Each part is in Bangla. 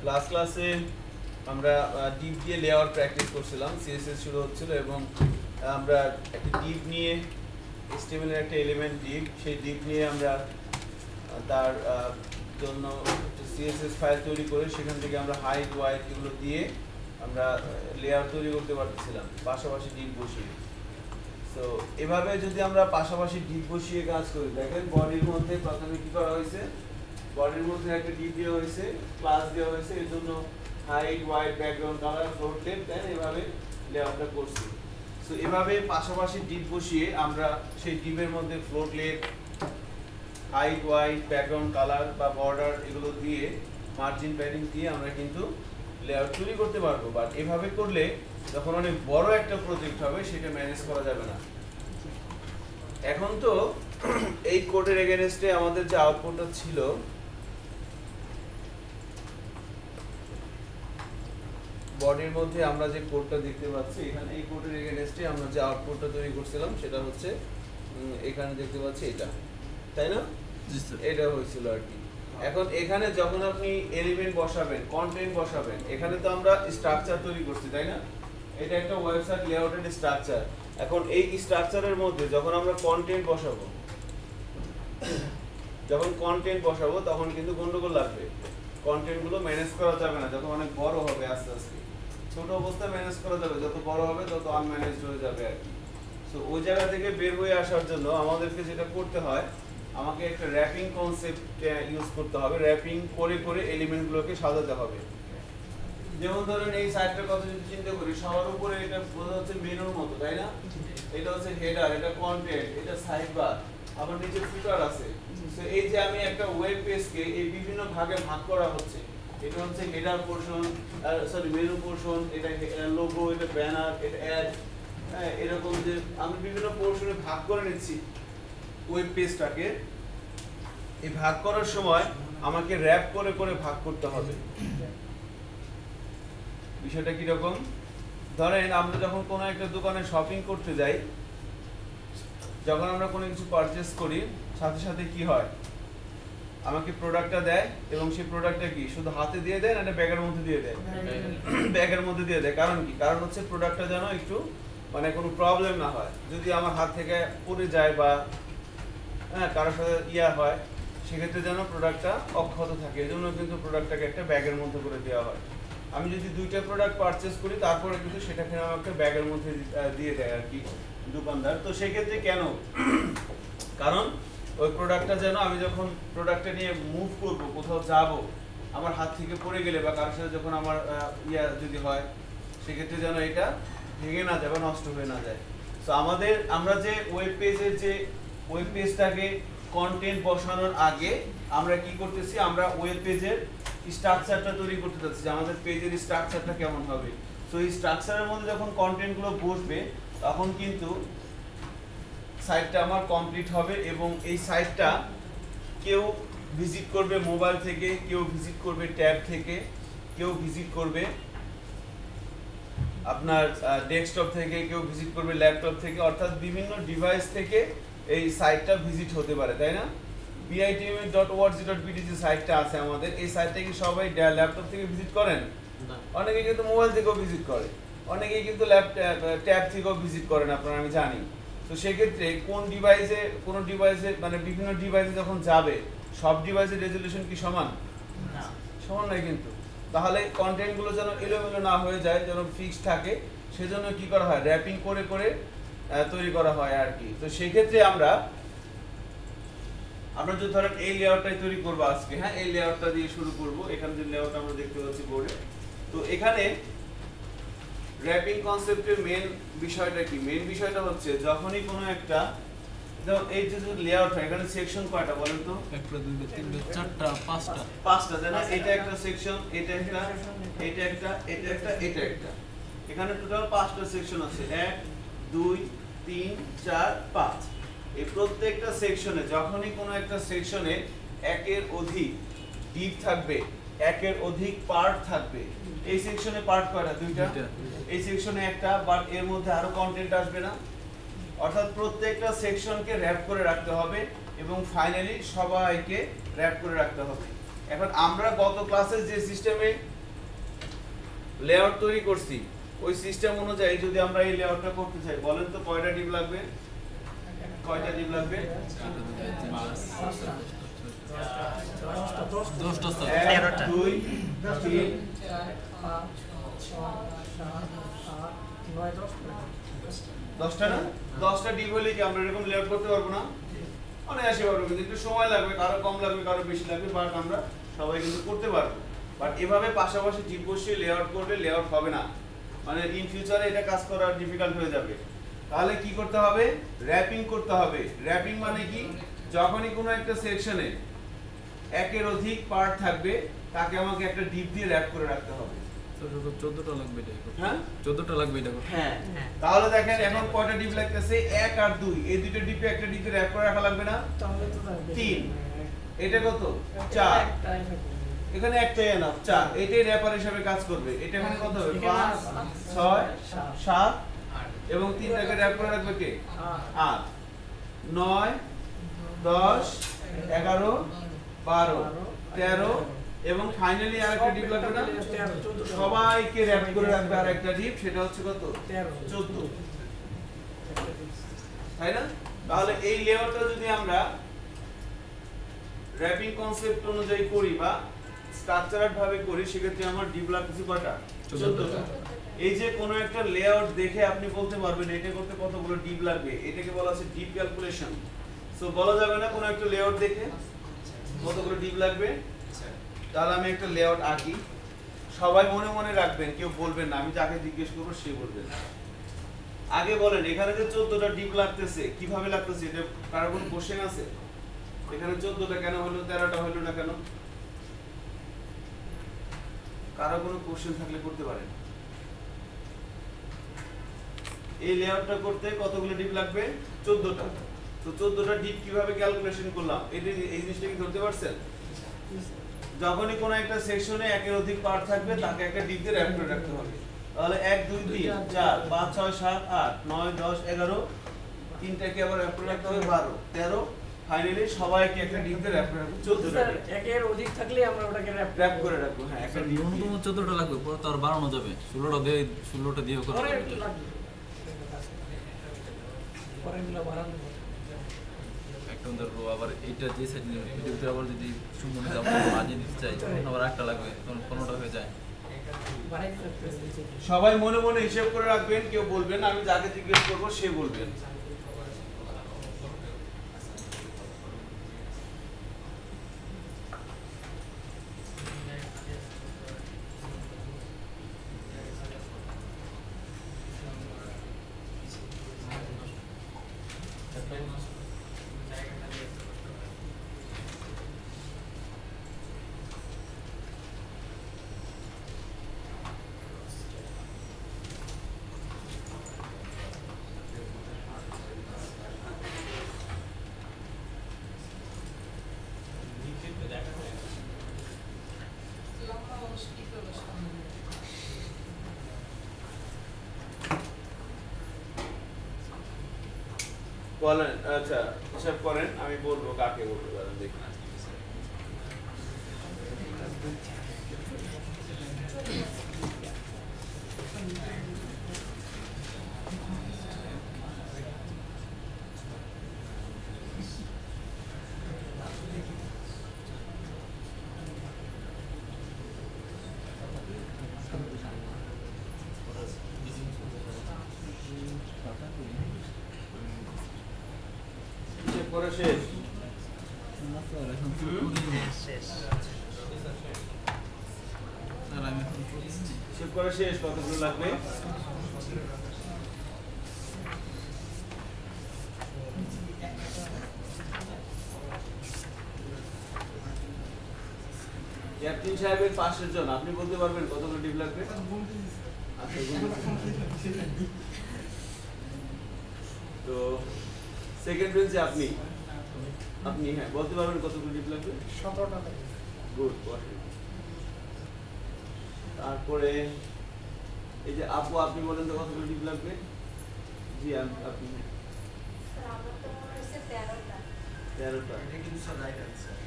ক্লাসে আমরা ডিপ দিয়ে লেআউট প্র্যাকটিস করছিলাম, সিএসএস শুরু হচ্ছিল এবং আমরা একটা ডিপ নিয়ে HTML এর একটা এলিমেন্ট ডিপ, সেই ডিপ নিয়ে আমরা তার জন্য সিএসএস ফাইল তৈরি করে সেখান থেকে আমরা হাইট ওয়াইট এগুলো দিয়ে আমরা লেআউট তৈরি করতে পারতেছিলাম পাশাপাশি ডিপ বসিয়ে। তো এভাবে যদি আমরা পাশাপাশি ডিপ বসিয়ে কাজ করি, দেখেন বডির মধ্যে প্রথমে কি করা হয়েছে, বডির মধ্যে একটা ডিপ দেওয়া হয়েছে, ক্লাস দেওয়া হয়েছে, এর জন্য হাইট ওয়াইট ব্যাকগ্রাউন্ড কালার ফ্লোর টেপ দেন, এভাবে লেআউটটা করছি। সো এভাবে পাশাপাশি ডিপ বসিয়ে আমরা সেই ডিপের মধ্যে floor tape, height white background colour বা বর্ডার এগুলো দিয়ে মার্জিন প্যাডিং দিয়ে আমরা কিন্তু লেআউট তৈরি করতে পারবো। বাট এভাবে করলে যখন অনেক বড় একটা প্রজেক্ট হবে সেটা ম্যানেজ করা যাবে না। এখন তো এই কোডের এগেইনস্টে আমাদের যে আউটপুটটা ছিল, বডির মধ্যে আমরা যে কোডটা দেখতে পাচ্ছি এখানে, এই কোডের এগেইনস্টে আমরা যে আউটপুটটা তৈরি করছিলাম সেটা হচ্ছে এখানে দেখতে পাচ্ছি এটা, তাই না? এটা হয়েছিল আর কি। এখন এখানে যখন আপনি এলিমেন্ট বসাবেন, কন্টেন্ট বসাবেন, এখানে তো আমরা স্ট্রাকচার তৈরি করছি, তাই না? এটা একটা ওয়েবসাইট লেআউটের স্ট্রাকচার। এখন এই স্ট্রাকচারের মধ্যে যখন আমরা কন্টেন্ট বসাবো, তখন কিন্তু গন্ডগোল লাগবে। কন্টেন্টগুলো ম্যানেজ করা যাবে না যখন অনেক বড় হবে, আস্তে আস্তে ছোট অবস্থায় ম্যানেজ করা যাবে, যত বড় হবে তত আনম্যানেজড হয়ে যাবে আর কি। সো ওই জায়গা থেকে বের হয়ে আসার জন্য আমাদেরকে যেটা করতে হয়, আমাকে একটা র্যাপিং কনসেপ্ট ইউজ করতে হবে। র্যাপিং করে করে এলিমেন্টগুলোকে সাজাতে হবে। যেমন ধরেন এই সাইডটার কথা যদি চিন্তা করি, সবার উপরে এটা বোঝা হচ্ছে মেনুর মতো, তাই না? এটা হচ্ছে হেডার, এটা কন্টেন্ট, এটা সাইড বার, আবার নিচে ফুটার আছে। সো এই যে আমি একটা ওয়েব পেজকে এই বিভিন্ন ভাগে ভাগ করা হচ্ছে, এটা হচ্ছে header portion, sorry menu portion, এটা লোগো, এটা ব্যানার, এটা অ্যাড, এরকম যে আমি বিভিন্ন পোরশনে ভাগ করে নিচ্ছি ওয়েব পেজটাকে। এই ভাগ করার সময় আমাকে র‍্যাপ করে করে ভাগ করতে হবে। বিষয়টা কি রকম? ধরেন আমরা যখন কোনো একটা দোকানে শপিং করতে যাই, যখন আমরা কোনো কিছু পারচেজ করি, সাথে সাথে কি হয়, আমাকে প্রোডাক্টটা দেয় এবং সেই প্রোডাক্টটা কি শুধু হাতে দিয়ে দেয় না এটা ব্যাগের মধ্যে দিয়ে দেয়? ব্যাগের মধ্যে দিয়ে দেয়। কারণ কি? কারণ হচ্ছে প্রোডাক্টটা যেন একটু মানে কোনো প্রবলেম না হয়। যদি আমার হাত থেকে পড়ে যায় বা কারোর সাথে হয়, সেক্ষেত্রে যেন প্রোডাক্টটা অক্ষত থাকে, এজন্য কিন্তু প্রোডাক্টটাকে একটা ব্যাগের মধ্যে করে দেওয়া হয়। আমি যদি দুইটা প্রোডাক্ট পারচেজ করি তারপরে কিন্তু সেটাকে আমাকে ব্যাগের মধ্যে দিয়ে দেয় আর কি দোকানদার। তো সেক্ষেত্রে কেন? কারণ ওই প্রোডাক্টটা যেন আমি যখন প্রোডাক্টটা নিয়ে মুভ করব, কোথাও যাব, আমার হাত থেকে পড়ে গেলে বা কারোর সাথে যখন আমার যদি হয়, সেক্ষেত্রে যেন এটা ভেঙে না যায় বা নষ্ট হয়ে না যায়। সো আমরা যে ওয়েব পেজটাকে কন্টেন্ট বসানোর আগে আমরা কি করতেছি, আমরা ওয়েব পেজের স্ট্রাকচারটা তৈরি করতে যাচ্ছি যে আমাদের পেজের স্ট্রাকচারটা কেমন হবে। সো এই স্ট্রাকচারের মধ্যে যখন কন্টেন্টগুলো বসবে তখন কিন্তু সাইটটা আমার কমপ্লিট হবে এবং এই সাইটটা কেউ ভিজিট করবে মোবাইল থেকে, কেউ ভিজিট করবে ট্যাব থেকে, কেউ ভিজিট করবে আপনার ডেস্কটপ থেকে, কেউ ভিজিট করবে ল্যাপটপ থেকে, অর্থাৎ বিভিন্ন ডিভাইস থেকে এই সাইটটা ভিজিট হতে পারে, তাই না? bitme.org.pt যে সাইটটা আছে আমাদের, এই সাইটটা কি সবাই ল্যাপটপ থেকে ভিজিট করেন? অনেকে কিন্তু মোবাইল থেকেও ভিজিট করে, অনেকে কিন্তু ট্যাব থেকেও ভিজিট করেন, আপনারা আমি জানি। তো সেক্ষেত্রে কোনো ডিভাইসে মানে বিভিন্ন ডিভাইসে যখন যাবে, সব ডিভাইসের রেজলিউশন কি সমান? না, সমান নয় কিন্তু। তাহলে কন্টেন্টগুলো যেন এলোমেলো না হয়ে যায়, যেন ফিক্স থাকে, সেজন্য কি করা হয়, র্যাপিং করে করে তৈরি করা হয় আর কি। তো সেক্ষেত্রে আমরা যদি ধরেন এই লেআউটটাই তৈরি করব আজকে, এই লেআউটটা দিয়ে শুরু করব। এখানে যে লেআউট আমরা দেখতে পাচ্ছি বোর্ডে, তো এখানে র্যাপিং কনসেপ্টের মেন বিষয়টা কি? মেন বিষয়টা হচ্ছে যখনই কোনো একটা, এই যে লেআউট হয়, এখানে সেকশন কয়টা বলেন তো? 1 2 3 4 5টা, তাই না? এটা একটা সেকশন, এটা একটা, এটা একটা, এটা একটা, এটা একটা। এখানে টোটাল 5টা সেকশন আছে, 1 2 3 4 5। এই প্রত্যেকটা সেকশনে যখনই কোনো একটা সেকশনে একের অধিক ডিপ থাকবে, একের অধিক পার্ট থাকবে। এই সেকশনে পার্ট কয়টা? 2টা। এই সেকশনে একটা, বাট এর মধ্যে আরো কন্টেন্ট আসবে না, অর্থাৎ প্রত্যেকটা সেকশনকে র‍্যাপ করে রাখতে হবে এবং ফাইনালি সবাইকে র‍্যাপ করে রাখতে হবে। এখন আমরা গত ক্লাসে যে সিস্টেমে লেআউট তৈরি করছি ওই সিস্টেম অনুযায়ী যদি আমরা এই লেআউটটা করতে চাই বলেন তো কয়টা ডিপ লাগবে কয়টা ডিপ লাগবে 10টা স্যার 1 2 3 10টা না 10টা ডিপ হলে কি আমরা এরকম লেআউট করতে পারবো না অনায়াসে পারবো কিন্তু একটু সময় লাগবে কারো কম লাগবে কারো বেশি লাগবে বাট আমরা সবাই কিন্তু করতে পারবো বাট এভাবে পাশাপাশি ডিপ বসিয়ে লেআউট করলে লেআউট হবে না মানে ইন ফিউচারে এটা কাজ করা ডিফিকাল্ট হয়ে যাবে তাহলে কি করতে হবে র‍্যাপিং করতে হবে র‍্যাপিং মানে কি যখনই কোনো একটা সেকশনে একের অধিক পার্ট থাকবে তাকে আমাকে একটা ডিপ দিয়ে র‍্যাপ করে রাখতে হবে তো 14টা লাগবে এটা হ্যাঁ 14টা লাগবে এটা হ্যাঁ তাহলে দেখেন এখন কয়টা ডিপ লাগতেছে 1 আর 2 এই দুটো ডিপে একটা ডিপে র‍্যাপ করে রাখা লাগবে না তাহলে তো 3 এটা কত 4 এখানে একটাই এনাফ 4 এটাই র‍্যাপার হিসেবে কাজ করবে এটা এখানে কত হবে 5 6 7 এবং তিনটাকে র‍্যাপ করে রাখবে কে 8 9 10 11 12 13 এবং ফাইনালি আরেকটা ডিপ লাগবে না সবাইকে র‍্যাপ করে রাখবে আরেকটা ডিপ সেটা হচ্ছে কত 14 তাই না তাহলে এই লেয়ারটা যদি আমরা র‍্যাপিং কনসেপ্ট অনুযায়ী করি বা স্ট্রাকচারাল ভাবে করি সেক্ষেত্রে আমার ডিপ লাগছে কয়টা 14টা এই যে কোনো একটা লেআউট দেখে আপনি বলতে পারবেন এটা করতে কতগুলো ডিপ লাগবে এটাকে বলা আছে ডিপ ক্যালকুলেশন সো বলা যাবে না কোনো একটা লেআউট দেখে কতগুলো ডিপ লাগবে তাহলে আমি একটা লেআউট আঁকি সবাই মনে মনে রাখবেন কেউ বলবেন না আমি যাকে জিজ্ঞেস করব সে বলবেন আগে বলেন এখানে যে 14টা ডিপ লাগতেছে কিভাবে লাগতেছে এটা কারো কোনো কোশ্চেন আছে এখানে 14টা কেন হলো 13টা হলো না কেন কারো কোনো কোশ্চেন থাকলে করতে পারেন এই লেআউটটা করতে কতগুলো ডিপ লাগবে 14টা তো 14টা ডিপ কিভাবে ক্যালকুলেশন করলাম এই জিনিসটা কি ধরতে পারছেন যখনই কোনো একটা সেকশনে একের অধিক পার্ট থাকবে তাকে একটা ডিপ দিয়ে র‍্যাপ করে রাখতে হবে তাহলে 1 2 3 4 5 6 7 8 9 10 11 তিনটাকে আবার র‍্যাপ করে রাখতে হবে 12 13 ফাইনালি সবাইকে একটা ডিপ দিয়ে র‍্যাপ করে রাখবো 14টা একের অধিক থাকলে আমরা ওটাকে র‍্যাপ করে রাখবো হ্যাঁ একটা ডিপ ন্যূনতম 14টা লাগবে পরে তো আর বাড়ানো যাবে 16টা দিয়ে করা পরে যাবে একটু লাগবে পরে এগুলো বাড়ানো একটা ধরো আবার এইটা যে সাইড ভিডিওতে আবার যদি শূন্য যাব মাঝে দিতে চাই তখন আবার একটা লাগবে তখন 15টা হয়ে যায় সবাই মনে মনে হিসাব করে রাখবেন কেউ বলবেন আমি যাকে জিজ্ঞেস করব সে বলবেন বলেন আচ্ছা হিসাব করেন আমি বলবো কাকে বলবো দাঁড়ান দেখি পরে শেষ হিসাব করা শেষ কতগুলো লাগবে ক্যাপ্টেন সাহেবের পাশের জন আপনি বলতে পারবেন কতগুলো ডিপ লাগবে আচ্ছা তো সেকেন্ড বেঞ্চে আপনি হ্যাঁ বলতে পারবেন কতগুলো ডিপ লাগবে 17টা গুড তারপরে এই যে আপু আপনি বলেন তো কতগুলো ডিপ লাগবে জি আপনি স্যার আমরা তো মনে হচ্ছে 13টা 13টা এটা কিন্তু স্যার রাইট আনসার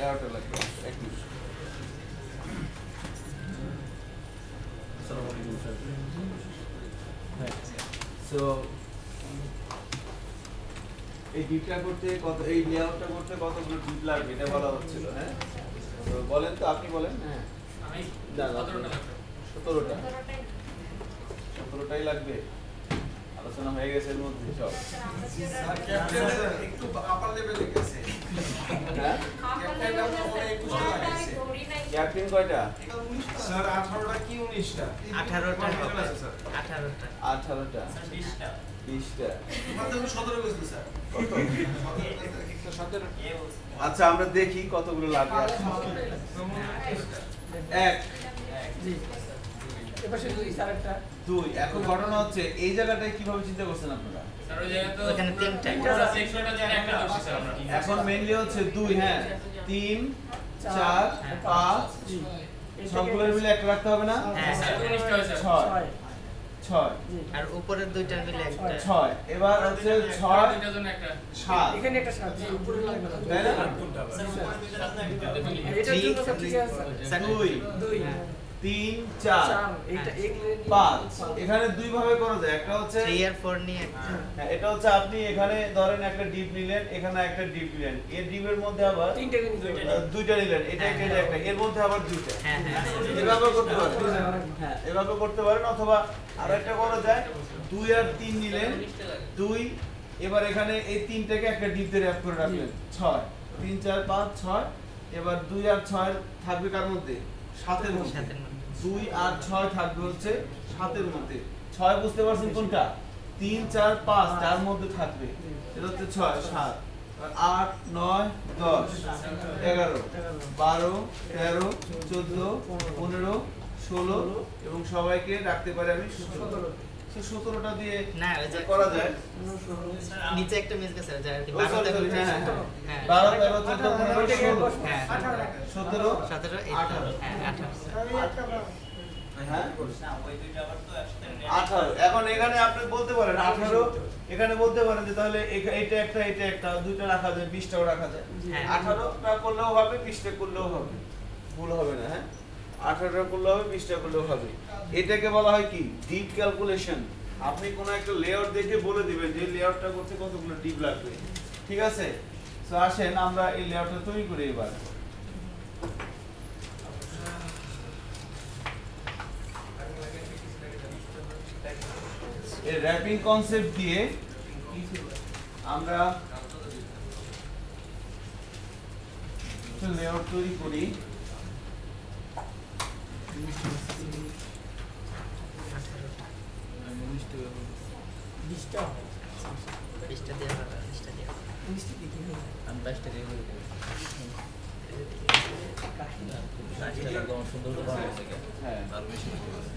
11টা লাগবে 21 সো এই ডিপটা করতে কত, এই লেআউটটা করতে কতগুলো ডিপ লাগবে এটা বলা হচ্ছিল, হ্যাঁ? তো বলেন তো, আপনি বলেন। হ্যাঁ, না 17টা 17টাই লাগবে। আলোচনা হয়ে গেছে এর মধ্যে সব। একটু আপার লেভেলে গেছে। হ্যাঁ, ক্যাপ্টেন কয়টা? স্যার 18টা কি 19টা? 18টা হবে। স্যার 18টা 18টা 20টা মাত্র 17 গেছে স্যার। আচ্ছা, আমরা দেখি কতগুলো লাগবে। এক, জি এপাশে দুই স্যার একটা দুই। এখন ঘটনা হচ্ছে এই জায়গাটায় কিভাবে চিন্তা করছেন আপনারা? ওখানে তিনটা এখন মেইনলি হচ্ছে দুই, হ্যাঁ, 3 4 5 জি এই সবগুলোর মিলে একটা রাখতে হবে না? হ্যাঁ 6 ছয় 6 জি আর উপরের দুইটা মিলে একটা 6। এবার হচ্ছে 6 7, এখানে একটা সাত জি উপরে লাগবে না তাই না? এটার জন্য সব ঠিক আছে স্যার, দুই, দুই 3 4 চার এটা এক লেন 5। এখানে দুই ভাবে করা যায়। একটা হচ্ছে 3 আর 4 নিয়ে একটা হ্যাঁ, এটা হচ্ছে আপনি এখানে ধরেন একটা ডিপ নিলেন, এখানে একটা ডিপ নিলেন, এই ডিপের মধ্যে আবার তিনটে কিন্তু দুইটা নিলেন, এটা একটা এটা একটা, এর মধ্যে আবার দুইটা। হ্যাঁ হ্যাঁ এভাবে করতে পারেন, হ্যাঁ এভাবে করতে পারেন। অথবা আরেকটা করা যায়, 2 আর 3 নিলেন, 2, এবার এখানে এই তিনটাকে একটা ডিপ দিয়ে র‍্যাপ করে রাখলেন, 6 3 4 5 6। এবার 2 আর 6 থাকবে কার মধ্যে? 7 এর মধ্যে। সাথের মধ্যে 2 আর 6 থাকবে হচ্ছে 7 এর মধ্যে। 6 বুঝতে পারছেন কোনটা? 3 4 5 তার মধ্যে থাকবে, এটা হচ্ছে 6 7 8 9 10 11 12 13 14 15 16 এবং সবাইকে রাখতে পারি আমি 17। 17টা দিয়ে না ওই যে করা যায়। নিচে একটা মিস গেছে আর কি ওই sorry, 12 হ্যাঁ, হ্যাঁ। হ্যাঁ 12 13 14 15 16 হ্যাঁ 17 17 18 হ্যাঁ 18 হ্যাঁ 18। এখন এখানে আপনি বলতে পারেন 18, এখানে বলতে পারেন যে তাহলে এটা একটা এটা একটা, দুইটা রাখা যায়, 20টাও রাখা যায়। হ্যাঁ। 18টা করলেও হবে, 20টা করলেও হবে, ভুল হবে না। হ্যাঁ, 18টা করলেও হবে, 20টা করলেও হবে। এটাকে বলা হয় কি? Deep calculation. আপনি কোনো একটা লেআউট দেখে বলে দিবেন যে লেআউটটা করতে কতগুলো ডিপ লাগবে, ঠিক আছে? তো আসেন আমরা এই লেআউটটা তৈরি করি এবার। এই র‍্যাপিং কনসেপ্ট দিয়ে আমরা লেআউট তৈরি করি। বিশটা 20টা দিয়ে হবে 20টা দিয়ে হবে। মিষ্টি দিতে হবে আমি 22টা দিয়ে হয়ে যাবে। 22টা লাগবে আমার সুন্দর করে বানানো থাকে। হ্যাঁ, তার বেশি হতে পারে।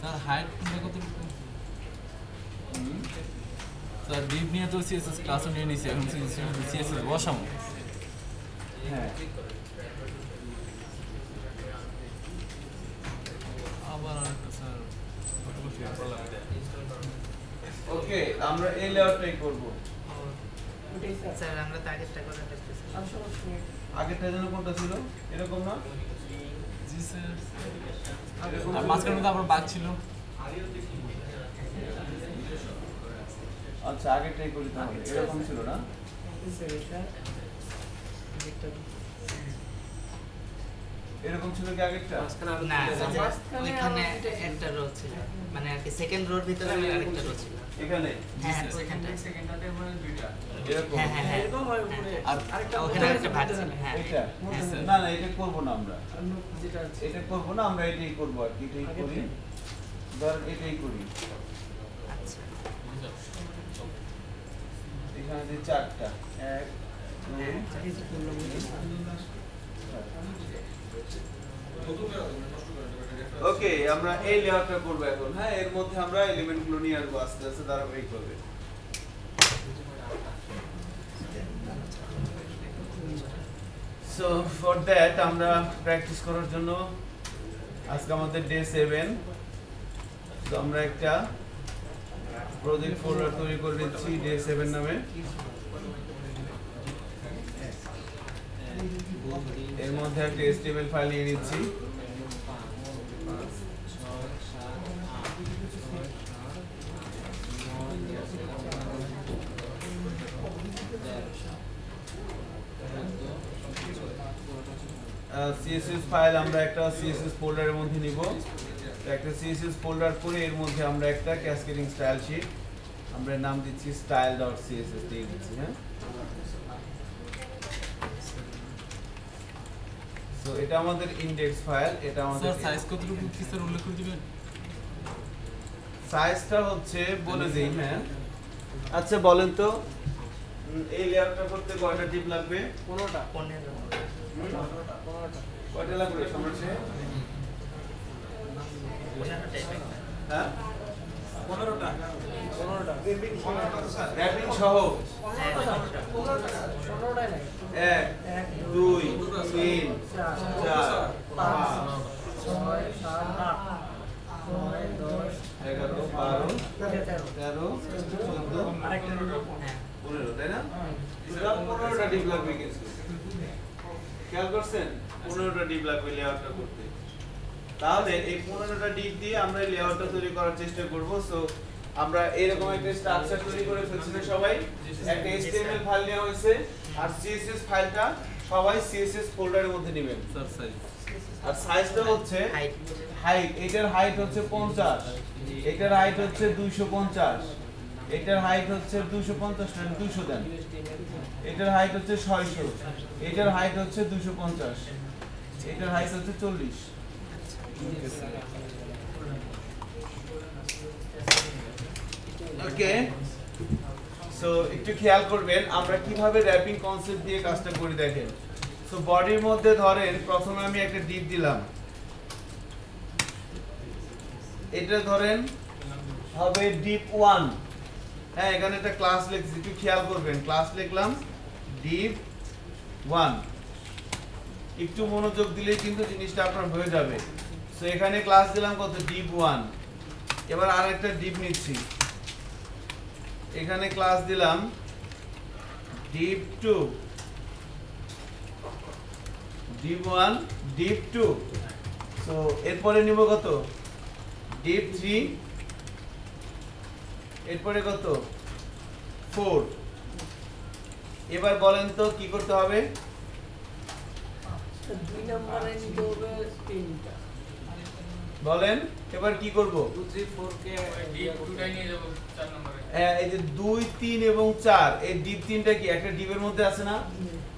স্যার হাইট কতটুকু? স্যার ডিপ নিয়ে তো সিএসএস ক্লাসও নিয়ে নিছি, এখন সিএসএস বসাবো। হ্যাঁ। আবার আরেকটা স্যার ওকে, আমরা এই লেআউটটাই করব। ওটাই স্যার স্যার আমরা তো আগেরটা করে দেখতেছি আর সমস্যা নেই আগেরটা যেন কোনটা ছিল? এরকম না? জি স্যার। আর মাঝখানে তো আবার বাঘ ছিল। আচ্ছা, আগেরটাই করি তাহলে। এরকম ছিল না? স্যার এটা একটা এরকম ছিল কি আগেরটা? না মাঝখানে ওইখানে আমার দুইটা ছিল। একটা রো ছিল মানে আর কি সেকেন্ড রোর ভিতরে আরেকটা রো ছিল এখানে হ্যাঁ ওইখানটায় এরকম? হ্যাঁ হ্যাঁ হ্যাঁ এরকম হয় উপরে আর আরেকটা ওখানে আরেকটা ভাগ ছিল হ্যাঁ এটা? হ্যাঁ। না না, এটা করব না আমরা। যেটা আছে এটা করব না, আমরা এটাই করব আর কি। এটাই করি, ধর এটাই করি। আচ্ছা এখানে যে 4টা, 1 2 এই যে করলাম ওকে, আমরা এই লেআউটটা করব এখন। হ্যাঁ, এর মধ্যে আমরা এলিমেন্টগুলো নিয়ে আসবো আস্তে আস্তে ধারাবাহিকভাবে। সো ফর দ্যাট আমরা প্র্যাকটিস করার জন্য আজকে আমাদের ডে 7। তো আমরা একটা প্রজেক্ট ফোল্ডার তৈরি করে নিচ্ছি ডে 7 নামে। এর মধ্যে একটা HTML ফাইল নিয়ে নিচ্ছি। CSS ফাইল আমরা একটা CSS ফোল্ডারের মধ্যে নিব। একটা CSS ফোল্ডার করে এর মধ্যে আমরা একটা ক্যাসকেডিং স্টাইল শীট আমরা নাম দিচ্ছি style.css দিয়ে দিচ্ছি। হ্যাঁ, সো এটা আমাদের ইনডেক্স ফাইল। এটা আমাদের স্যার সাইজ কতটুকু কি স্যার উল্লেখ করে দিবেন? সাইজটা হচ্ছে বলে দেই। হ্যাঁ, আচ্ছা বলেন তো এই লেআউটটা করতে কয়টা টিপ লাগবে? 15টা। 15 কয়টা লাগবে সমস্যা? 15 টাইপের। হ্যাঁ, 15টা। 15টা। 15টা তো স্যার। র‍্যাপিং সহ 15টাই নাই। 1 2 3 4 5 6 7 8 9 10 11 12 13 13 14 আরেকটা হ্যাঁ 15, তাই না? টোটাল 15টা ডিপ লাগবে কিন্তু। খেয়াল করছেন? 15টা ডিপ লাগবে লেআউটটা করতে। তাহলে এই 15টা ডিপ দিয়ে আমরা এই লেআউটটা তৈরি করার চেষ্টা করব। সো আমরা এরকম একটা স্ট্রাকচার তৈরি করে ফেলছি না সবাই? একটা HTML ফাইল নেওয়া হয়েছে আর CSS ফাইলটা সবাই CSS ফোল্ডারের মধ্যে নেবেন। স্যার সাইজ আর সাইজটা হচ্ছে হাইট হাইট, এটার হাইট হচ্ছে 50, এটার হাইট হচ্ছে 250, এটার হাইট হচ্ছে 250 না 200 দেন, এটার হাইট হচ্ছে 600, এটার হাইট হচ্ছে 250, এটার হাইট হচ্ছে 40। ওকে, সো একটু খেয়াল করবেন আমরা কিভাবে র‍্যাপিং কনসেপ্ট দিয়ে কাজটা করি দেখেন। সো বডির মধ্যে ধরেন প্রথমে আমি একটা ডিপ দিলাম, এটা ধরেন হবে ডিপ 1। হ্যাঁ, এখানে একটা ক্লাস লিখছি, একটু খেয়াল করবেন, ক্লাস লিখলাম ডিপ 1। একটু মনোযোগ দিলেই কিন্তু জিনিসটা আপনার হয়ে যাবে। সো এখানে ক্লাস দিলাম কত? ডিপ 1। এবার আরেকটা ডিপ নিচ্ছি, এখানে ক্লাস দিলাম ডিপ 2, ডিপ 1 ডিপ 2। সো এরপরে নিব কত? ডিপ 3, এরপরে কত? 4। এবার বলেন তো কি করতে হবে? 2 নম্বরে নিতে হবে 3টা। বলেন এবার কি করব? 2 3 4 কে ডিপ 2টাই নিয়ে যাব 4 নম্বরে। এই যে 2 3 এবং 4, এই ডিপ 3টা কি একটা ডিপের মধ্যে আছে না?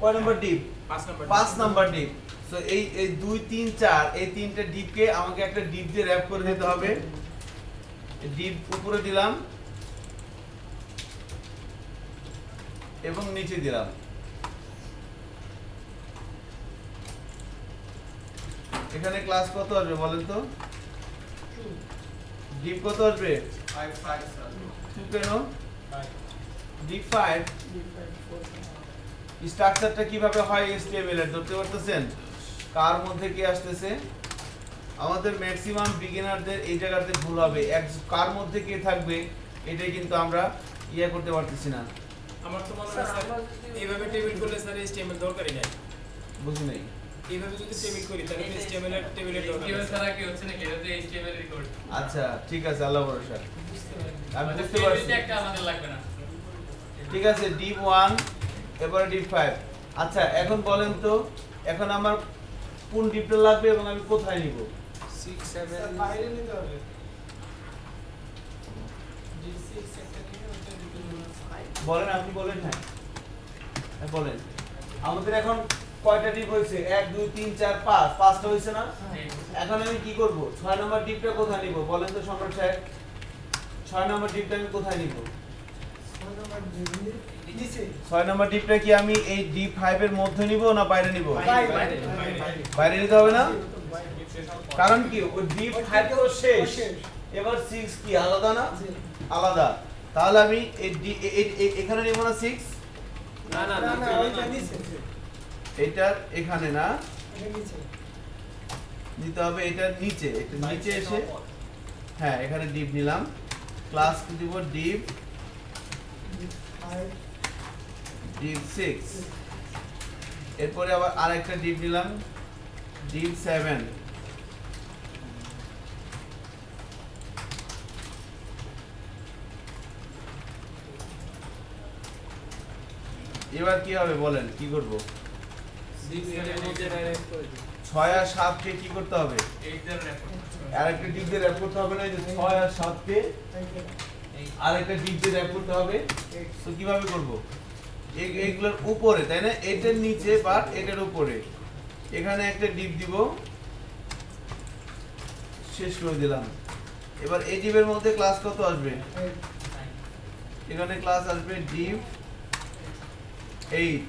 কয় নম্বর ডিপ? 5 নম্বর। 5 নাম্বার ডিপ। সো এই 2 3 4 এই তিনটা ডিপকে আমাকে একটা ডিপ দিয়ে র‍্যাপ করে দিতে হবে। ডিপ উপরে দিলাম এবং নিচে দিলাম। এখানে ক্লাস কত আসবে বলেন তো? ডিপ কত আসবে? 5 5 স্যার। 2 কেন? 5 ডিপ 5। স্ট্রাকচারটা কিভাবে হয় HTML এর ধরতে পারতেছেন? কার মধ্যে কি আসতেছে? আমাদের ম্যাক্সিমাম বিগিনারদের এই জায়গাতে ভুল হবে, কার মধ্যে কে থাকবে এটাই কিন্তু আমরা ইয়ে করতে পারতেছি না। আমার তো মনে হয় স্যার এইভাবে টেবিল করলে স্যার HTML দরকারই নাই। বুঝি নাই। এইভাবে যদি টেবিল করি তাহলে HTML এর টেবিলের দরকার নেই। ছাড়া কি হচ্ছে নাকি? এটা HTML রেকর্ড। আচ্ছা ঠিক আছে, আল্লাহ ভরসা। আমি বুঝতে পারছি। একটা আমাদের লাগবে না। ঠিক আছে, ডিপ 1 এবারে ডিপ 5। আচ্ছা এখন বলেন তো এখন আমার কোন ডিপটা লাগবে এবং আমি কোথায় নিব? 6 7 বাইরে নিতে হবে। G6 একটা নিয়ে ওটা দুটো বলেন, আপনি বলেন। হ্যাঁ বলেন। আমাদের এখন কয়টা ডিপ হয়েছে? 1 2 3 4 5, 5টা হয়েছে না? এখন আমি কি করব? 6 নম্বর ডিপটা কোথায় নিব বলেন তো সম্রাট সাহেব? 6 নম্বর ডিপটা আমি কোথায় নিব? 6 নম্বর ডিপটা কি আমি এই ডিপ 5 এর মধ্যে নিব না বাইরে নিব? বাইরে নিতে হবে না? কারণ কি ওই ডিপ 5 তো শেষ, এবার 6 কি আলাদা না? আলাদা। তাহলে আমি এখানে নিব না 6? না না না ওইটা নিচে। এটার এখানে না, নিতে হবে এটার নিচে। এটা নিচে এসে হ্যাঁ এখানে ডিপ নিলাম। ক্লাস দিব div 6, এরপরে আবার আরেকটা div দিলাম div 7, এবার কি হবে বলেন, কি করব? 6 আর 7 কে কি করতে হবে? 8 দ্বারা র্যাপ করতে হবে। আরেকটা div দিয়ে র‍্যাপ করতে হবে না, এই যে 6 আর 7 কে আরেকটা div দিয়ে র‍্যাপ করতে হবে। তো কিভাবে করব? এইগুলোর উপরে, তাই না? এটার নিচে বা এটার উপরে এখানে একটা div দিব, শেষ করে দিলাম। এবার এই ডিভের মধ্যে ক্লাস কত আসবে? এখানে ক্লাস আসবে div 8।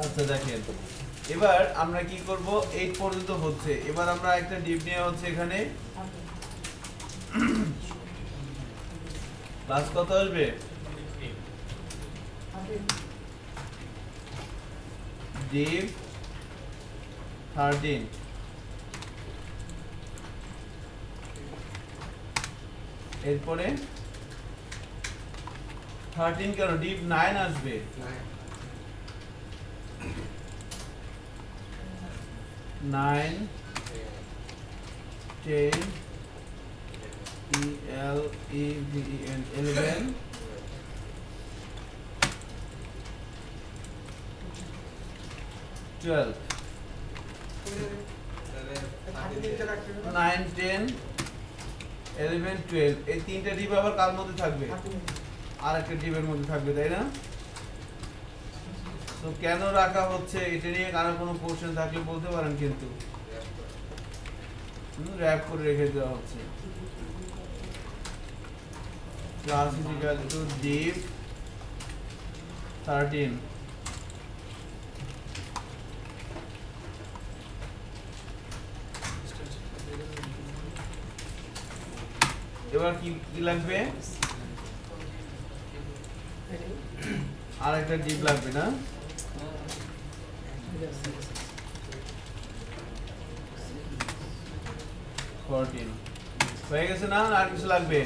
আচ্ছা দেখেন, এবার আমরা কি করব, 8 পর্যন্ত হচ্ছে। এবার আমরা একটা ডিভ নিয়ে হচ্ছে এখানে ক্লাস কত আসবে? div 13 এরপরে 13 কেন div 9 আসবে 9 10 ELEVEN 11 12 9 10 11 12 এই তিনটা ডিপ আবার কার মধ্যে থাকবে আর একটা ডিপের মধ্যে থাকবে তাই না তো কেন রাখা হচ্ছে এটা নিয়ে কারো কোনো কোশ্চেন থাকলে বলতে পারেন কিন্তু র‍্যাপ করে রেখে দেওয়া হচ্ছে class is equal to div 13 এবার কি লাগবে আর একটা ডিপ লাগবে না হয়ে গেছে না আর কিছু লাগবে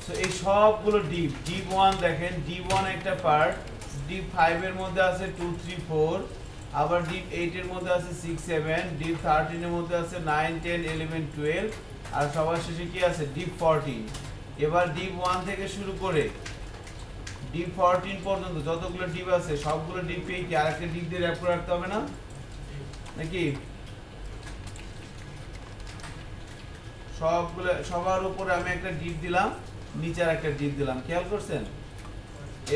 সো এই সবগুলো ডিপ ডিপ 1 দেখেন ডিপ 1 একটা পার্ট ডিপ 5 এর মধ্যে আছে 2 3 4 আবার ডিপ 8 এর মধ্যে আছে 6 7 ডিপ 13 এর মধ্যে আছে 9 10 11 12 আর সবার শেষে কি আছে ডিপ 14 এবার ডিপ 1 থেকে শুরু করে ডিপ 14 পর্যন্ত যতগুলো ডিপ আছে সবগুলো ডিপে কি আরেকটা ডিপ দিয়ে র‍্যাপ করে রাখতে হবে না নাকি সবগুলো সবার উপরে আমি একটা ডিপ দিলাম নিচে আর একটা ডিপ দিলাম খেয়াল করছেন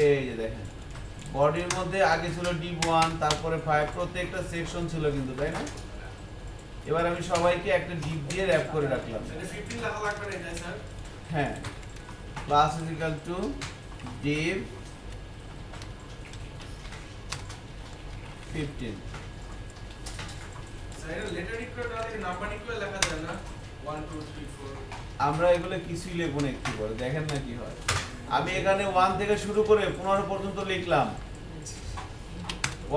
এই যে দেখেন বডির মধ্যে আগে ছিল ডিপ 1 তারপরে 5 প্রত্যেকটা সেকশন ছিল কিন্তু তাই না এবার আমি সবাইকে একটা ডিপ দিয়ে র‍্যাপ করে রাখলাম 15 লেখা লাগবে না এটা স্যার হ্যাঁ class is equal to div 15 sir এটা letter equal to number equal লেখা যায় না 1 2 3 4 আমরা এগুলো কিছুই লিখব না একটু পরে দেখেন না কি হয় আমি এখানে 1 থেকে শুরু করে 15 পর্যন্ত লিখলাম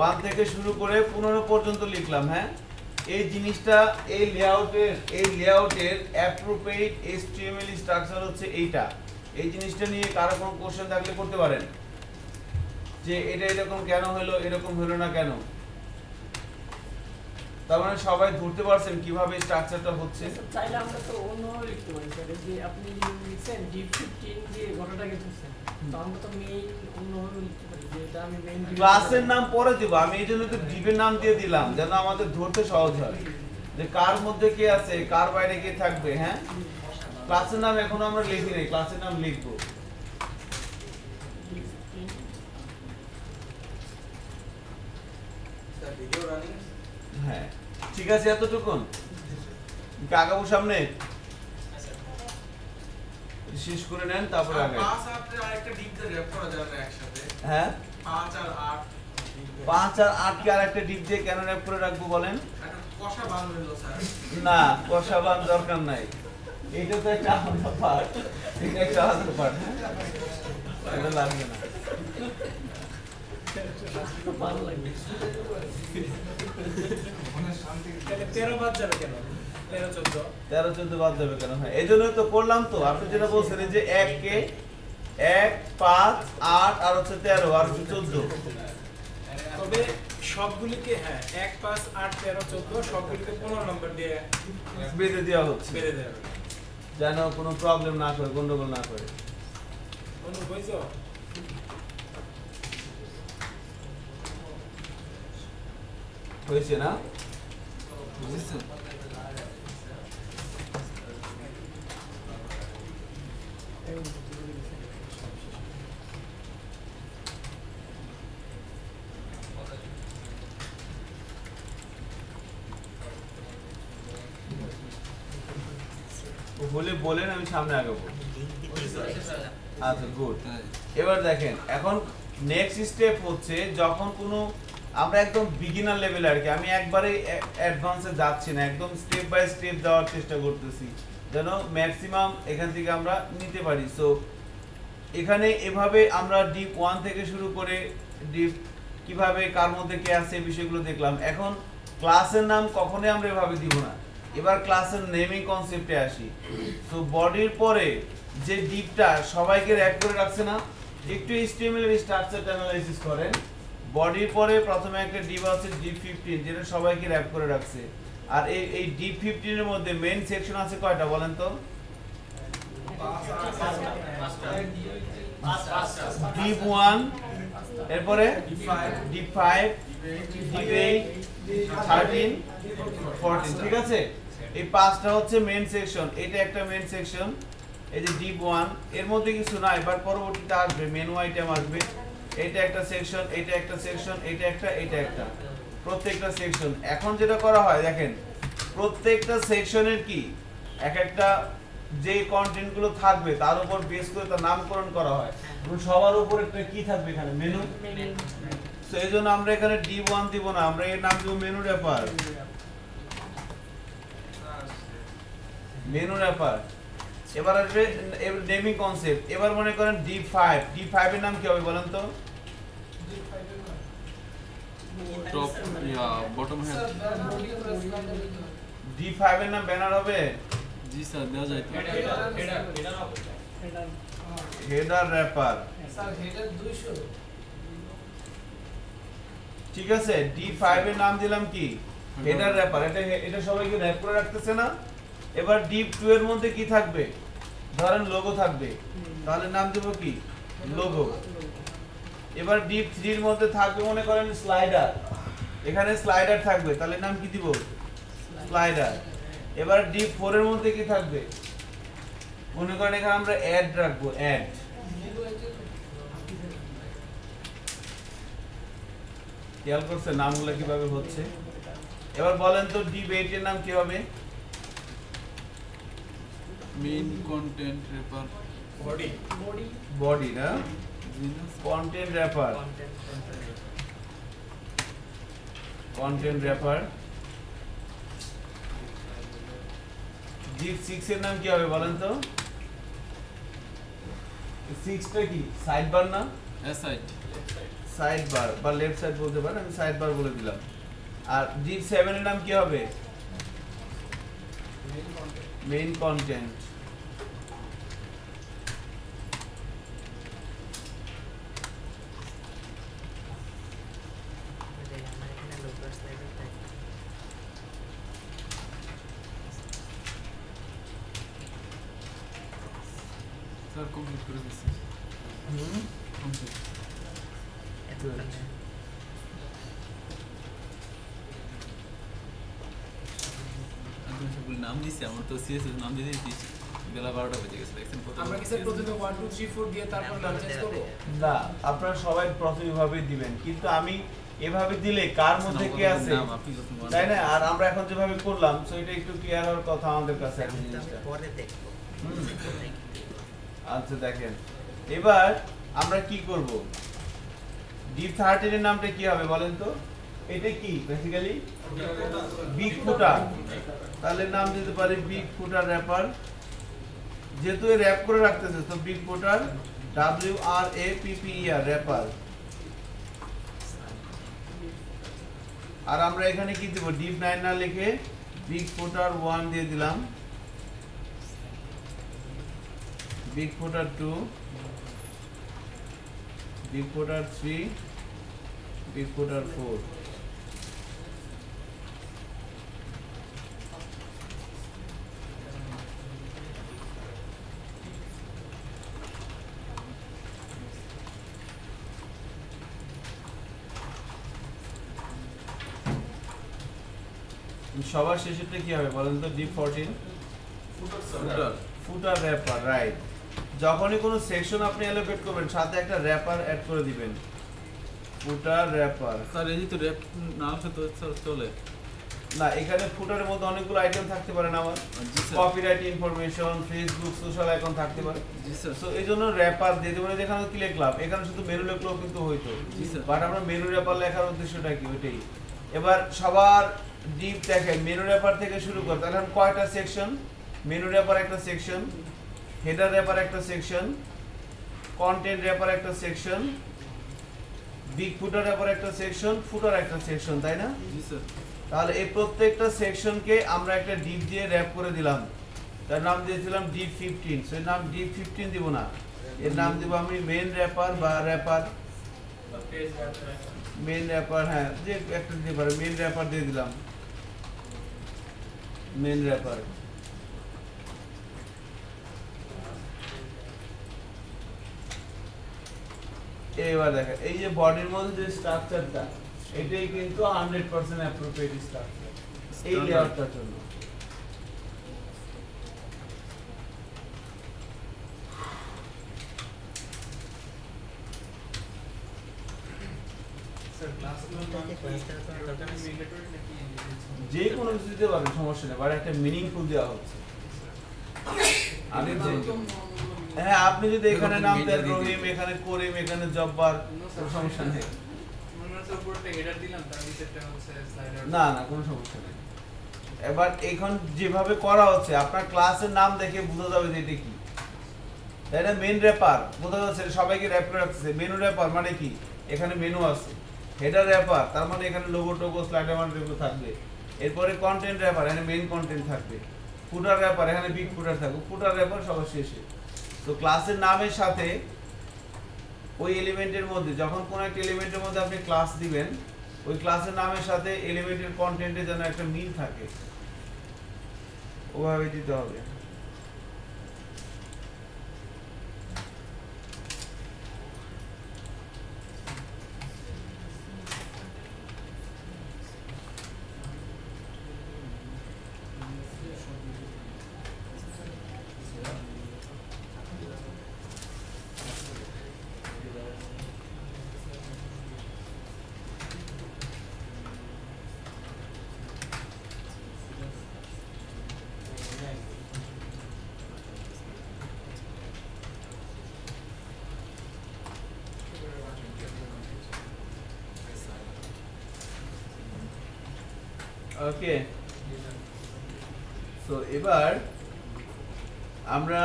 1 থেকে শুরু করে 15 পর্যন্ত লিখলাম হ্যাঁ এই জিনিসটা এই লেআউটের অ্যাপ্রোপ্রিয়েট HTML স্ট্রাকচার হচ্ছে এইটা এই জিনিসটা নিয়ে কারো কোনো কোশ্চেন থাকলে করতে পারেন যে এটা এরকম কেন হলো এরকম হলো না কেন তার মানে সবাই ধরতে পারছেন কিভাবে স্ট্রাকচারটা হচ্ছে চাইলে আমরা তো অন্যভাবে লিখতে পারি স্যার যে আপনি লিখছেন ডিপ 15 দিয়ে ঘটনাটাকে ধরছেন তো আমরা তো মেইন অন্যভাবে লিখতে পারি যে এটা আমি মেইন ক্লাসের নাম পরে দেব আমি এইজন্য তো ডিপের নাম দিয়ে দিলাম যেন আমাদের ধরতে সহজ হয় যে কার মধ্যে কে আছে কার বাইরে কে থাকবে হ্যাঁ ক্লাসের নাম এখনো আমরা লিখি নাই ক্লাসের নাম লিখবো স্যার ভিডিও রানিং হ্যাঁ ঠিক আছে এতটুকুন আগাবো সামনে শেষ করে নেন তারপরে আগে 5 8 এর আরেকটা ডিপ দিয়ে র‍্যাপ করা যাবে না একসাথে হ্যাঁ 5 আর 8 5 আর 8 কে আরেকটা ডিপ দিয়ে কেন র‍্যাপ করে রাখবো বলেন একটা কষা বান হলো স্যার না কষাবান দরকার নাই এটা তো একটা আলাদা পার্ট এটা একটা আলাদা পার্ট এটা লাগবে না ভালো লাগে তাহলে 13 বাদ যাবে কেন 13 14 13 14 বাদ যাবে কেন হ্যাঁ এইজন্যই তো করলাম তো আপনি যেটা বলছেন যে 1 কে 1 5 8 আর হচ্ছে 13 আর হচ্ছে 14 তবে সবগুলিকে হ্যাঁ 1 5 8 13 14 সবগুলিকে 15 নম্বর দিয়ে বেঁধে দেওয়া হচ্ছে বেড়ে দেওয়া হবে যেন কোনো প্রবলেম না করে গন্ডগোল না করে অনু বুঝছো হয়েছে না বুঝছেন হলে বলেন আমি সামনে আগাবো আচ্ছা গুড তাই এবার দেখেন এখন নেক্সট স্টেপ হচ্ছে যখন কোনো আমরা একদম বিগিনার লেভেলে আর কি আমি একবারে অ্যাডভান্সে যাচ্ছি না একদম স্টেপ বাই স্টেপ যাওয়ার চেষ্টা করতেছি যেন ম্যাক্সিমাম এখান থেকে আমরা নিতে পারি সো এখানে এভাবে আমরা ডিপ 1 থেকে শুরু করে ডিপ কিভাবে কার মধ্যে কে আছে এই বিষয়গুলো দেখলাম। এখন ক্লাসের নাম কখনোই আমরা এভাবে দিব না, এবার ক্লাসের নেমিং কনসেপ্টে আসি। তো বডির পরে যে ডিপটা সবাইকে র্যাপ করে রাখছে না, একটু HTML এর স্ট্রাকচারটা অ্যানালাইসিস করেন। বডির পরে প্রথমে একটা ডিপ আছে div15 যেটা সবাইকে র্যাপ করে রাখছে। আর এই div15 এর মধ্যে মেইন সেকশন আছে কয়টা বলেন তো? div1, এরপরে div5, div8, 13, 14, ঠিক আছে? এই পাঁচটা হচ্ছে মেইন সেকশন। এটা একটা মেইন সেকশন, এই যে div1 এর মধ্যে কিছু না, এবার পরবর্তীতে আসবে মেনু আইটেম আসবে। এটা একটা সেকশন, এটা একটা সেকশন, এটা একটা প্রত্যেকটা সেকশন। এখন যেটা করা হয় দেখেন, প্রত্যেকটা সেকশনের কি এক একটা যে কন্টেন্ট গুলো থাকবে তার উপর বেস করে তার নামকরণ করা হয় এবং সবার উপর একটা কি থাকবে এখানে মেনু। সো এই জন্য আমরা এখানে div1 দিব না, আমরা এর নাম দিব মেনু র্যাপার। Menu wrapper. এবার আসবে নেমিং কনসেপ্ট। এবার মনে করেন div5, div5 এর নাম কি হবে বলেন তো? Top bottom head. div5 এর নাম ব্যানার হবে? জি স্যার দেওয়া যায় তো। হেডার র্যাপার, স্যার হেডার 200 ঠিক আছে। div5 এর নাম দিলাম কি? Header wrapper. এটা সবাইকে র্যাপ করে রাখতেছে না? এবার div2 এর মধ্যে কি থাকবে? ধরেন লোগো থাকবে, তাহলে নাম দেব কি? লোগো। এবার div3 এর মধ্যে থাকবে মনে করেন স্লাইডার, এখানে স্লাইডার থাকবে, তাহলে নাম কি দিব? স্লাইডার। এবার div4 এর মধ্যে কি থাকবে? মনে করেন এখানে আমরা অ্যাড রাখবো, অ্যাড। খেয়াল করছে নামগুলো কিভাবে হচ্ছে? এবার বলেন তো div8 এর নাম কি হবে? Main content wrapper. Body body না, content wrapper, content wrapper. div6 এর নাম কি হবে বলেন তো? 6 টা কি সাইড বার না? এসাইড। সাইড বার বা লেফট সাইড বলতে পারেন, আমি সাইড বার বলে দিলাম। আর div7 এর নাম কি হবে? Main content. আমার এখানে লোকাল স্লাইডার থাকে। স্যার কমপ্লিট করে দিচ্ছি। কমপ্লিট। এতক্ষণে আমি সবগুলো নাম দিচ্ছি, আমার তো সিএসএস নাম দিয়ে দিয়েছি। বেলা 12টা বেজে গেছে, দেখছেন কত। আমরা কি স্যার প্রথমে 1 2 3 4 দিয়ে তারপর নাম চেঞ্জ করব? না, আপনারা সবাই প্রথম এভাবে দিবেন, কিন্তু আমি এভাবে দিলে কার মধ্যে কে আছে নাম আপনি যখন তাই না? আর আমরা এখন যেভাবে করলাম সো এটা একটু ক্লিয়ার হওয়ার কথা আমাদের কাছে এখন আমি জিনিসটা। পরে দেখবো। আচ্ছা দেখেন, এবার আমরা কি করব? div13 এর নামটা কি হবে বলেন তো? এটা কি বেসিক্যালি বিগ ফুটার, তাহলে নাম দিতে পারি বিগ ফুটার র্যাপার। যেহেতু এই র‍্যাপ করে রাখতেছে তো বিগ ফুটার WRAPPER র্যাপার। আর আমরা এখানে কি দেব? div9 না লিখে বিগ ফুটার 1 দিয়ে দিলাম, বিগ ফুটার 2, বিগ ফুটার 3, বিগ ফুটার 4। সবার শেষেরটা কি হবে বলেন তো? div14 ফুটার। ফুটার র্যাপার, রাইট। যখনই কোনো সেকশন আপনি অ্যালোকেট করবেন সাথে একটা র্যাপার অ্যাড করে দিবেন, ফুটার র্যাপার। স্যার এই যে তো র‍্যাপ না আসলে তো স্যার চলে না, এখানে ফুটারের মধ্যে অনেকগুলো আইটেম থাকতে পারে না আমার? জি sir. Copyright information, Facebook, social icon থাকতে পারে। জি স্যার। সো এই জন্য র্যাপার দিয়ে দেবেন। যেখানে কি লিখলাম, এখানে শুধু মেনু লিখলেও কিন্তু হইতো, জি স্যার। বাট আমরা মেনু র্যাপার লেখার উদ্দেশ্যটা কি ওইটাই। এবার সবার ডিপ দেখেন, মেনু র্যাপার থেকে শুরু করে তাহলে এখন কয়টা সেকশন? মেনু র্যাপার একটা সেকশন, হেডার র্যাপার একটা সেকশন, কন্টেন্ট র্যাপার একটা সেকশন, বিগ ফুটারের পর একটা সেকশন, ফুটার একটা সেকশন, তাই না? জি স্যার। তাহলে এই প্রত্যেকটা সেকশনকে আমরা একটা ডিপ দিয়ে র‍্যাপ করে দিলাম, তার নাম দিয়েছিলাম ডিপ 15। সো এর নাম ডিপ 15 দিব না, এর নাম দিব আমি মেন র‍্যাপার বা র‍্যাপার, পেজ আছে মেন র‍্যাপার, হ্যাঁ যে একটা দিতে পারে, মেন র‍্যাপার দিয়ে দিলাম, মেন র‍্যাপার। এবার দেখেন এই যে বডির মধ্যে যে স্ট্রাকচারটা, এটাই কিন্তু 100% অ্যাপ্রোপ্রিয়েট স্ট্রাকচার এই লেয়ারটার জন্য। স্যার ক্লাসগুলো ম্যান্ডেটরি নাকি যে কোনো কিছু দিতে পারবেন, সমস্যা নেই, বাট একটা মিনিংফুল দেওয়া হচ্ছে। আমি হ্যাঁ, আপনি যদি এখানে নাম দেন রহিম, এখানে করিম, এখানে জব্বার, কোনো সমস্যা নেই। মনে হচ্ছে উপরটা হেডার দিলাম, তার নিচেরটা হচ্ছে স্লাইডার। না না, কোনো সমস্যা নেই। এবার এখন যেভাবে করা হচ্ছে, আপনার ক্লাসের নাম দেখে বোঝা যাবে যে এটা কি। এটা মেন র‍্যাপার, বোঝা যাচ্ছে সবাইকে র‍্যাপ করে রাখতেছে। মেনু র‍্যাপার মানে কি, এখানে মেনু আছে। হেডার র‍্যাপার তার মানে এখানে লোগো টোগো স্লাইডার মানে এগুলো থাকবে। এরপরে কন্টেন্ট র‍্যাপার, এখানে মেইন কন্টেন্ট থাকবে। ফুটার র‍্যাপার, এখানে বিগ ফুটার থাকবে। ফুটার র‍্যাপার সবার শেষে। তো ক্লাসের নামের সাথে ওই এলিমেন্টের মধ্যে, যখন কোনো একটা এলিমেন্টের মধ্যে আপনি ক্লাস দিবেন, ওই ক্লাসের নামের সাথে এলিমেন্টের কন্টেন্টে যেন একটা মিল থাকে, ওভাবে দিতে হবে। ওকে, সো এবার আমরা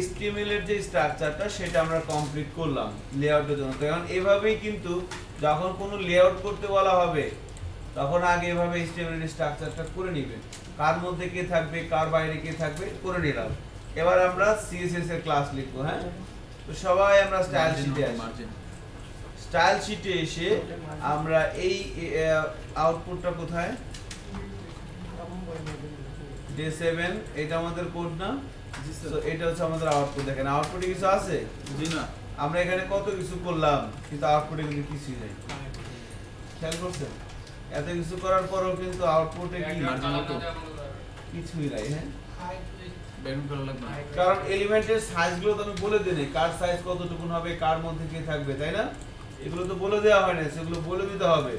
HTML এর যে স্ট্রাকচারটা সেটা আমরা কমপ্লিট করলাম লেআউটের জন্য। তো এখন এভাবেই কিন্তু যখন কোনো লেআউট করতে বলা হবে, তখন আগে এভাবে HTML এর স্ট্রাকচারটা করে নেবেন, কার মধ্যে কে থাকবে, কার বাইরে কে থাকবে করে নিলাম। এবার আমরা CSS এর ক্লাস লিখবো। হ্যাঁ, তো সবাই আমরা স্টাইল শিটে আসি। স্টাইল শিটে এসে আমরা এই আউটপুটটা কোথায়, ডে 7, এটা আমাদের কোড না? তো এটা হচ্ছে আমাদের আউটপুট। দেখেন আউটপুটে কিছু আছে? জি না। আমরা এখানে কত কিছু করলাম, কিন্তু আউটপুটে কিন্তু কিছুই নেই। খেয়াল করছেন? এত কিছু করার পরেও কিন্তু আউটপুটে কি কিছুই নাই। হ্যাঁ, ব্যাকগ্রাউন্ড করা লাগবে না। কারণ এলিমেন্টের সাইজগুলো তো আমি বলে দিই, কার সাইজ কতটুকু হবে, কার মধ্যে কে থাকবে, তাই না? এগুলো তো বলে দেওয়া হয় না, সেগুলো বলে দিতে হবে।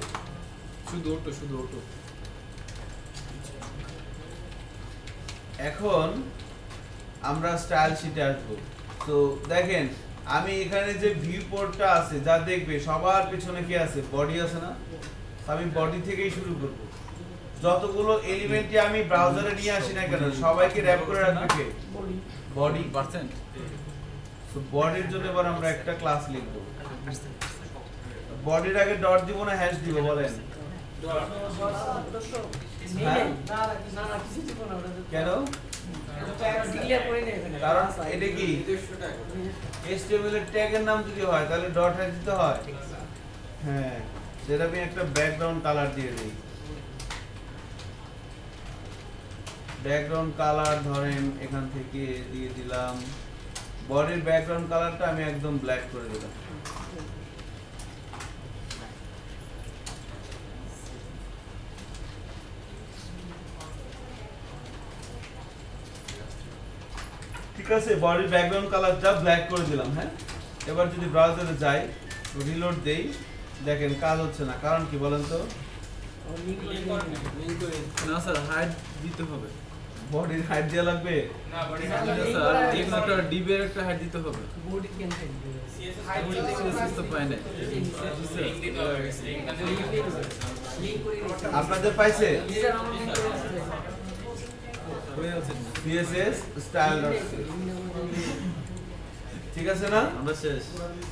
শুধু অটো। এখন আমরা স্টাইল শিটে আসবো। তো দেখেন আমি এখানে যে ভিউ পোর্টটা আছে, যা দেখবে সবার পিছনে কি আছে, বডি আছে না? আমি বডি থেকেই শুরু করব। যতগুলো এলিমেন্টই আমি ব্রাউজারে নিয়ে আসি না কেন, সবাইকে র‍্যাপ করে রাখবে কে? Body percent. তো বডির জন্য এবার আমরা একটা ক্লাস লিখব। বডির আগে ডট দিব না হ্যাশ দিব বলেন? কেন? কারণ এটা কি HTML এর ট্যাগের নাম যদি হয় তাহলে ডট হ্যাশ দিতে হয়। হ্যাঁ, সেটা আমি একটা ব্যাকগ্রাউন্ড কালার দিয়ে দিই। ব্যাকগ্রাউন্ড কালার ধরেন এখান থেকে দিয়ে দিলাম, বডির ব্যাকগ্রাউন্ড কালারটা আমি একদম ব্ল্যাক করে দিলাম। ঠিক আছে, বডির ব্যাকগ্রাউন্ড কালারটা ব্ল্যাক করে দিলাম। হ্যাঁ, এবার যদি ব্রাউজারে যাই, রিলোড দেই, দেখেন কাজ হচ্ছে না। কারণ কি বলেন তো? না স্যার, হাইড দিতে হবে। বডির হাইট দেওয়া লাগবে? না বডি স্যার এখানে একটা ডিবের একটা হাইড দিতে হবে। বডি কেন থাকবে? CSS তো পাই না। লিংক দিতে হবে, লিংক করে আপনাদের পাইছে? স্যার আমার লিংক করে CSS স্টাইল ডট ঠিক আছে না? আমরা শেষ।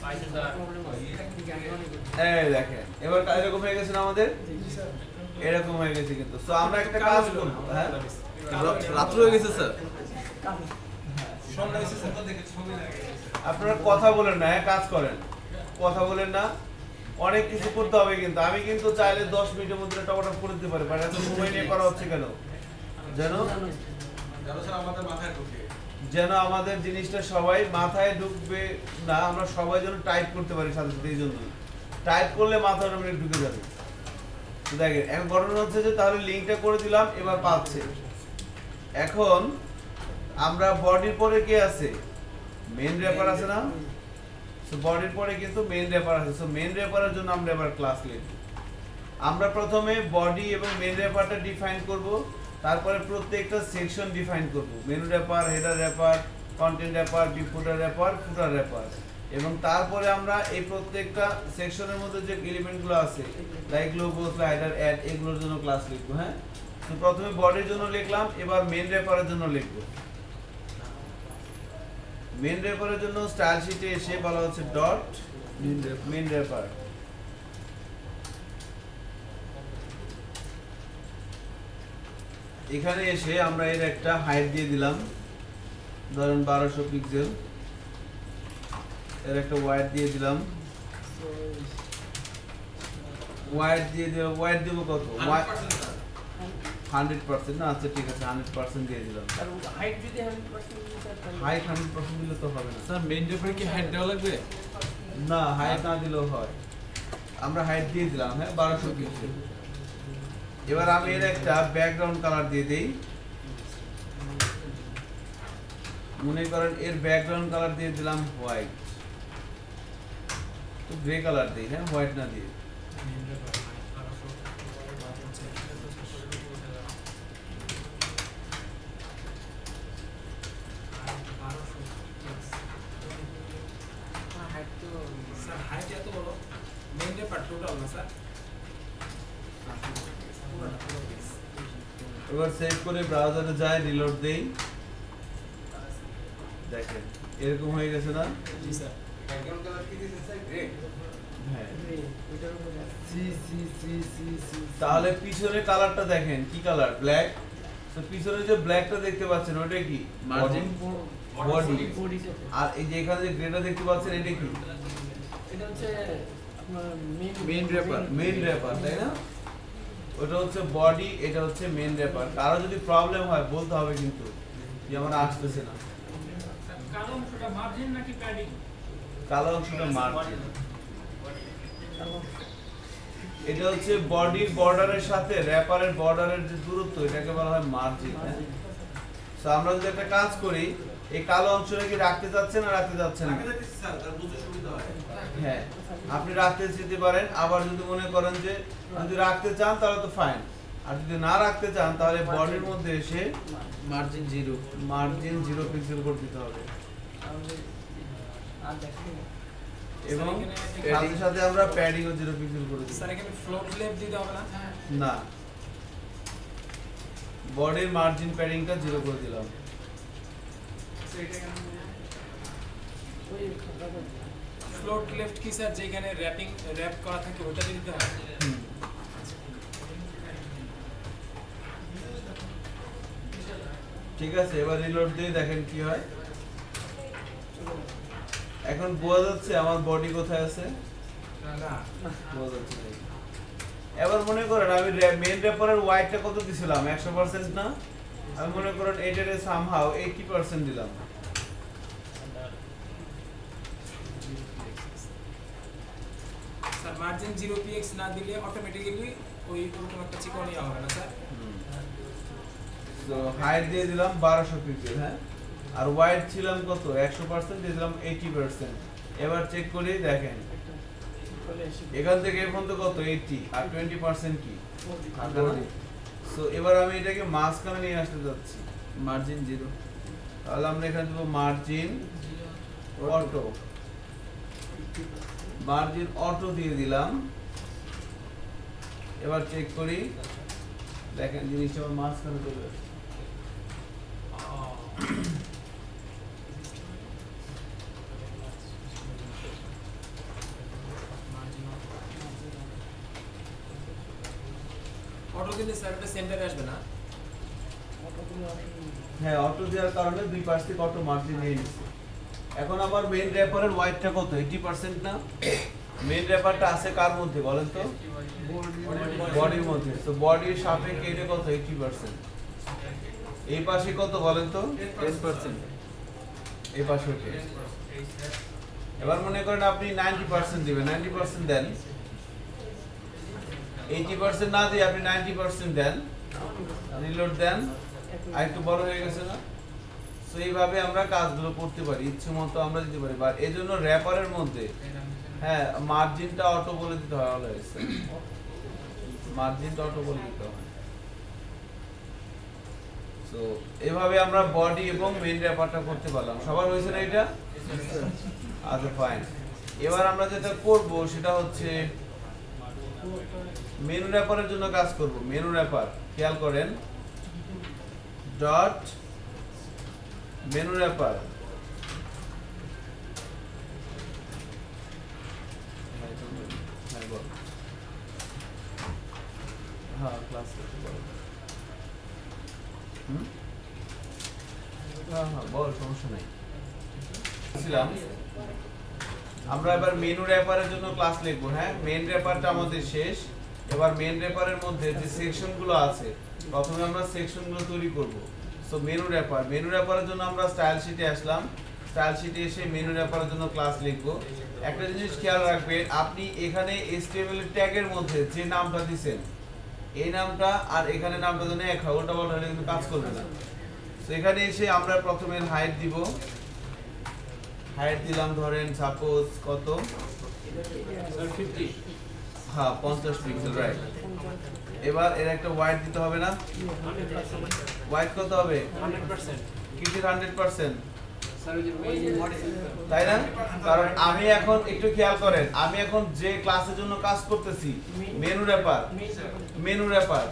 পাইছে স্যার। প্রবলেম আছে এই দেখেন এবার এরকম হয়ে গেছে না আমাদের, এরকম হয়ে গেছে কিন্তু। সো আমরা একটা কাজ করব, হ্যাঁ রাত্র হয়ে গেছে স্যার। সন্ধ্যা হয়েছে স্যার। আপনারা কথা বলেন না, হ্যাঁ কাজ করেন, কথা বলেন না, অনেক কিছু করতে হবে কিন্তু। আমি কিন্তু চাইলে 10 মিনিটের মধ্যে টপাটপ করে দিতে পারি, বাট এত সময় নিয়ে করা হচ্ছে কেন? যেন স্যার আমাদের মাথায় ঢুকে যেন আমাদের জিনিসটা সবাই মাথায় ঢুকবে না, আমরা সবাই যেন টাইপ করতে পারি সাথে সাথে, এই জন্য টাইপ করলে মাথায় অটোমেটিক ঢুকে যাবে। তো দেখেন এখন ঘটনা হচ্ছে যে তাহলে লিঙ্কটা করে দিলাম, এবার পাচ্ছে। এখন আমরা বডির পরে কে আছে? মেইন র্যাপার আছে না? সো বডির পরে কিন্তু মেইন র্যাপার আছে। সো মেইন র্যাপারের জন্য আমরা এবার ক্লাস লিখব। আমরা প্রথমে বডি এবং মেইন র্যাপারটা ডিফাইন করব, তারপরে প্রত্যেকটা সেকশন ডিফাইন করব। Menu wrapper, header wrapper, content wrapper, footer wrapper, footer wrapper, এবং তারপরে আমরা এই প্রত্যেকটা সেকশনের মধ্যে যে এলিমেন্টগুলো আছে লাইক লোগো, স্লাইডার, অ্যাড, এগুলোর জন্য ক্লাস লিখব। হ্যাঁ, তো প্রথমে বডির জন্য লিখলাম, এবার মেইন র্যাপারের জন্য লিখব। মেইন র্যাপারের জন্য স্টাইল শিটে এসে বলা হচ্ছে ডট মেইন র্যাপার। এখানে এসে আমরা এর একটা হাইট দিয়ে দিলাম, ধরেন 1200 পিক্সেল। এর একটা ওয়াইড দিয়ে দিলাম, ওয়াইড দিয়ে দেব। ওয়াইড দেব কত? 100% না? আচ্ছা ঠিক আছে, 100% দিয়ে দিলাম। আর হাইট যদি 100% দিই স্যার তাহলে হাইট 100% দিলে তো হবে না। স্যার মেইন রেফারে কি হাইট দেওয়া লাগবে? না, হাইট না দিলেও হয়। আমরা হাইট দিয়ে দিলাম, হ্যাঁ 1200 পিক্সেল। এবার আমি এর একটা ব্যাকগ্রাউন্ড কালার দিয়ে দেই। মনে করেন এর ব্যাকগ্রাউন্ড কালার দিয়ে দিলাম হোয়াইট, তো গ্রে কালার দেই, হ্যাঁ হোয়াইট না দিয়ে। হাইট তো স্যার হাইট এত বড় মেইন রেপার টোটাল না স্যার। এবার সেভ করে ব্রাউজারে যাই, রিলোড দেই, দেখেন এরকম হয়ে গেছে না? জি স্যার। ব্যাকগ্রাউন্ড কালার কি দিয়েছে স্যার? গ্রে। হ্যাঁ। ওইটার উপরে আছে। তাহলে পিছনের কালারটা দেখেন কি কালার? ব্ল্যাক। তো পিছনে যে ব্ল্যাকটা দেখতে পাচ্ছেন ওটা কি? Margin body. বডিতে আর এই যে এখানে যে গ্রেটা দেখতে পাচ্ছেন এটা কি? এটা হচ্ছে আপনার মেইন রেপার। মেইন র্যাপার, তাই না? ওটা হচ্ছে বডি, এটা হচ্ছে মেইন র্যাপার। কারো যদি প্রবলেম হয় বলতে হবে কিন্তু যে আমার আসতেছে না। কালো অংশটা মার্জিন নাকি প্যাডিং? কালো অংশটা মার্জিন। এটা হচ্ছে বডির বর্ডারের সাথে র্যাপারের বর্ডারের যে দূরত্ব, এটাকে বলা হয় মার্জিন। সো আমরা যদি একটা কাজ করি, এই কালো অংশটা কি রাখতে যাচ্ছে না রাখতে যাচ্ছে না? আগে দেখতেছি স্যার, তার বুঝতে সুবিধা হয়। হ্যাঁ, আপনি রাখতে যেতে পারেন। আবার যদি মনে করেন যে যদি রাখতে চান তাহলে তো ফাইন, আর যদি না রাখতে চান তাহলে বডির মধ্যে এসে মার্জিন 0। মার্জিন 0 পিক্সেল করে দিতে হবে। আর দেখেন এবং সাথে সাথে আমরা প্যাডিং ও 0 পিক্সেল করে দিই। স্যার এখানে ফ্লোট লেফট দিতে হবে না? না, বডির মার্জিন প্যাডিংটা 0 করে দিলাম। ওই ফ্লোট লেফট কি স্যার যেখানে র‍্যাপ করা থাকে ওটা দিতে হবে? ঠিক আছে, এবার রিলোড দিয়ে দেখেন কি হয়। এখন বোঝা যাচ্ছে আমার বডি কোথায় আছে? না। বোঝা যাচ্ছে না। এবার মনে করেন আমি মেইন র্যাপারের ওয়াইডটা কত দিছিলাম? 100% না? আমি মনে করেন এটারে সামহাউ 80% দিলাম। স্যার মার্জিন 0px না দিলে অটোমেটিক্যালি ওই ওরকম একটা চিকনই হবে না স্যার? তো হাইট দিয়ে দিলাম 1200 পিক্সেল, হ্যাঁ, আর ওয়াইড ছিলাম কত? 100% দিয়ে দিলাম 80%। এবার চেক করি, দেখেন চলে এসে এখান থেকে এই পর্যন্ত কত? 80, আর 20% কি? বডি। সো এবার আমি এটাকে মাঝখানে নিয়ে আসতে যাচ্ছি, মার্জিন 0। তাহলে আমরা এখানে দেবো মার্জিন অটো। মার্জিন অটো দিয়ে দিলাম। এবার চেক করি, দেখেন জিনিসটা আমার মাঝখানে চলে আসছে। অটো দিলে স্যার এটা সেন্টারে আসবে না। হ্যাঁ অটো দেওয়ার কারণে দুই পাশ থেকে অটো মার্জিন নিয়ে নিচ্ছে। এখন আমার মেইন র্যাপারের ওয়াইডটা কত? 80% না? মেইন র্যাপারটা আছে কার মধ্যে বলেন তো? বডির মধ্যে। তো বডির সাপেক্ষে এটা কত? 80%। এই পাশে কত বলেন তো? 10%। এই পাশে 10। এবার মনে করেন আপনি 90% দিবেন, 90% দেন। 80% না দিয়ে আপনি 90% দেন, রিলোড দেন, আর একটু বড় হয়ে গেছে না? সো এইভাবে আমরা কাজগুলো করতে পারি, ইচ্ছে মতো আমরা দিতে পারি। বা এই জন্য র্যাপারের মধ্যে হ্যাঁ মার্জিনটা অটো বলে দিতে হয় অলওয়েজ। মার্জিনটা অটো বলে দিতে হয়। সো এইভাবে আমরা বডি এবং মেইন র্যাপারটা করতে পারলাম। সবার হয়েছে না এটা? আচ্ছা ফাইন। এবার আমরা যেটা করব সেটা হচ্ছে মেনু র্যাপারের জন্য কাজ করব। মেনু র্যাপার খেয়াল করেন, ডট মেনু র্যাপার হ্যাঁ ক্লাস হ্যাঁ বল, সমস্যা নাই। আমরা এবার মেনু র্যাপারের জন্য ক্লাস লিখবো। হ্যাঁ মেইন র্যাপারটা আমাদের শেষ। এবার মেইন র্যাপারের মধ্যে যে সেকশনগুলো আছে প্রথমে আমরা সেকশনগুলো তৈরি করব। সো মেনু র্যাপারের জন্য আমরা স্টাইল শিটে আসলাম। স্টাইল শিটে এসে মেনু র্যাপারের জন্য ক্লাস লিখবো। একটা জিনিস খেয়াল রাখবেন, আপনি এখানে HTML ট্যাগের মধ্যে যে নামটা দিবেন এই নামটা আর এখানে নামটা যেন এক হয়, ওটা বলা হলে কিন্তু কাজ করবে না। তো এখানে এসে আমরা প্রথমে হাইট দিব। হাইট দিলাম ধরেন সাপোজ কত? 50। হ্যাঁ 50 পিক্সেল, রাইট। এবার এর একটা ওয়াইড দিতে হবে না? ওয়াইড কত হবে? 100%। কিসের 100%? স্যার ওই যে মেইন মডেল। তাই না? কারণ আমি এখন একটু খেয়াল করেন, আমি এখন যে ক্লাসের জন্য কাজ করতেছি মেনু র্যাপার।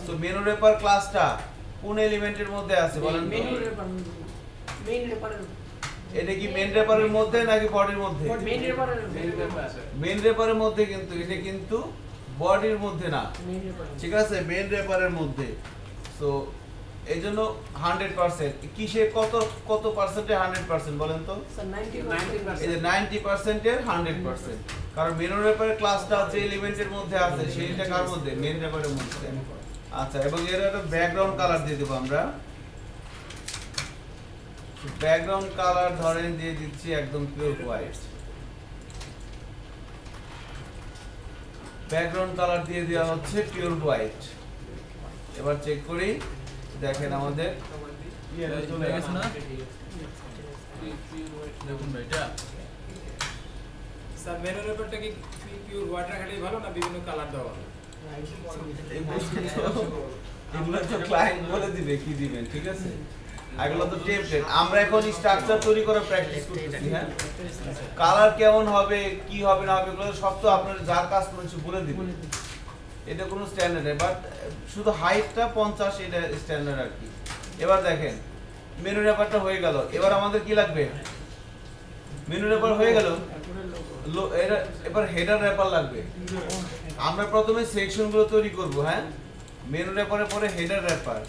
তো মেনু র্যাপার ক্লাসটা কোন এলিমেন্টের মধ্যে আছে বলেন তো? এটা কি মেইন র্যাপারের মধ্যে নাকি বডির মধ্যে? মেইন র্যাপারের মধ্যে, কিন্তু এটা কিন্তু বডির মধ্যে না। ঠিক আছে, মেইন র্যাপারের মধ্যে। সো এইজন্য 100%। কিসে কত পার্সেন্টে 100% বলেন তো? এই যে 90% এর 100%। কারণ মেনু র্যাপারের ক্লাসটা যে এলিমেন্টের মধ্যে আছে সেইটা কার মধ্যে? মেইন র্যাপারের মধ্যে। আচ্ছা, এবং এর একটা ব্যাকগ্রাউন্ড কালার দিয়ে দেব আমরা। ব্যাকগ্রাউন্ড কালার ধরেন দিয়ে দিচ্ছি একদম পিওর হোয়াইট। ব্যাকগ্রাউন্ড কালার দিয়ে দেওয়া হচ্ছে পিওর হোয়াইট। এবার চেক করি, দেখেন আমাদের চলে গেছে না? দেখুন ভাই এটা স্যার মেনু র্যাপারটা কি পিওর হোয়াইট রাখাটাই ভালো না বিভিন্ন কালার দেওয়া ভালো? এগুলো তো ক্লায়েন্ট বলে দিবে কি দিবেন, ঠিক আছে? এগুলো তো টেমপ্লেট। আমরা এখন স্ট্রাকচার তৈরি করে প্র্যাকটিস করতেছি। হ্যাঁ কালার কেমন হবে কি হবে না হবে এগুলো সব তো আপনারা যার কাজ করেছে বলে দিবেন। এটা কোনো স্ট্যান্ডার্ড নেই, বাট শুধু হাইটটা 50 এটা স্ট্যান্ডার্ড আর কি। এবার দেখেন মেনু র্যাপারটা হয়ে গেল। এবার আমাদের কি লাগবে? মেনু র্যাপার হয়ে গেল, এবার হেডার র্যাপার লাগবে। আমরা প্রথমে সেকশনগুলো তৈরি করব। হ্যাঁ মেনু র্যাপারের পরে হেডার র্যাপার।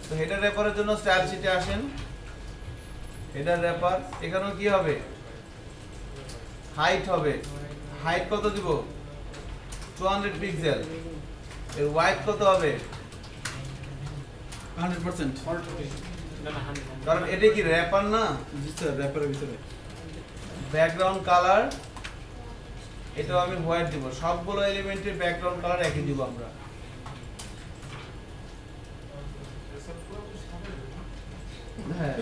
তো হেডার র্যাপারের জন্য স্টাইল শিটে আসেন। হেডার র্যাপার এখানেও কি হবে? হাইট হবে। হাইট কত দিব? 200 পিক্সেল। এর ওয়াইড কত হবে? 100%। কারণ এটা কি র্যাপার না? জি স্যার, র্যাপারের ভিতরে। ব্যাকগ্রাউন্ড কালার এটাও আমি হোয়াইট দিব। সবগুলো এলিমেন্টের ব্যাকগ্রাউন্ড কালার একই দিব আমরা। হ্যাঁ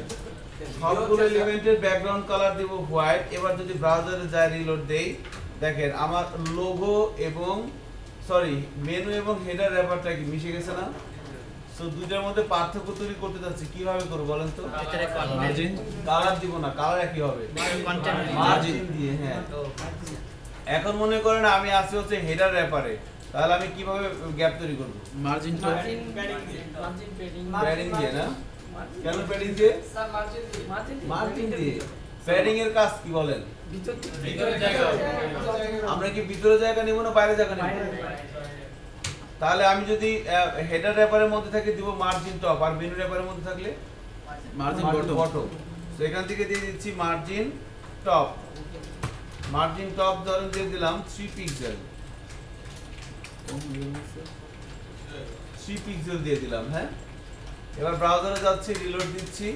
সবগুলো এলিমেন্টের ব্যাকগ্রাউন্ড কালার দিব হোয়াইট। এবার যদি ব্রাউজারে যায় রিলোড দেই, দেখেন আমার লোগো এবং মেনু এবং হেডার র্যাপারটা কি মিশে গেছে না? সো দুইটার মধ্যে পার্থক্য তৈরি করতে যাচ্ছি, কিভাবে করব বলেন তো? মার্জিন কালার দিব না, কালার একই হবে কন্টেন্ট মার্জিন দিয়ে। হ্যাঁ এখন মনে করেন আমি আছি হচ্ছে হেডার র্যাপারে, তাহলে আমি কিভাবে গ্যাপ তৈরি করব? মার্জিনটা প্যাডিং দিয়ে না? কেন প্যাডিং দিয়ে? মার্জিন দিয়ে। প্যাডিং এর কাজ কি বলেন? আমরা কি ভিতরে জায়গা নেব না বাইরে জায়গা নেব? তাহলে আমি যদি হেডার র্যাপারের মধ্যে থাকে দিব মার্জিন টপ, আর মেনু র্যাপারের মধ্যে থাকলে মার্জিন বটম। তো এখান থেকে দিয়ে দিচ্ছি মার্জিন টপ। মার্জিন টপ ধরেন দিয়ে দিলাম 3 পিক্সেল, 3 পিক্সেল দিয়ে দিলাম। হ্যাঁ, এবার ব্রাউজারে যাচ্ছি, রিলোড দিচ্ছি,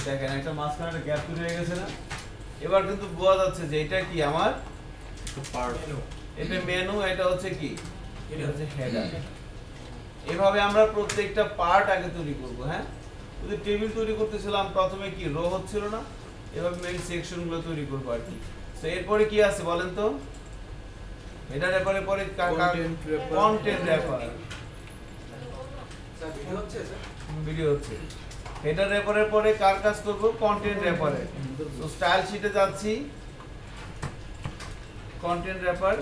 দেখেন একটা মাঝখানে একটা গ্যাপ তৈরি হয়ে গেছে না? এবার কিন্তু বোঝা যাচ্ছে যে এটা কি আমার পার্ট। এটা মেনু, এটা হচ্ছে কি, এটা হচ্ছে হেডার। এভাবে আমরা প্রত্যেকটা পার্ট আগে তৈরি করব। হ্যাঁ, যদি টেবিল তৈরি করতেছিলাম প্রথমে কি রো হচ্ছিল না, এভাবে মেইন সেকশনগুলো তৈরি করব আর কি। তো এরপরে কি আছে বলেন তো? হেডার র্যাপারের পরে কন্টেন্ট র্যাপার, স্যার ভিডিও হচ্ছে স্যার? ভিডিও হচ্ছে। হেডার র্যাপারের পরে কার কাজ করব? কন্টেন্ট র্যাপারে। তো স্টাইল শীটে যাচ্ছি, কন্টেন্ট র্যাপার,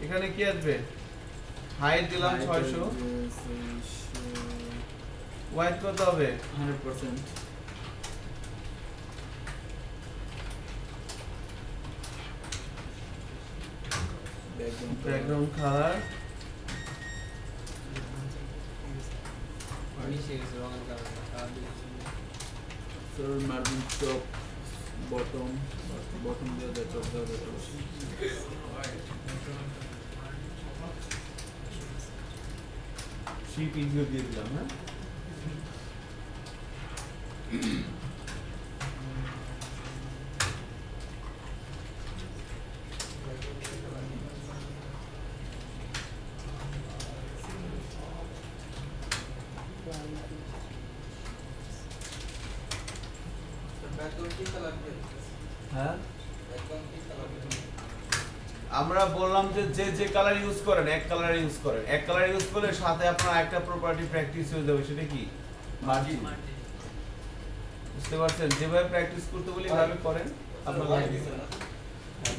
এখানে কি আসবে? হাইট দিলাম 600, ওয়াইড কত হবে? 100%। Background colour, sir margin top bottom, bottom দিয়ে দেয়, টপ দিয়ে দেয়। 3 পিক্সেল দিয়ে দিলাম। হ্যাঁ, ব্যাকগ্রাউন্ড কি কালার হবে? হ্যাঁ, ব্যাকগ্রাউন্ড কি কালার হবে? আমরা বললাম যে যে যে কালার ইউজ করেন এক কালার ইউজ করেন। এক কালার ইউজ করলে সাথে আপনার একটা প্রপার্টি প্র্যাকটিস হয়ে যাবে, সেটা কি? মার্জিন। বুঝতে পারছেন? যেভাবে প্র্যাকটিস করতে বলি এভাবে করেন। আপনার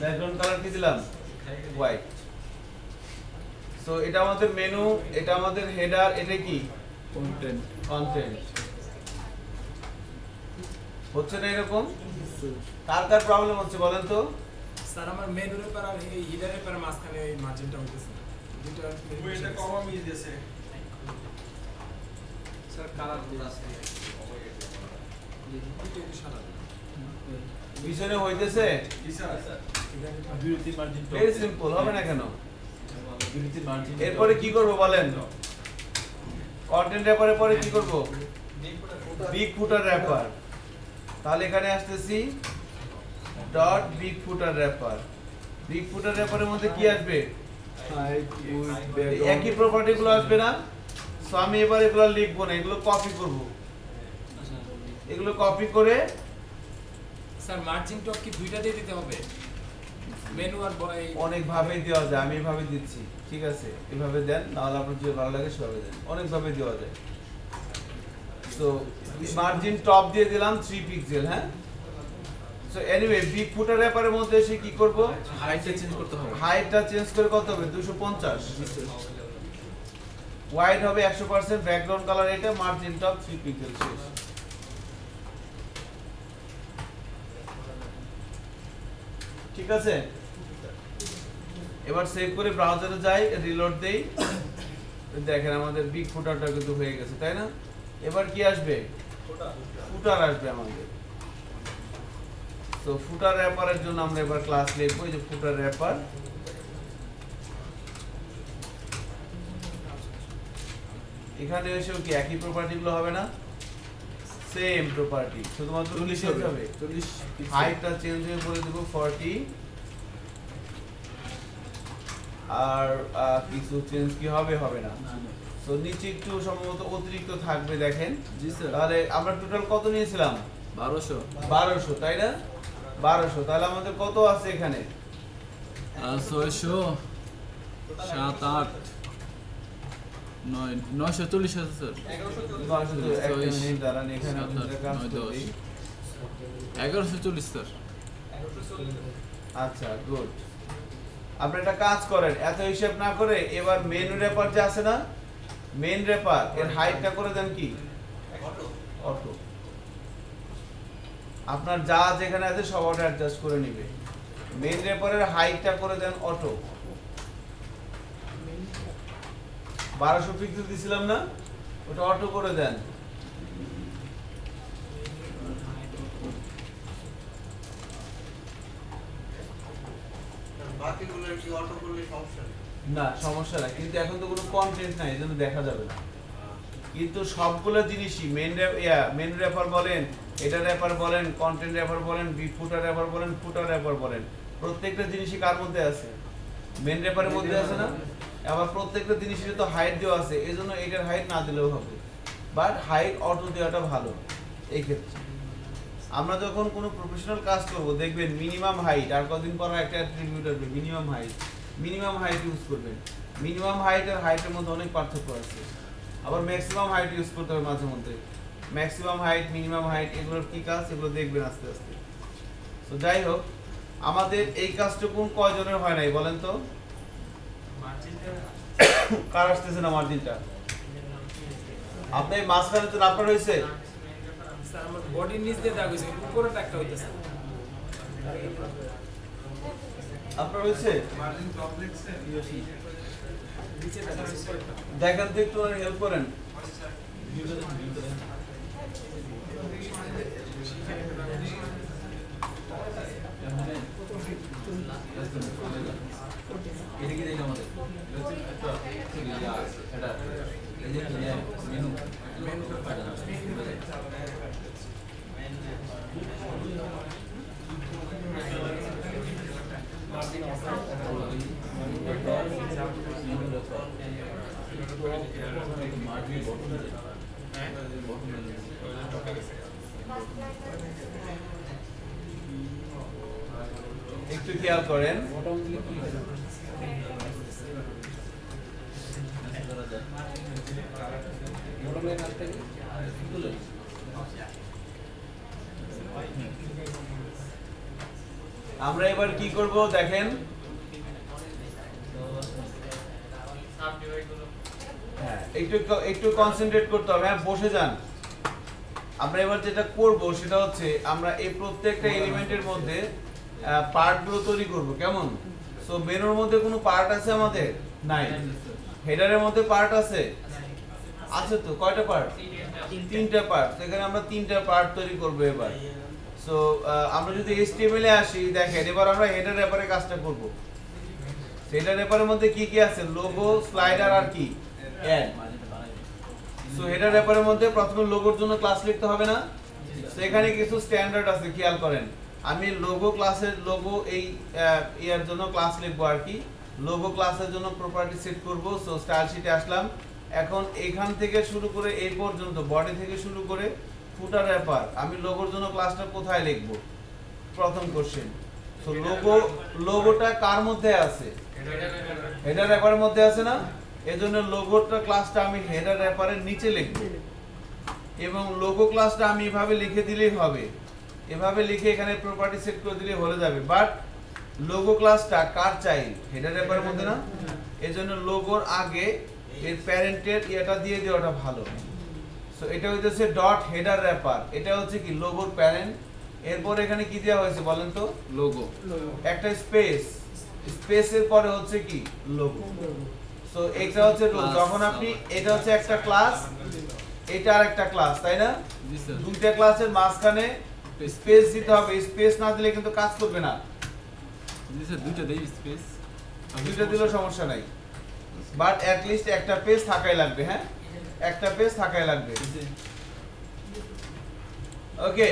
ব্যাকগ্রাউন্ড কালার কি দিলাম? হোয়াইট। সো এটা আমাদের মেনু, এটা আমাদের হেডার, এটা কি? কন্টেন্ট। কন্টেন্ট। হচ্ছে না এরকম? কার কার প্রবলেম হচ্ছে বলেন তো? স্যার আমার মেনু রেপার আর এই হিডার রেপার মাঝখানে এই মার্জিনটা হইতেছে না। দুটো এটা কমা মিস দিয়েছে। স্যার কালার দিয়ে আছে। পিছনে হইতেছে কি স্যার? বিরতি মার্জিন টপ। ভেরি সিম্পল, হবে না কেন? বিরতি মার্জিন। এরপরে কি করব বলেন? কন্টেন্ট র্যাপারের পরে কি করব? Big footer wrapper. তাহলে এখানে আসতেছি dot big footer wrapper. Big footer র্যাপারের মধ্যে কি আসবে? একই প্রপার্টি গুলো আসবে না? সো আমি এবার এগুলো লিখবো না, এগুলো কপি করব। এগুলো কপি করে স্যার মার্জিন টপ কি দুইটা দিয়ে দিতে হবে? মেনু আর অনেক ভাবে দেওয়া যায়, আমি এভাবে দিচ্ছি, ঠিক আছে? এভাবে দেন, নাহলে আপনার যে ভালো লাগে সেভাবে দেন, অনেক ভাবে দেওয়া যায়। সো মার্জিন টপ দিয়ে দিলাম 3 পিক্সেল। হ্যাঁ, সো এনিওয়ে বিগ ফুটার র্যাপারের মধ্যে এসে কি করব? হাইটটা চেঞ্জ করতে হবে। হাইটটা চেঞ্জ করে কত হবে? 250। ওয়াইড হবে 100%, ব্যাকগ্রাউন্ড কালার এটা, মার্জিন টপ 3 পিক্সেল, শেষ। ঠিক আছে, এবার সেভ করে ব্রাউজারে যাই, রিলোড দেই, দেখেন আমাদের বিগ ফুটারটা কিন্তু হয়ে গেছে, তাই না? এবার কি আসবে? ফুটার আসবে আমাদের। তো ফুটার র্যাপারের জন্য আমরা এবার ক্লাস লিখবো, এই যে ফুটার র্যাপার। এখানে এসেও কি একই প্রপার্টি গুলো হবে না? সেম প্রপার্টি, শুধুমাত্র 40 হবে। 40 হাইটটা চেঞ্জ হয়ে বলে দেব 40, আর কিছু চেঞ্জ কি হবে? হবে না। তো নিচে একটু সম্ভবত অতিরিক্ত থাকবে, দেখেন। জি স্যার। তাহলে আমরা টোটাল কত নিয়েছিলাম? 1200। 1200, তাই না? 1200। তাহলে আমাদের কত আছে এখানে? 600 7 8 9 940 আছে স্যার। 900। একটা মিনিট দাঁড়ান, এখানে আমি একটা কাজ করি। 1140 স্যার। আচ্ছা, গুড। আপনি একটা কাজ করেন, এত হিসাব না করে এবার মেন র্যাপার যে আছে না, মেন র্যাপার এর হাইটটা করে দেন কি? অটো। আপনার যা যেখানে আছে সব অটো অ্যাডজাস্ট করে নেবে। মেন র্যাপারের হাইটটা করে দেন অটো। 1200 পিক্সেল দিছিলাম না, ওটা অটো করে দেন। বাকিগুলোর কি অটো করলে সমস্যা নেই? না সমস্যা নাই, কিন্তু এখন তো কোনো কন্টেন্ট নাই, এজন্য দেখা যাবে না। কিন্তু সবগুলো জিনিসই মেন র্যাপার বলেন, এটা র্যাপার বলেন, কন্টেন্ট র্যাপার বলেন, ফুটার র্যাপার বলেন, ফুটার র্যাপার বলেন, প্রত্যেকটা জিনিসই কার মধ্যে আছে? মেন র্যাপারের মধ্যে আছে না? আবার প্রত্যেকটা জিনিসের তো হাইট দেওয়া আছে, এজন্য এটার হাইট না দিলেও হবে, বাট হাইট অটো দেওয়াটা ভালো। এই ক্ষেত্রে আমরা যখন কোনো প্রফেশনাল কাজ করব, দেখবেন মিনিমাম হাইট, আর কদিন পর একটা অ্যাট্রিবিউট আসবে মিনিমাম হাইট ইউজ করবেন। মিনিমাম হাইট আর হাইটের মধ্যে অনেক পার্থক্য আছে। আবার ম্যাক্সিমাম হাইট ইউজ করতে হবে মাঝে মধ্যে। ম্যাক্সিমাম হাইট, মিনিমাম হাইট, এগুলোর কি কাজ, এগুলো দেখবেন আস্তে আস্তে। তো যাই হোক, আমাদের এই কাজটুকু কয়জনের হয় নাই বলেন তো? কার আসতেছে না মার্জিনটা? আপনি মাঝখানে তো আপনার হয়েছে, স্যার আমার বডির নিচ দিয়ে দাগ হইছে, উপরেটা একটা হইতেছে। আপনার হয়েছে? মার্জিন কমপ্লেক্সে নিচে দাগ হইছে, উপরেটা। দেখেন তো একটু হেল্প করেন। এটা কি দেখি আমাদের এটা এই যে মেনু একটু খেয়াল করেন। আমরা এবার কি করব দেখেন, হ্যাঁ একটু কনসেন্ট্রেট করতে হবে। হ্যাঁ বসে যান। আমরা এবার যেটা করব সেটা হচ্ছে আমরা এই প্রত্যেকটা এলিমেন্টের মধ্যে পার্টগুলো তৈরি করব। কেমন? সো মেনুর মধ্যে কোনো পার্ট আছে আমাদের? নাই। হেডারের মধ্যে পার্ট আছে? আছে তো। কয়টা পার্ট? তিনটা পার্ট। এখানে আমরা তিনটা পার্ট তৈরি করব এবার। সো আমরা যদি HTML এ আসি, দেখেন এবার আমরা হেডার র্যাপারে কাজটা করব। হেডার র্যাপারের মধ্যে কি কি আছে? লোগো, স্লাইডার আর কি অ্যাড। সো হেডার র্যাপারের মধ্যে প্রথমে লোগোর জন্য ক্লাস লিখতে হবে না? সেখানে কিছু স্ট্যান্ডার্ড আছে, খেয়াল করেন। আমি লোগো ক্লাসের লোগো এই ইয়ার জন্য ক্লাস লিখবো আর কি। লোগো ক্লাসের জন্য প্রপার্টি সেট করব। সো স্টাইল শীটে আসলাম। এখন এখান থেকে শুরু করে এই পর্যন্ত, বডি থেকে শুরু করে ফুটার র্যাপার, আমি লোগোর জন্য ক্লাসটা কোথায় লিখব? প্রথম কোশ্চেন। সো লোগোটা কার মধ্যে আছে? হেডার র্যাপারের মধ্যে আছে না? এজন্য লোগোটা ক্লাসটা আমি হেডার র্যাপারের নিচে লিখব, এবং লোগো ক্লাসটা আমি এভাবে লিখে দিলেই হবে। এভাবে লিখে এখানে প্রপার্টি সেট করে দিলেই হয়ে যাবে। বাট লোগো ক্লাসটা কার চাই? হেডার র্যাপারের মধ্যে না? এজন্য লোগোর আগে এর প্যারেন্টের এটা দিয়ে দেওয়াটা ভালো। সো এটা হইতেছে ডট হেডার র্যাপার, এটা হচ্ছে কি লোগোর প্যারেন্ট। এরপর এখানে কি দেওয়া হয়েছে বলেন তো? লোগো। একটা স্পেস, স্পেসের পরে হচ্ছে কি লোগো। সো এটা হচ্ছে যখন আপনি, এটা হচ্ছে একটা ক্লাস, এটা আর একটা ক্লাস, তাই না? দুইটা ক্লাসের মাঝখানে স্পেস দিতে হবে। স্পেস না দিলে কিন্তু কাজ করবে না। দুইটা দেই স্পেস, দুইটা দিলেও সমস্যা নাই, বাট অ্যাট লিস্ট একটা পেজ থাকাই লাগবে। হ্যাঁ, একটা পেজ থাকাই লাগবে। ওকে,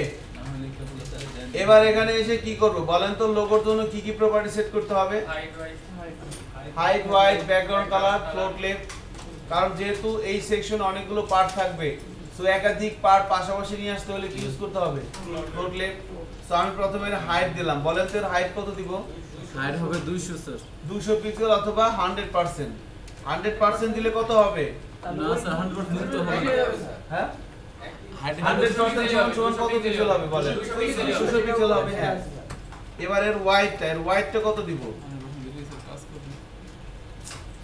এবার এখানে এসে কি করব বলেন তো? লোগোর জন্য কি কি প্রপার্টি সেট করতে হবে? Height, wide, background colour, float left. কারণ যেহেতু এই সেকশন অনেকগুলো পার্ট থাকবে, সো একাধিক পার্ট পাশাপাশি নিয়ে আসতে হলে কি ইউজ করতে হবে? Float left. সো আমি প্রথমে হাইট দিলাম। বলেন তো এর হাইট কত দিব? হাইট হবে 200 স্যার। 200 পিক্সেল অথবা 100%। 100% দিলে কত হবে? না স্যার 100% তো হবে না। হ্যাঁ, হাইট 100% সমান কত পিক্সেল হবে বলেন? 200 পিক্সেল হবে। হ্যাঁ, এবার এর ওয়াইডটা কত দিব?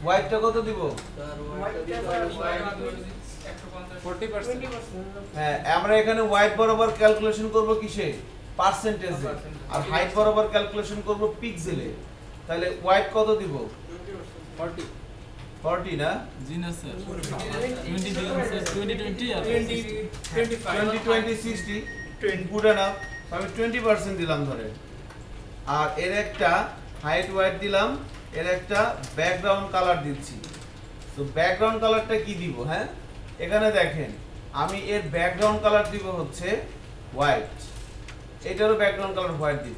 ওয়াইডটা কত দিব? 40%। হ্যাঁ, আমরা এখানে ওয়াইড বরাবর ক্যালকুলেশন করব কিসে? পার্সেন্টেজে। আর হাইট বরাবর ক্যালকুলেশন করব পিক্সেলে। তাহলে ওয়াইড কত দিব? 40। 40 না জি না স্যার 20 দিলাম স্যার 20 আর 25 20 60 গুড এনাফ আমি 20% দিলাম ধরে আর এর একটা হাইট ওয়াইট দিলাম এর একটা ব্যাকগ্রাউন্ড কালার দিচ্ছি তো ব্যাকগ্রাউন্ড কালারটা কি দিব হ্যাঁ এখানে দেখেন আমি এর ব্যাকগ্রাউন্ড কালার দিব হচ্ছে হোয়াইট এটারও ব্যাকগ্রাউন্ড কালার হোয়াইট দিব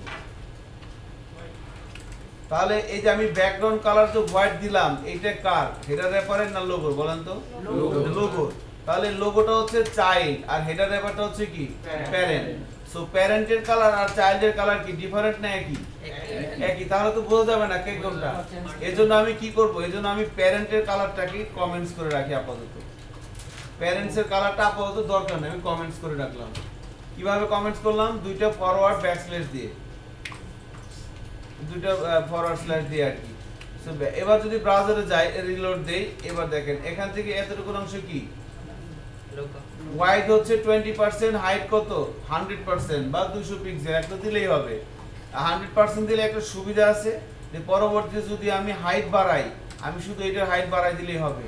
তাহলে এই যে আমি ব্যাকগ্রাউন্ড কালার যে হোয়াইট দিলাম এইটা কার হেডার র্যাপারের না লোগোর বলেন তো লোগোর তাহলে লোগোটা হচ্ছে চাইল্ড আর হেডার র্যাপারটা হচ্ছে কি প্যারেন্ট সো প্যারেন্টের কালার আর চাইল্ডের কালার কি ডিফারেন্ট না একই একই তাহলে তো বোঝা যাবে না কে কোনটা এজন্য আমি কি করব এজন্য আমি প্যারেন্টের কালারটাকে কমেন্টস করে রাখি আপাতত প্যারেন্টসের কালারটা আপাতত দরকার নেই আমি কমেন্টস করে রাখলাম কিভাবে কমেন্টস করলাম দুইটা ফরওয়ার্ড ব্যাকস্ল্যাশ দিয়ে দুইটা ফরওয়ার্ড স্ল্যাশ দিয়ে আর কি সো এবার যদি ব্রাউজারে যাই রিলোড দেই এবার দেখেন এখান থেকে এতটুকু অংশ কি লোগো ওয়াইড হচ্ছে 20% হাইট কত 100% বা 200 পিক্সেল একটা দিলেই হবে 100% দিলে একটা সুবিধা আছে যে পরবর্তীতে যদি আমি হাইট বাড়াই আমি শুধু এটার হাইট বাড়াই দিলেই হবে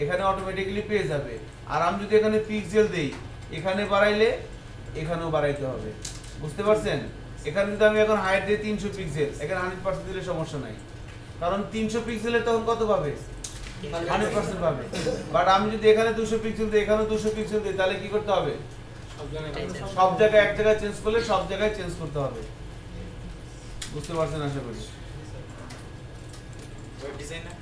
এখানে অটোমেটিক্যালি পেয়ে যাবে আর আমি যদি এখানে পিক্সেল দেই এখানে বাড়াইলে এখানেও বাড়াইতে হবে বুঝতে পারছেন এখানে যদি আমি এখন হাইট দিই 300 পিক্সেল এখানে 100% দিলে সমস্যা নাই কারণ 300 পিক্সেলের তখন কত পাবে 100% পাবে বাট আমি যদি এখানে 200 পিক্সেল দিই এখানে 200 পিক্সেল দিই তাহলে কি করতে হবে সব জায়গায় এক জায়গায় চেঞ্জ করলে সব জায়গায় চেঞ্জ করতে হবে বুঝতে পারছেন আশা করি ওয়েব ডিজাইনার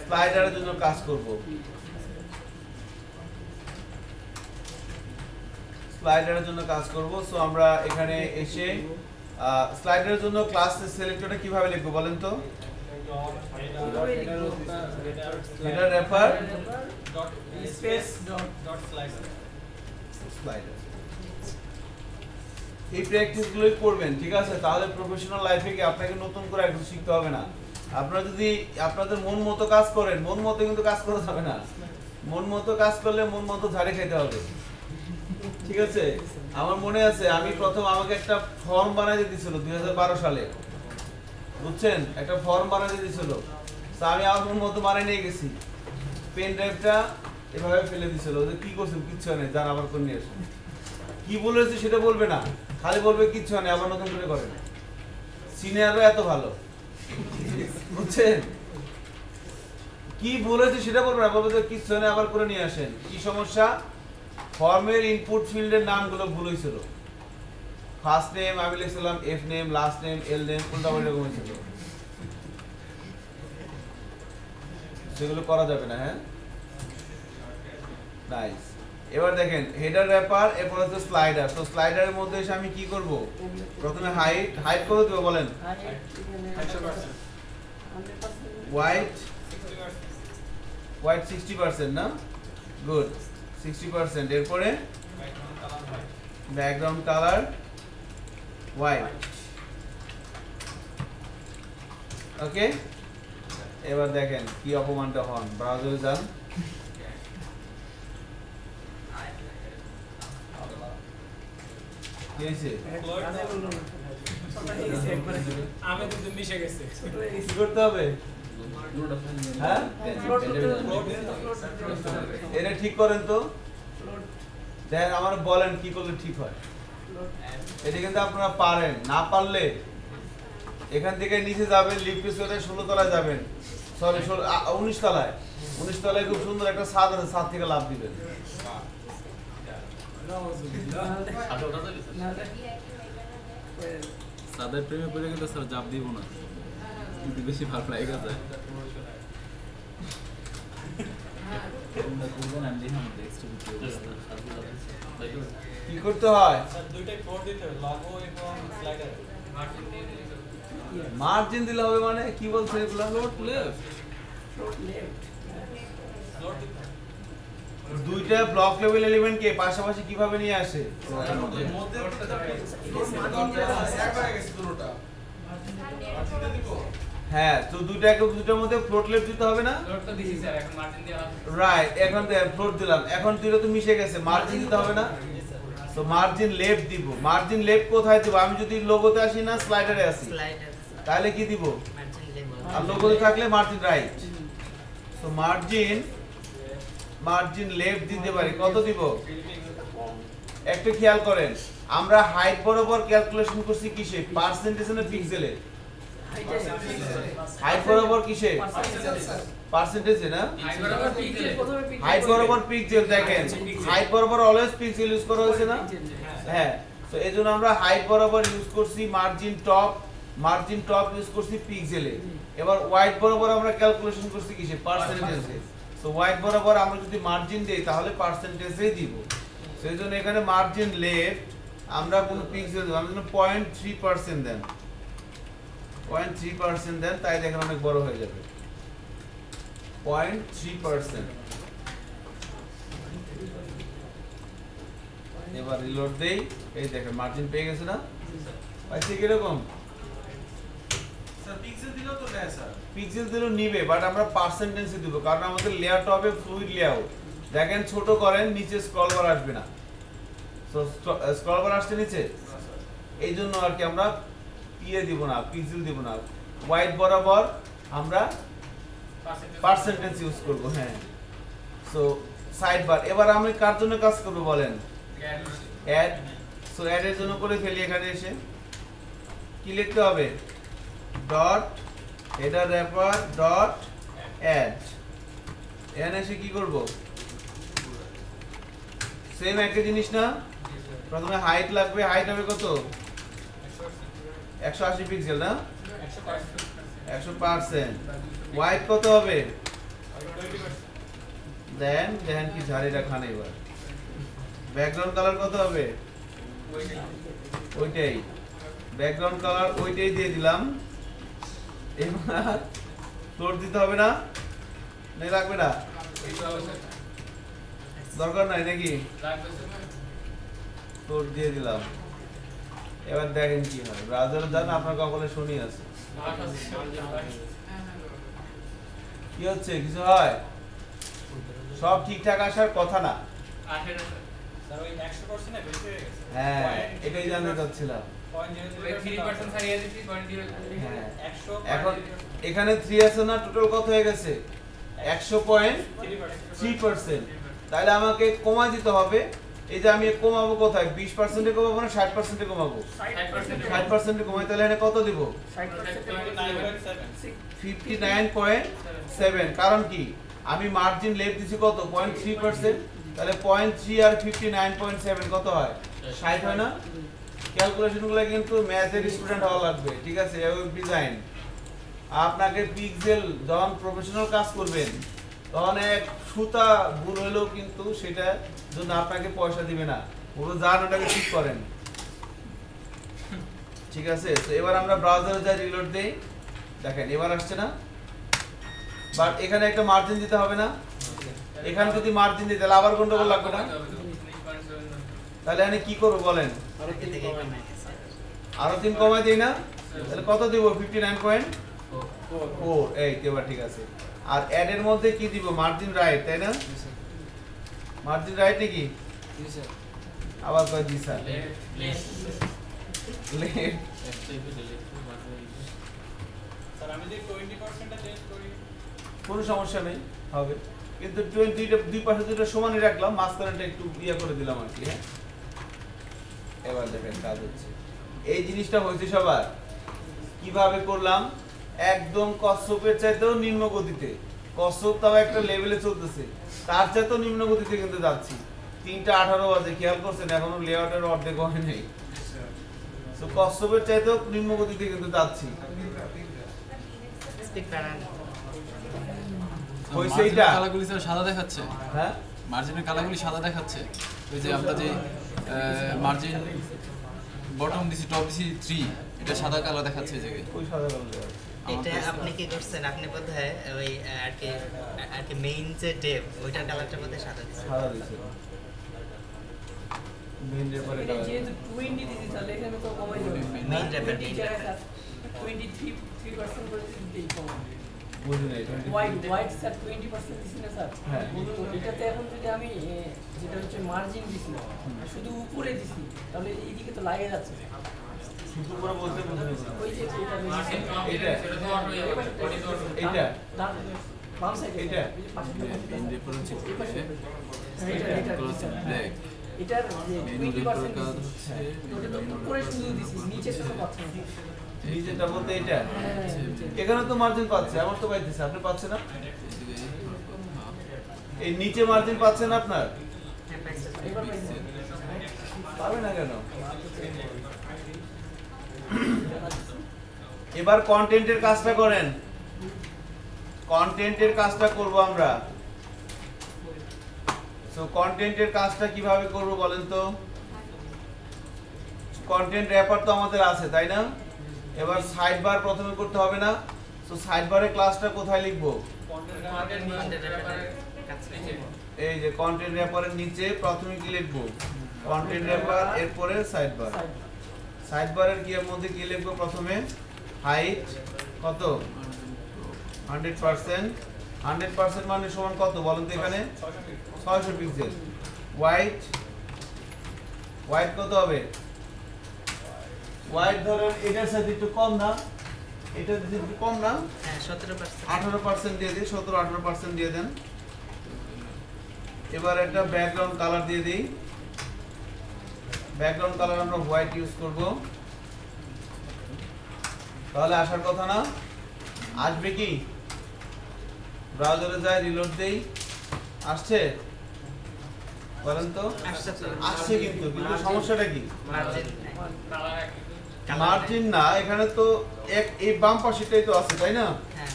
স্লাইডারের জন্য কাজ করব স্লাইডারের জন্য কাজ করব সো আমরা এখানে এসে স্লাইডারের জন্য ক্লাস সিলেক্টরটা কিভাবে লিখব বলেন তো header refer space dot slider slider এই প্র্যাকটিসগুলোই করবেন ঠিক আছে তাহলে প্রফেশনাল লাইফে কি আপনাকে নতুন করে একটু শিখতে হবে না আপনারা যদি আপনাদের মন মতো কাজ করেন মন মতো কিন্তু কাজ করা যাবে না মন মতো কাজ করলে মন মতো ঝাড়ে খেতে হবে ঠিক আছে আমার মনে আছে আমি প্রথম আমাকে একটা ফর্ম বানাইতে দিয়েছিল 2012 সালে বুঝছেন একটা ফর্ম বানাইতে দিয়েছিল তো আমি আমার মন মতো বানাই নিয়ে গেছি পেন ড্রাইভটা এভাবে ফেলে দিয়েছিল যে কি করছেন কিচ্ছু নেই যান আবার করে নিয়ে আসুন কি বলেছে সেটা বলবে না খালি বলবে কিচ্ছু নেই আবার নতুন করে করেন সিনিয়ররা এত ভালো বুঝছেন কি বলেছে সেটা বলবে না বলবে যে কিচ্ছু নেই আবার করে নিয়ে আসেন কি সমস্যা ফর্মের ইনপুট ফিল্ডের নামগুলো ভুল হয়েছিল ফার্স্ট নেম আমি লিখছিলাম F name last name L name কোনটা এরকম হয়েছিল সেগুলো করা যাবে না হ্যাঁ নাইস এবার দেখেন হেডার র্যাপার এরপর হচ্ছে স্লাইডার তো স্লাইডারের মধ্যে এসে আমি কি করব প্রথমে হাইট কত দেব বলেন হোয়াইট 60% না গুড 60% এরপরে ব্যাকগ্রাউন্ড কালার হোয়াইট ওকে এবার দেখেন কি অপমানটা হন ব্রাউজারে যান কি হয়েছে আমি কিন্তু মিশে গেছে কি করতে হবে হ্যাঁ এটা ঠিক করেন তো দেখেন আমার বলেন কি করলে ঠিক হয় এটা কিন্তু আপনারা পারেন না পারলে এখান থেকে নিচে যাবেন লিফট করে 16 তলায় যাবেন সরি 19 তলায় 19 তলায় খুব সুন্দর একটা ছাদ আছে ছাদ থেকে লাফ দিবেন তাদের প্রেমে পড়ে গেলে স্যার জাপ দিব না যদি বেশি ভালো লাগে যায় কি করতে হয় দুইটাই ফ্লোর দিতে হবে লগো এবং স্লাইডার মার্জিন দিলে হবে মানে কি বলছেন এগুলা ফ্লোট লেফট ফ্লোর দিতে হবে দুইটা ব্লক লেভেল এলিমেন্ট কে পাশাপাশি কিভাবে নিয়ে আসে মধ্যে এক হয়ে গেছে দুটোটা মার্জিন দিব হ্যাঁ তো দুইটার মধ্যে ফ্লোট লেফট দিতে হবে না লোড তো দিছি স্যার এখন মার্জিন দেওয়া রাইট এখন ফ্লোট দিলাম এখন দুইটা তো মিশে গেছে মার্জিন দিতে হবে না তো মার্জিন লেফট দিব মার্জিন লেফট কোথায় দিব আমি যদি লোগোতে আসি না স্লাইডারে আসি স্লাইডার তাহলে কি দিব মার্জিন লেভেল আর লোগোতে থাকলে মার্জিন রাইট তো মার্জিন লেফট দিতে পারি, কত দিব? একটু খেয়াল করেন, আমরা হাইট বরাবর ক্যালকুলেশন করছি কিসে, পার্সেন্টেজ না পিক্সেলে? হাইট বরাবর কিসে? পার্সেন্টেজে না? হাইট বরাবর পিক্সেল। দেখেন হাইট বরাবর অলওয়েজ পিক্সেল ইউজ করা হয়েছে না? হ্যাঁ, তো এইজন্য আমরা হাইট বরাবর ইউজ করছি মার্জিন টপ ইউজ করছি পিক্সেলে। এবার ওয়াইড বরাবর আমরা ক্যালকুলেশন করছি কিসে, পার্সেন্টেজে। সো ওয়াইড বরাবর আমরা যদি মার্জিন দেই তাহলে পার্সেন্টেজেই দিব। সেই জন্য এখানে মার্জিন লেফট আমরা কোন পিক্সেল দেব, আমরা যেন 0.3% দেন, 0.3% দেন, তাই দেখেন অনেক বড় হয়ে যাবে। 0.3%। এবার রিলোড দেই, এই দেখেন মার্জিন পেয়ে গেছে না? পাইছে কিরকম? স্যার পিক্সেল দিলেও তো নেয় স্যার। পিক্সেল দিলেও নিবে, বাট আমরা পার্সেন্টেজে দিব, কারণ আমাদের লেয়ারটা হবে ফ্লুইড লেআউট। দেখেন ছোট করেন, নিচে স্ক্রল বার আসবে না। সো স্ক্রল বার আসছে নিচে, এই জন্য আর কি আমরা দিব না, পিক্সেল দিব না, ওয়াইড বরাবর আমরা পার্সেন্টেজ ইউজ করব। হ্যাঁ, সো সাইড বার। এবার আমি কার জন্য কাজ করব বলেন? অ্যাড। সো অ্যাড এর জন্য করে ফেলি, এখানে এসে কি লিখতে হবে? Dot header wrapper dot add. এখানে এসে কি করব? সেম একই জিনিস না? প্রথমে হাইট লাগবে, হাইট হবে কত? 180 পিক্সেল না? 100%। ওয়াইড কত হবে? দেখেন কি ঝাড়িটা খান। এবার ব্যাকগ্রাউন্ড কালার কত হবে? ওইটাই ব্যাকগ্রাউন্ড কালার, ওইটাই দিয়ে দিলাম। এবার ফ্লোর দিতে হবে না? নাই লাগবে না? দরকার নাই নাকি? ফ্লোর দিয়ে দিলাম। এবার দেখেন কি হয়, ব্রাউজারে যান, আপনার কপালে শনি আছে। কি হচ্ছে? কিছু হয়? সব ঠিকঠাক আসার কথা না। স্যার ওই 100% এ বেশি হয়ে গেছে। হ্যাঁ, এটাই জানতে চাচ্ছিলাম। 0.03% ছাড়িয়ে দিচ্ছি 0.0। হ্যাঁ, 100 এখন এখানে 3 আছে না? টোটাল কত হয়ে গেছে? 100.3%। তাহলে আমাকে কমা দিতে হবে। এই যে আমি কমাবো কোথায়? 20% এ কমাবো না 60% এ কমাবো? 60% এ কমাই, তাহলে এখানে কত দিব? 59.7। কারণ কি? আমি মার্জিন লেফট দিছি কত? 0.3%। তাহলে 0.3 আর 59.7 কত হয়? 60 হয় না? ক্যালকুলেশনগুলো কিন্তু ম্যাথের স্টুডেন্ট হওয়া লাগবে, ঠিক আছে? ওয়েব ডিজাইন আপনাকে পিক্সেল যখন প্রফেশনাল কাজ করবেন তখন এক সুতা ভুল হলেও কিন্তু সেটা জন্য আপনাকে পয়সা দিবে না, পুরো জান ওটাকে ঠিক করেন, ঠিক আছে? তো এবার আমরা ব্রাউজারে যাই, রিলোড দেই, দেখেন এবার আসছে না? বাট এখানে একটা মার্জিন দিতে হবে না? এখানে যদি মার্জিন দিই তাহলে আবার গন্ডগোল লাগবে না? তাহলে আমি কি করব বলেন? আরো 3 কমাই দেই না? তাহলে কত দেব? 59.4। এই তো এবার ঠিক আছে। আর অ্যাড এর মধ্যে কি দিব? মার্জিন রাইট, তাই না? মার্জিন রাইট নাকি? জি স্যার। আবার কই জি স্যার? লেফট। স্যার আমি যদি 20% টা চেঞ্জ করি কোনো সমস্যা নেই, হবে। কিন্তু 20টা দুই পাশে দুটো সমানই রাখলাম, মাঝখানেটা একটু ইয়া করে দিলাম আর কি। হ্যাঁ, এবার দেখেন কাজ হচ্ছে। এই জিনিসটা হয়েছে সবার। কিভাবে করলাম? একদম কচ্ছপের চাইতেও নিম্ন গতিতে। কচ্ছপ তাও একটা লেভেলে চলতেছে, তার চাইতেও নিম্ন গতিতে কিন্তু যাচ্ছি। 3:18 বাজে, খেয়াল করছেন? এখনো লেআউটের অর্ধেক হয় নাই। তো কচ্ছপের চাইতেও নিম্ন গতিতে কিন্তু যাচ্ছি। মার্জিনের কালারগুলি স্যার সাদা দেখাচ্ছে। হ্যাঁ, মার্জিনের কালারগুলি সাদা দেখাচ্ছে। ওই যে আমরা যে মার্জিন বটম দিছি, টপ দিছি 3, এটা সাদা কালার দেখাচ্ছে এই জায়গায়। ওই সাদা কালো দেওয়া আছে। এটা আপনি কি করছেন? আপনি বোধহয় ওই আর কি মেইন যে ডেভ ওইটার কালারটা বোধহয় সাদা দিচ্ছেন। সাদা দিছে। মেইন রেপারে এটা যেহেতু 20 দিছি তাহলে এখানে তো কমাই যাবে। মেইন র্যাপার 23% করে দিতেই কম। বুঝি নাই। হোয়াইট স্যার 20% দিছি না স্যার? হ্যাঁ। তো এটাতে এখন যদি আমি যেটা হচ্ছে মার্জিন দিছি আর শুধু উপরে দিছি তাহলে এইদিকে তো লাগে যাচ্ছে। শুধু করে বলতে বুঝি না। ওই যে এটা এটা বাম সাইডে এটা? মেইন রেফারেন্স ব্ল্যাক এটার যে 20% কাজ হচ্ছে ওটা তো উপরে শুধু দিছি নিচে তো পাচ্ছেন না নিচেটা বলতে এটা হ্যাঁ, এখানে তো মার্জিন পাচ্ছে, আমার তো পাইতেছে, আপনি পাচ্ছেন না? এই নিচে মার্জিন পাচ্ছেন আপনার? হ্যাঁ পাইছে স্যার। এবার পাইছি। পাবে না কেন? এবার কন্টেন্টের কাজটা করেন। কন্টেন্টের কাজটা করব আমরা। সো কন্টেন্টের কাজটা কিভাবে করব বলেন তো? কন্টেন্ট র্যাপার তো আমাদের আছে, তাই না? এবার সাইড বার প্রথমে করতে হবে না? সো সাইড বারে ক্লাসটা কোথায় লিখবো? এই যে কন্টেন্ট র্যাপারের নিচে প্রথমে কি লিখবো? কন্টেন্ট র্যাপার, এরপরে সাইড বার। সাইড বারের কি এর মধ্যে কি লিখবো? প্রথমে হাইট কত? 100%। 100% মানে সমান কত বলেন তো এখানে? 600 পিক্সেল। হোয়াইট কত হবে? হোয়াইট ধরেন এটার সাথে একটু কম না? এটা দিতে একটু কম না? হ্যাঁ 17%। 18% দিয়ে দিই, 17-18% দিয়ে দেন। এবার একটা ব্যাকগ্রাউন্ড কালার দিয়ে দিই। ব্যাকগ্রাউন্ড কালার আমরা হোয়াইট ইউজ করব। তাহলে আসার কথা না? আসবে কি? ব্রাউজারে যাই, রিলোড দেই, আসছে? বলেন তো? আসছে তো। আসছে কিন্তু সমস্যাটা কি? মার্জিন মার্জিন না, এখানে তো এই বাম পাশেটাই তো আছে, তাই না? হ্যাঁ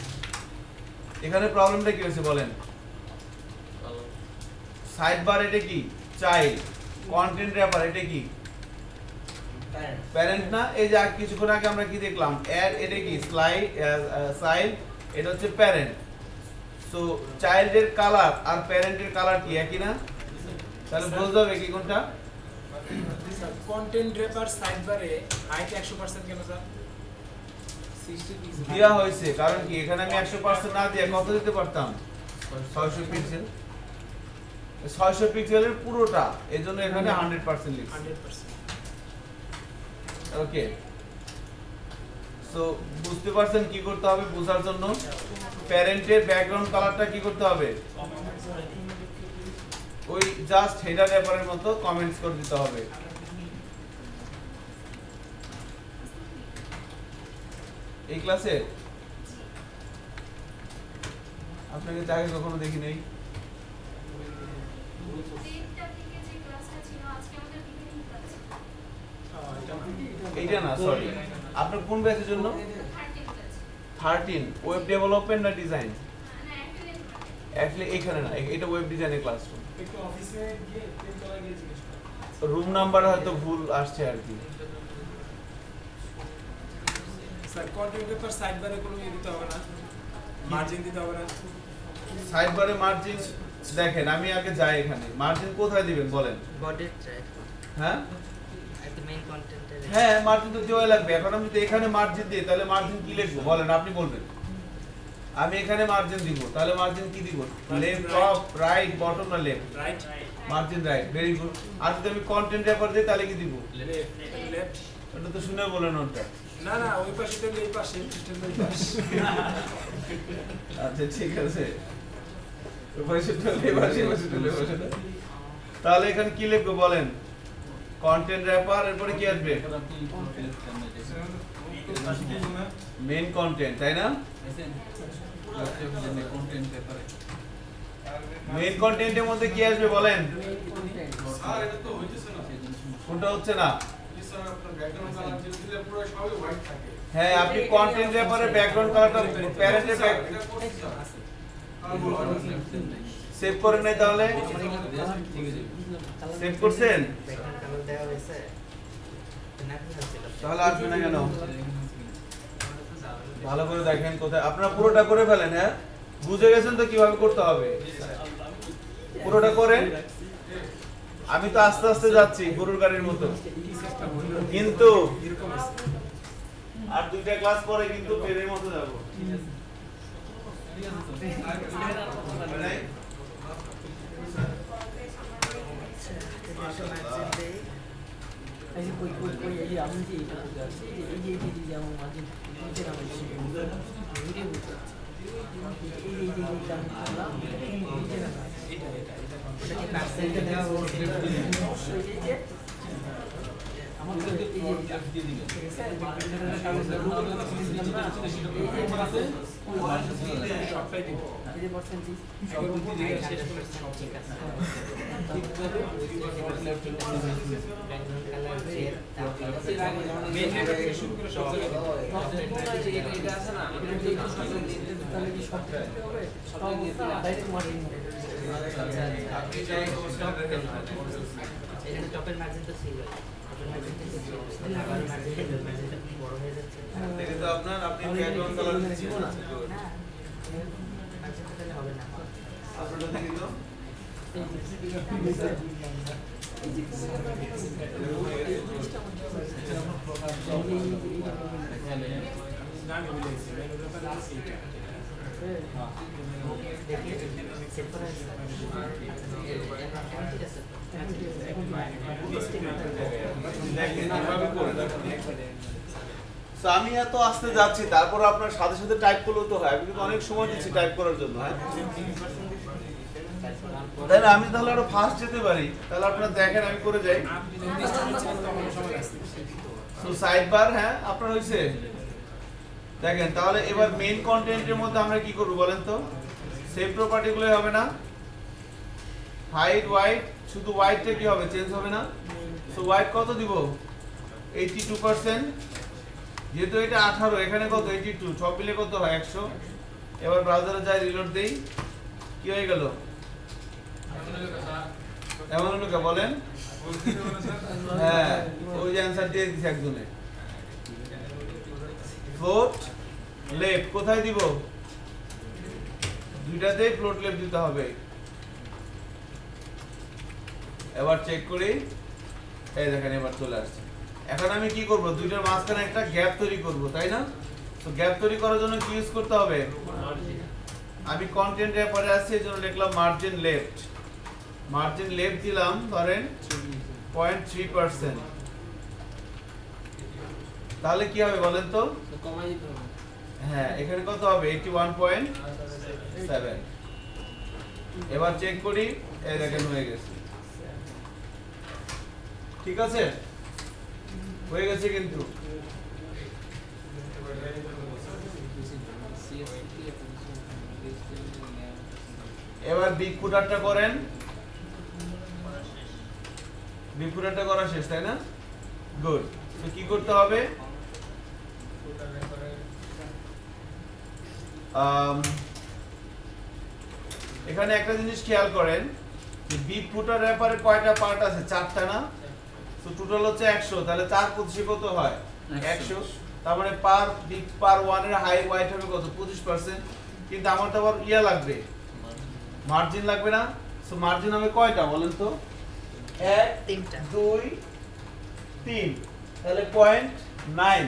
এখানে প্রবলেমটা কি হয়েছে বলেন? সাইড বার এটা কি? চাইল্ড। কন্টেন্ট র্যাপার এটা কি? প্যারেন্ট না? এই যে কিছুক্ষণ আগে আমরা কি দেখলাম? অ্যাড এটা কি? চাইল্ড, এটা হচ্ছে প্যারেন্ট। সো চাইল্ডের কালার আর প্যারেন্টের কালার কি একই না? তাহলে বোঝা যাবে কি কোনটা? কন্টেন্ট রেপার সাইড বারে হাইট 100% কেন স্যার? 60 পিক্সেল দেওয়া হয়েছে, কারণ কি এখানে আমি 100% না দিয়ে কত দিতে পারতাম? 600 পিক্সেল। 600 পিক্সেলের পুরোটা, এজন্য এখানে 100% লিখছি। 100%। ওকে, সো বুঝতে পারছেন কি করতে হবে? বোঝার জন্য প্যারেন্টের ব্যাকগ্রাউন্ড কালারটা কি করতে হবে? ওই জাস্ট হেডার র্যাপারের মতো কমেন্টস করে দিতে হবে। এই ক্লাসে আপনাকে তো আগে কখনো দেখি নাই। দেড়টা থেকে যে ক্লাসটা ছিল আজকে আমাদের বিগিনিং ক্লাস ছিল এইটা না, সরি, আপনার কোন ব্যাচের জন্য? 13 ক্লাস 13 ওয়েব ডেভেলপমেন্ট না ডিজাইন? না অ্যাকচুয়ালি অ্যাকচুয়ালি এখানে না, এটা ওয়েব ডিজাইনের ক্লাসরুম। একটু অফিসে গিয়ে তিনতলা গিয়ে জিজ্ঞেস করো। রুম নাম্বার হয়তো ভুল আসছে আর কি। স্যার কন্টেন্ট রেপার সাইড বারে কোনো ইয়ে দিতে হবে না, মার্জিন দিতে হবে না। সাইড বারে মার্জিন দেখেন, আমি আগে যাই এখানে। মার্জিন কোথায় দিবেন বলেন? বডির ট্র্যাক হ্যাঁ আর কি মেইন কন্টেন্টের হ্যাঁ, মার্জিন তো দেওয়া লাগবে। এখন আমি যদি এখানে মার্জিন দিই তাহলে মার্জিন কি লিখবো বলেন? আপনি বলবেন। আমি এখানে মার্জিন দিব, তাহলে মার্জিন কি দিব? লেফট, টপ, রাইট, বটম না left? Right margin right, very good. আর যদি আমি কন্টেন্ট রেপার দিই তাহলে কি দিব? লেফট। ওটা তো শুনে বলেন ওটা। না না ওই পাশে তো এই পাশে সিস্টেম এই পাশে। আচ্ছা ঠিক আছে, ওই পাশে চলে, এই পাশে, এই পাশে চলে, এই পাশে না। তাহলে এখানে কি লিখবো বলেন? কন্টেন্ট র্যাপার, এরপরে কি আসবে? মেইন কন্টেন্ট, তাই না? মেইন কন্টেন্টের মধ্যে কি আসবে বলেন? স্যার এটা তো হইতেছে না। কোনটা হচ্ছে না? জি স্যার, আপনার ব্যাকগ্রাউন্ড কালার দিলে পুরো সবই হোয়াইট থাকে। হ্যাঁ, আপনি কন্টেন্ট র্যাপারে ব্যাকগ্রাউন্ড কালারটা প্যারেন্টের স্যার, এটা করছি স্যার। আর বলুন। সেভ করেন নাই তাহলে? সেভ করছেন? ব্যাকগ্রাউন্ড কালার দেওয়া হয়েছে না কি হচ্ছিল তাহলে আসবে না কেন? ভালো করে দেখেন কোথায়। আপনারা পুরোটা করে ফেলেন। হ্যাঁ, বুঝে গেছেন তো কিভাবে করতে হবে? পুরোটা করেন। আমি তো আস্তে আস্তে যাচ্ছি গরুর গাড়ির মতো, কিন্তু আর দুইটা ক্লাস পরে কিন্তু বেরের মতো যাবো। এই যে কই এই যে আমি যে এটা এই যে আমার মাঝে নিচে নামাইছি ভিডিও এখানে টপের মার্জিন তো ছিল, আবার মার্জিনটা বড় হয়ে যাচ্ছে। দেখে তো আপনি ব্যাকগ্রাউন্ড কালার দিচ্ছেন না, মার্জিনটা তাহলে হবে না। আপনারা দেখে তো সেট করা আছে। ঠিক আছে। দেখেন কিভাবে করে সো আমি এত আসতে যাচ্ছি, তারপর আপনার সাথে সাথে টাইপ করলেও তো হয়। আমি কিন্তু অনেক সময় দিচ্ছি টাইপ করার জন্য, হ্যাঁ তাই না? আমি তাহলে আরো ফাস্ট যেতে পারি, তাহলে আপনারা দেখেন আমি করে যাই। সো সাইড বার, হ্যাঁ আপনার হইছে দেখেন। তাহলে এবার মেইন কন্টেন্টের মধ্যে আমরা কি করব বলেন তো? সেভ প্রপার্টি গুলো হবে না, হাইট হোয়াইট, শুধু হোয়াইটটা কি হবে, চেঞ্জ হবে না। সো হোয়াইট কত দিব? 82%। যেহেতু এটা 18, এখানে কত 82, সব মিলে কত হয় 100। এবার ব্রাউজারে যাই, রিলোড দেই, কি হয়ে গেল? এমন হলো কে বলেন? হ্যাঁ ওই যে অ্যানসার দিয়ে দিছে একজনে। ফ্লোট লেফট কোথায় দিব? দুইটাতেই ফ্লোট লেফট দিতে হবে। এবার চেক করি, এই দেখেন এবার চলে আসছে। এখন আমি কি করব? দুইটার মাঝখানে একটা গ্যাপ তৈরি করব, তাই না? তো গ্যাপ তৈরি করার জন্য কি ইউজ করতে হবে? আমি কন্টেন্ট রেফারে আসছি, এজন্য লিখলাম মার্জিন লেফট। মার্জিন লেফট দিলাম ধরেন 0.3%। তাহলে কি হবে বলেন তো? হ্যাঁ এখানে কত হবে? 81.7। এবার চেক করি, এই দেখেন হয়ে গেছে। ঠিক আছে, হয়ে গেছে কিন্তু। এবার বিগ ফুটারটা করেন। বিগ ফুটারটা করা শেষ, তাই না? গুড। তো কি করতে হবে? এখানে একটা জিনিস খেয়াল করেন যে বিগ ফুটার ব্যাপারে কয়টা পার্ট আছে? 4টা না? তো টোটাল হচ্ছে 100, তাহলে 4 কত হয়? 100। তার মানে পার 1 এর হাই ওয়াইট হবে কত? 25%। কিন্তু আমার তো আবার ইয়া লাগবে, মার্জিন লাগবে না? সো মার্জিন হবে কয়টা বলেন তো? 1 2 3, তাহলে 0.9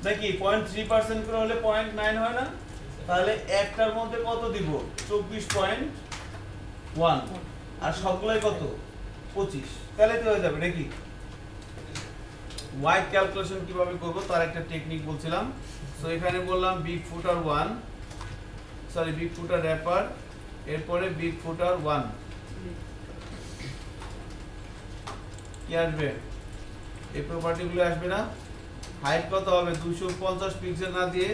নাকি 0.3% করে হলে 0.9 হয় না? তাহলে একটার মধ্যে কত দিব? 24.1, আর সবগুলাই কত? 25। তাহলে তো হয়ে যাবে নাকি? ওয়াইড ক্যালকুলেশন কিভাবে করব তার একটা টেকনিক বলছিলাম। সো এখানে বললাম big footer 1, sorry big footer wrapper, এরপরে বিগ ফুটার 1 কি আসবে? এই প্রপার্টিগুলো আসবে না? হাইট কত হবে? 250 পিক্সেল না দিয়ে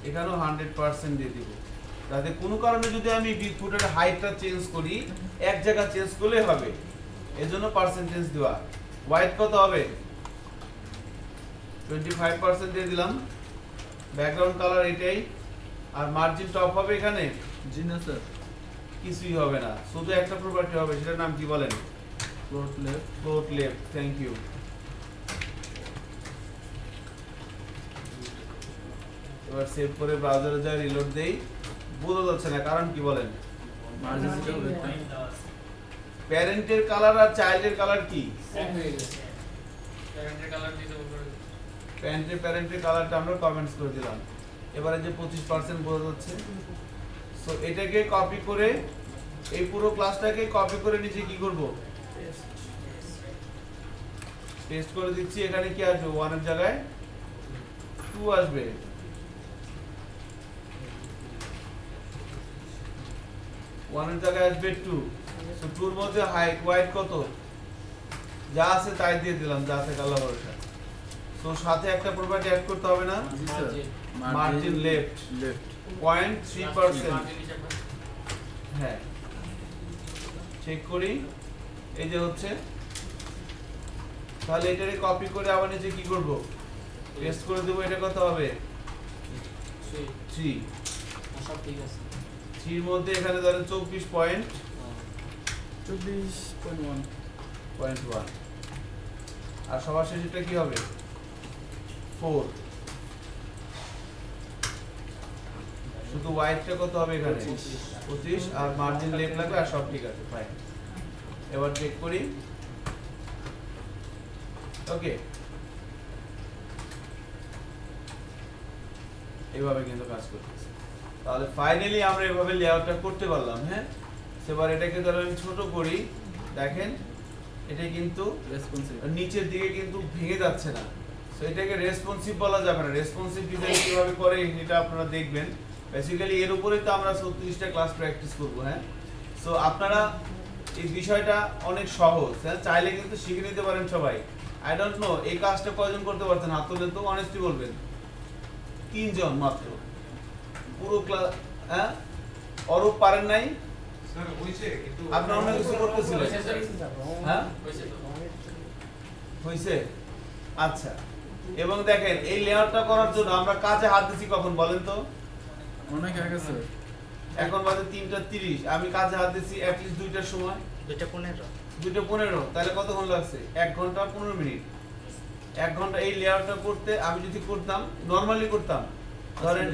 এখানেও 100% দিয়ে দিব, যাতে কোনো কারণে যদি আমি বিগ ফুটারের হাইটটা চেঞ্জ করি, এক জায়গা চেঞ্জ করলে হবে, এজন্য পার্সেন্টেজ দেওয়া। হোয়াইট কত হবে? 25% দিয়ে দিলাম। ব্যাকগ্রাউন্ড কালার এটাই। আর মার্জিন টপ হবে এখানে? জি না স্যার, কিছুই হবে না, শুধু একটা প্রপার্টি হবে, সেটার নাম কি বলেন? Float left. Float left. Thank you. এবার সেভ করে ব্রাউজারে যাই, রিলোড দেই, বোঝা যাচ্ছে না কারণ কি বলেন? মার্জিন হবে প্যারেন্টের কালার আর চাইল্ডের কালার কি? প্যারেন্টের কালারটা আমরা কমেন্টস করে দিলাম। এবারে যে 25% বোঝা যাচ্ছে। সো এটাকে কপি করে, এই পুরো ক্লাসটাকে কপি করে নিচে কি করব? পেস্ট করে দিচ্ছি। এখানে কি আসবে? 1 এর জায়গায় 2 আসবে। 1 এর জায়গায় আসবে 2 সো 2 এর মধ্যে হাইট ওয়াইড কত যা আছে তাই দিয়ে দিলাম যা আছে আল্লাহ ভরসা সো সাথে একটা প্রপার্টি অ্যাড করতে হবে না জি স্যার মার্জিন লেফট লেফট 0.3% হ্যাঁ চেক করি এই যে হচ্ছে তাহলে এটারে কপি করে আবার নিচে কি করব পেস্ট করে দেব এটা কত হবে 3 সব ঠিক আছে 3 এর মধ্যে এখানে ধরেন 24.1 আর সবার শেষেটা কি হবে 4 শুধু হোয়াইটটা কত হবে এখানে 25 আর মার্জিন লেফট লাগবে আর সব ঠিক আছে ফাইন এবার চেক করি ওকে এইভাবে কিন্তু কাজ করতেছে তাহলে ফাইনালি আমরা এভাবে লেআউটটা করতে পারলাম হ্যাঁ সেবার এটাকে ধরো আমি ছোট করি দেখেন এটা কিন্তু রেসপন্সিভ নিচের দিকে কিন্তু ভেঙে যাচ্ছে না সো এটাকে রেসপন্সিভ বলা যাবে না রেসপন্সিভ ডিজাইন কিভাবে করে এটা আপনারা দেখবেন বেসিক্যালি এর উপরেই তো আমরা 36টা ক্লাস প্র্যাকটিস করব হ্যাঁ সো আপনারা এই বিষয়টা অনেক সহজ হ্যাঁ চাইলে কিন্তু শিখে নিতে পারেন সবাই আই ডোন্ট নো এই কাজটা কয়জন করতে পারতেন হাত তুলে তো অনেস্টলি বলবেন 3 জন মাত্র পুরো ক্লাস হ্যাঁ অরূপ পারেন নাই স্যার হইছে কিন্তু আপনারা অন্য কিছু করতেছিলেন হ্যাঁ হইছে আচ্ছা এবং দেখেন এই লেয়ারটা করার জন্য আমরা কাজে হাত দিছি কখন বলেন তো অনেক আগে স্যার এখন বাজে 3:30 আমি কাজে হাত দিছি অ্যাট লিস্ট 2টার সময় 2:15 তাহলে কতক্ষণ লাগছে 1 ঘন্টা 15 মিনিট 1 ঘন্টা এই লেয়ারটা করতে আমি যদি করতাম নরমালি করতাম ধরেন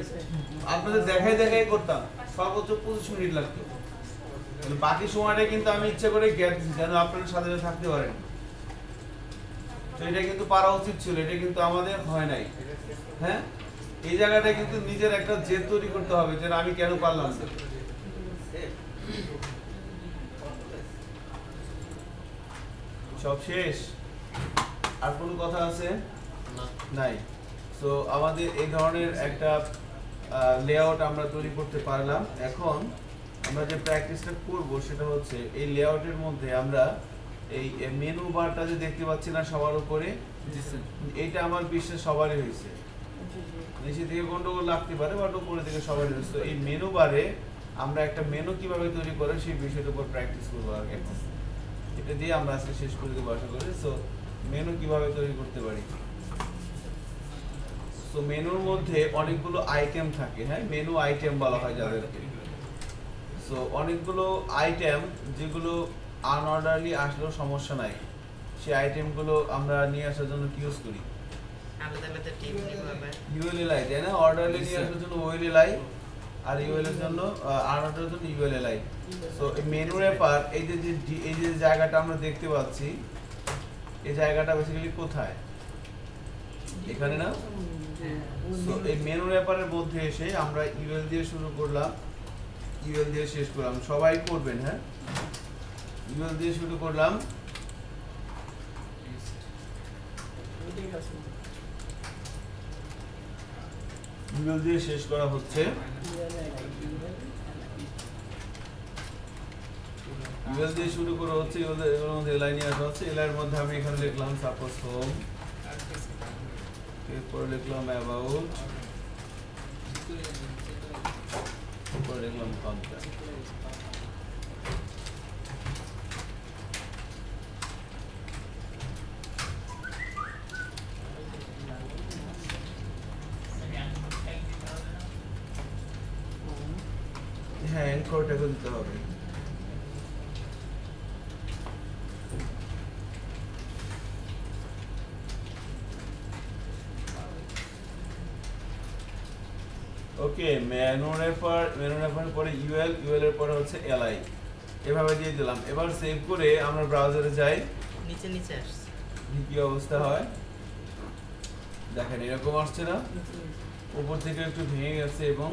আপনাদের দেখাই দেখাই করতাম সর্বোচ্চ 25 মিনিট লাগতো তাহলে বাকি সময়টা কিন্তু আমি ইচ্ছা করে গ্যাপ দিছি যেন আপনারা সাথে সাথে থাকতে পারেন তো এটা কিন্তু পারা উচিত ছিল এটা কিন্তু আমাদের হয় নাই হ্যাঁ এই জায়গাটা কিন্তু নিজের একটা জেদ তৈরি করতে হবে যে আমি কেন পারলাম না সব শেষ আর কোনো কথা আছে নাই সো আমাদের এই ধরনের একটা লেআউট আমরা তৈরি করতে পারলাম এখন আমরা যে প্র্যাকটিসটা করব সেটা হচ্ছে এই লেআউটের মধ্যে আমরা এই মেনু বারটা যে দেখতে পাচ্ছি না সবার উপরে এইটা আমার বিশ্বাস সবারই হয়েছে নিচে থেকে গন্ডগোল লাগতে পারে বাট উপরে থেকে সবারই হয়েছে এই মেনু বারে আমরা একটা মেনু কিভাবে তৈরি করে সেই বিষয়টার উপর প্র্যাকটিস করবো আগে এটা দিয়ে আমরা আজকে শেষ করে দেবো আশা করি সো মেনু কিভাবে তৈরি করতে পারি সো মেনুর মধ্যে অনেকগুলো আইটেম থাকে হ্যাঁ মেনু আইটেম বলা হয় যাদেরকে সো অনেকগুলো আইটেম যেগুলো আনঅর্ডারলি আসলেও সমস্যা নাই সেই আইটেমগুলো আমরা নিয়ে আসার জন্য কি ইউজ করি ইউএলএলআই তাই না অর্ডারলি নিয়ে আসার জন্য ওএলএলআই আর ইউএল এর জন্য আনঅর্ডারের জন্য ইউএলএলআই সো এই মেনু র্যাপার এই যে জায়গাটা আমরা দেখতে পাচ্ছি এই জায়গাটা বেসিক্যালি কোথায় এখানে না সো এই মেনু র্যাপারের মধ্যে এসে আমরা ইউএল দিয়ে শুরু করলাম ইউএল দিয়ে শেষ করলাম সবাই করবেন হ্যাঁ ইউএল দিয়ে শুরু করলাম ইউএল দিয়ে শেষ করা হচ্ছে ইউএল দিয়ে শুরু করা হচ্ছে এর মধ্যে এলআই নিয়ে আসা হচ্ছে এলআই এর মধ্যে আমি এখানে লিখলাম সাপোজ হোম এরপর লিখলাম অ্যাবাউট এরপর লিখলাম কন্ট্যাক্ট হ্যাঁ এনকোডটাকে দিতে হবে ওকে মেনু রেফার পরে ইউএল এর পরে হচ্ছে এলআই এভাবে দিয়ে দিলাম এবার সেভ করে আমরা ব্রাউজারে যাই নিচে আসছে কি অবস্থা হয় দেখেন এরকম আসছে না উপর থেকে একটু ভেঙে গেছে এবং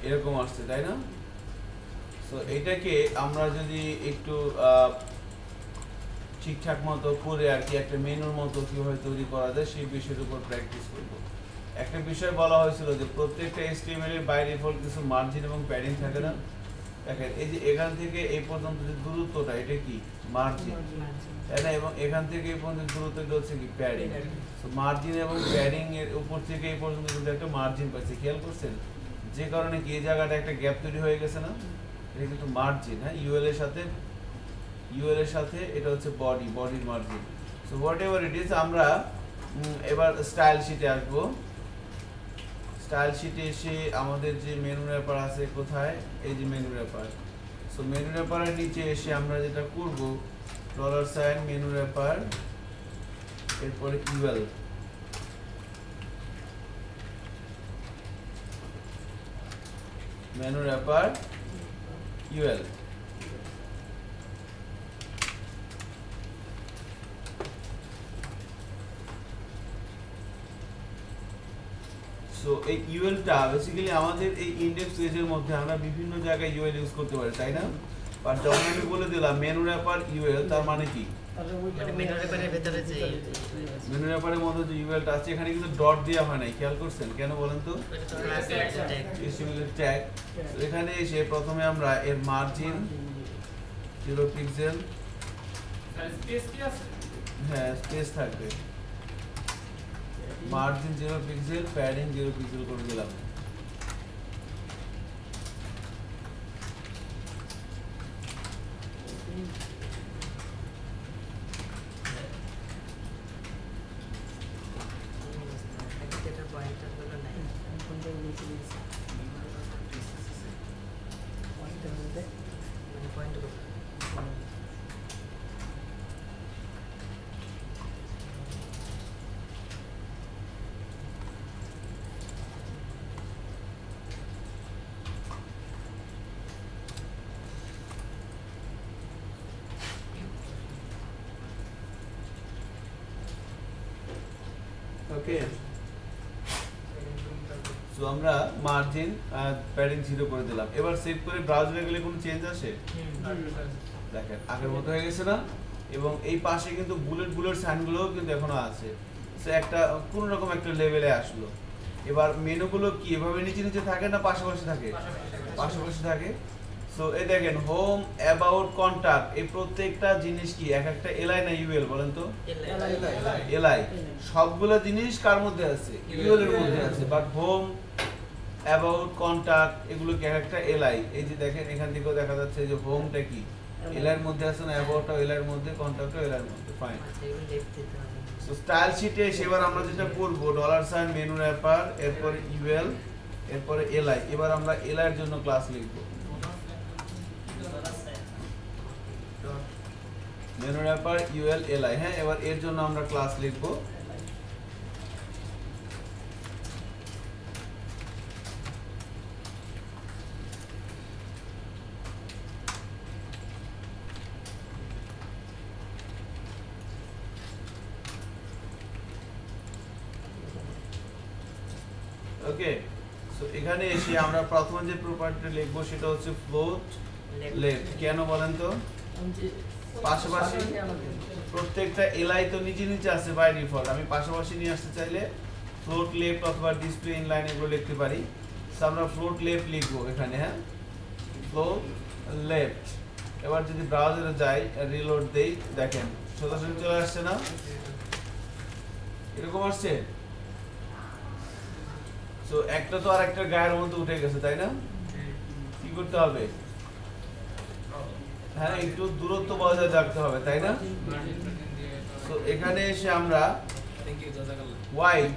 এরকম আসছে তাই না সো এইটাকে আমরা যদি একটু ঠিকঠাক মতো করে আর কি একটা মেনুর মতো কিভাবে তৈরি করা যায় সেই বিষয়ের উপর প্র্যাকটিস করব একটা বিষয় বলা হয়েছিল যে প্রত্যেকটা HTML এর বাই ডিফল্ট কিছু মার্জিন এবং প্যাডিং থাকে না দেখেন এই যে এখান থেকে এই পর্যন্ত যে দূরত্বটা এটা কি মার্জিন, তাই না? এবং এখান থেকে এই পর্যন্ত দূরত্ব এটা হচ্ছে কি প্যাডিং। তো মার্জিন এবং প্যাডিং এর উপর থেকে এই পর্যন্ত কিন্তু একটা মার্জিন পাইছে, খেয়াল করছেন? যে কারণে কি এই জায়গাটা একটা গ্যাপ তৈরি হয়ে গেছে না, এটা কিন্তু মার্জিন। হ্যাঁ, ইউএল এর সাথে এটা হচ্ছে বডির margin. So what ever it is, আমরা এবার স্টাইল শিটে আসবো। স্টাইল শিটে এসে আমাদের যে মেনু র্যাপার আছে কোথায়, এই যে মেনু র্যাপার। সো মেনু র্যাপারের নিচে এসে আমরা যেটা করব, $, মেনু র্যাপার, এরপরে UL, menu wrapper UL. So এই ইউএলটা বেসিক্যালি আমাদের এই ইনডেক্স পেজের মধ্যে আমরা বিভিন্ন জায়গায় ইউএল ইউজ করতে পারি, তাই না? বাট যখন আমি বলে দিলাম মেনু র্যাপার ইউএল, তার মানে কি তাহলে ওইটা মানে মেনু র্যাপারের ভেতরে যে মেনু র্যাপারের মধ্যে যে ইউএলটা আছে এখানে কিন্তু ডট দেওয়া হয় নাই, খেয়াল করছেন? কেন বলেন তো? ওটা তো ক্লাসের ট্যাগ। HTML tag. এখানে এসে প্রথমে আমরা এর মার্জিন 0 পিক্সেল, স্পেস কি আছে? হ্যাঁ স্পেস থাকবে, মার্জিন 0 পিক্সেল, প্যাডিং 0 পিক্সেল করে দিলাম। এটা পয়েন্টার গুলো নাই। মানে পয়েন্ট গুলো। ওকে, সো আমরা মার্জিন প্যাডিং 0 করে দিলাম। এবার সেভ করে ব্রাউজারে গেলে কোনো চেঞ্জ আসে? দেখেন আগের মতো হয়ে গেছে না? এবং এই পাশে কিন্তু বুলেট সাইনগুলোও কিন্তু এখনো আছে। সো একটা কোন রকম একটা লেভেলে আসলো। এবার মেনুগুলো কি এভাবে নিচে থাকে না পাশাপাশি থাকে? পাশাপাশি থাকে। সো এই দেখেন হোম, অ্যাবাউট, কন্টাক্ট, এই প্রত্যেকটা জিনিস কি এক একটা এলআই না ইউএল বলেন তো? এলআই। সবগুলো জিনিস কার মধ্যে আছে? ইউএল এর মধ্যে আছে। বাট হোম, অ্যাবাউট, কন্টাক্ট এগুলো কি এক একটা এলআই। এই যে দেখেন এখান থেকেও দেখা যাচ্ছে যে হোমটা কি এলআই এর মধ্যে আছে না, অ্যাবাউটটাও এলআই এর মধ্যে, কন্টাক্টও এলআই এর মধ্যে। ফাইন। আচ্ছা, এগুলো লিখতে হবে। সো স্টাইল শিটে এবার আমরা যেটা করব, $, মেনু র্যাপার, এরপরে ইউএল, এরপরে এলআই। এবার আমরা এলআই এর জন্য ক্লাস লিখব। Menu wrapper UL LI. হ্যাঁ, এবার এর জন্য আমরা ক্লাস লিখব। ওকে, সো এখানে এসে আমরা প্রথমে যে প্রপার্টিটা লিখব সেটা হচ্ছে ফ্লোট লেফট। কেন বলেন তো? পাশাপাশি প্রত্যেকটা এলআই তো নিচে আছে বাই ডিফল্ট। আমি পাশাপাশি নিয়ে আসতে চাইলে ফ্লোট লেফট অথবা ডিসপ্লে ইনলাইন এগুলো লিখতে পারি। সো আমরা ফ্লোট লেফট লিখবো এখানে। হ্যাঁ, ফ্লোট লেফট। এবার যদি ব্রাউজারে যাই, রিলোড দেই, দেখেন সোজাসুজি চলে আসছে না? এরকম আসছে। সো একটা তো আর একটা গায়ের মধ্যে উঠে গেছে, তাই না? কি করতে হবে? হ্যাঁ, একটু দূরত্ব বজায় রাখতে হবে, তাই না? তো এখানে এসে আমরা হোয়াইট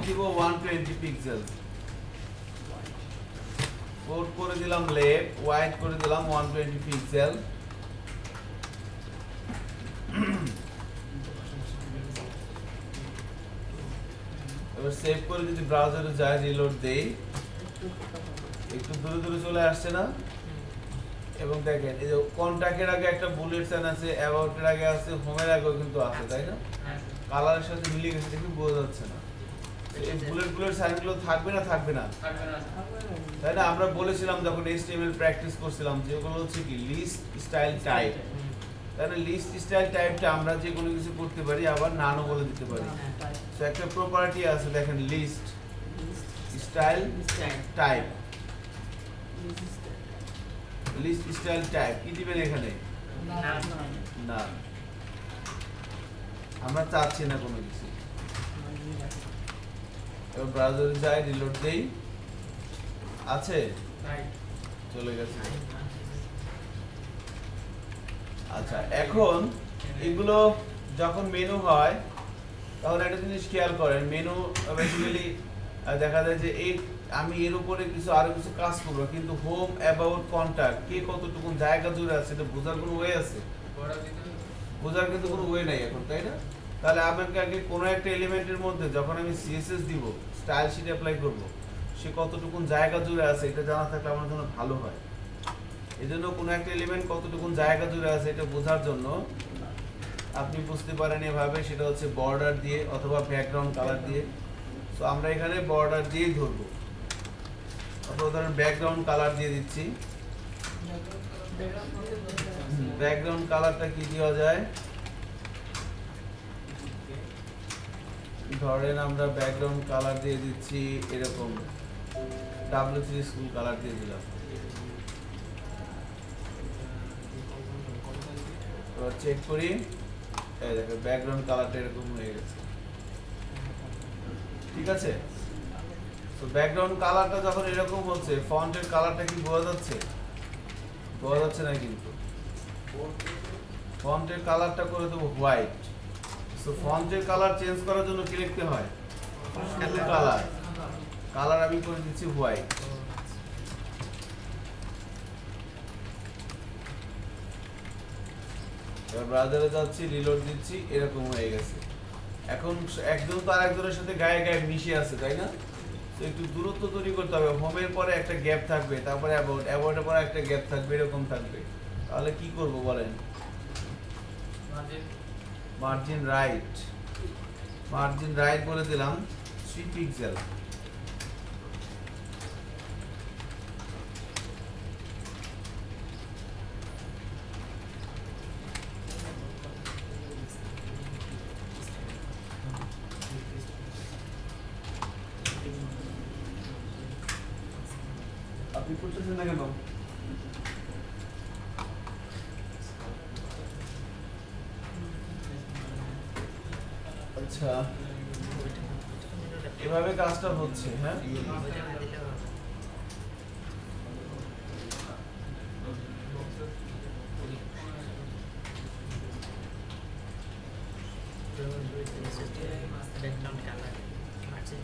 দিব 120 পিক্সেল, ফোল্ড করে দিলাম লেফট, হোয়াইট করে দিলাম 120 পিক্সেল। এবার সেভ করে যদি ব্রাউজারে যায়, রিলোড দেই, একটু দূরে চলে আসছে না? এবং দেখেন এই যে কন্টাক্টের আগে একটা বুলেট সাইন আছে, অ্যাবাউটের আগে আছে, হোমের আগেও কিন্তু আছে, তাই না? কালারের সাথে মিলে গেছে, দেখি বোঝা যাচ্ছে না। এই বুলেট সাইনগুলো থাকবে না? থাকবে না, তাই না? আমরা বলেছিলাম যখন HTML প্র্যাকটিস করছিলাম যে ওগুলো হচ্ছে কি লিস্ট স্টাইল টাইপ, তাই না? লিস্ট স্টাইল টাইপটা আমরা যে কোনো কিছু করতে পারি, আবার নানও বলে দিতে পারি। তো একটা প্রপার্টি আছে দেখেন, list style type. List style type কি দিবেন এখানে? না না, আমরা চাচ্ছি না কোনো কিছু। এবার ব্রাউজারে যাই, রিলোড দেই, আছে, চলে গেছে। আচ্ছা, এখন এগুলো যখন মেনু হয় তখন একটা জিনিস খেয়াল করেন, মেনু বেসিক্যালি দেখা যায় যে এই আমি এর উপরে কিছু আরো কিছু কাজ করবো, কিন্তু হোম, অ্যাবাউট, কন্টাক্ট কে কতটুকু জায়গা জুড়ে আছে এটা বোঝার কোনো ওয়ে আছে? বোঝার কিন্তু কোনো ওয়ে নাই এখন, তাই না? তাহলে আমাকে আগে কোনো একটা এলিমেন্টের মধ্যে যখন আমি সিএসএস দিব, স্টাইল শিট অ্যাপ্লাই করব, সে কতটুকু জায়গা জুড়ে আছে এটা জানা থাকলে আমার জন্য ভালো হয়। এই জন্য কোনো একটা এলিমেন্ট কতটুকু জায়গা জুড়ে আছে এটা বোঝার জন্য আপনি বুঝতে পারেন এভাবে, সেটা হচ্ছে বর্ডার দিয়ে অথবা ব্যাকগ্রাউন্ড কালার দিয়ে। তো আমরা এখানে বর্ডার দিয়েই ধরবো, অথবা ধরেন ব্যাকগ্রাউন্ড কালার দিয়ে দিচ্ছি। ব্যাকগ্রাউন্ড কালারটা কি দেওয়া যায়? ধরেন আমরা ব্যাকগ্রাউন্ড কালার দিয়ে দিচ্ছি এরকম W3 স্কুল কালার দিয়ে দিলাম। এবার চেক করি, এই দেখো ব্যাকগ্রাউন্ড কালারটা এরকম হয়ে গেছে, ঠিক আছে? তো ব্যাকগ্রাউন্ড কালারটা যখন এরকম হচ্ছে, ফন্টের কালারটা কি বোঝা যাচ্ছে? বোঝা যাচ্ছে না, কিন্তু ফন্টের কালারটা করে দেবো হোয়াইট। সো ফন্টের কালার চেঞ্জ করার জন্য কি লিখতে হয়? কালার, কালার আমি করে দিচ্ছি হোয়াইট। এবার ব্রাউজারে যাচ্ছি, রিলোড দিচ্ছি, এরকম হয়ে গেছে। এখন একজন তো আরেকজনের সাথে গায়ে গায়ে মিশে আছে, তাই না? তো একটু দূরত্ব তৈরি করতে হবে। হোমের পরে একটা গ্যাপ থাকবে, তারপরে অ্যাবাউট, অ্যাবাউটের পরে একটা গ্যাপ থাকবে, এরকম থাকবে। তাহলে কি করব বলেন? মার্জিন রাইট, মার্জিন রাইট বলে দিলাম 3 পিক্সেল। আপনি করতেছেন না কেন? আচ্ছা, এভাবে কাজটা হচ্ছে, হ্যাঁ? ব্যাকগ্রাউন্ড কালার মার্জিন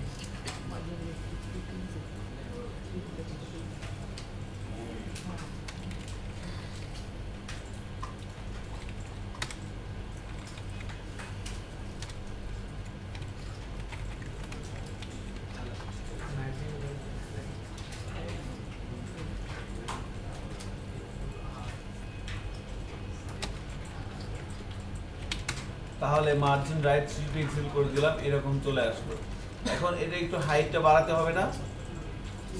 তাহলে মার্জিন রাইট 3 পিক্সেল করে দিলাম, এরকম চলে আসলো। এখন এটা একটু হাইটটা বাড়াতে হবে না?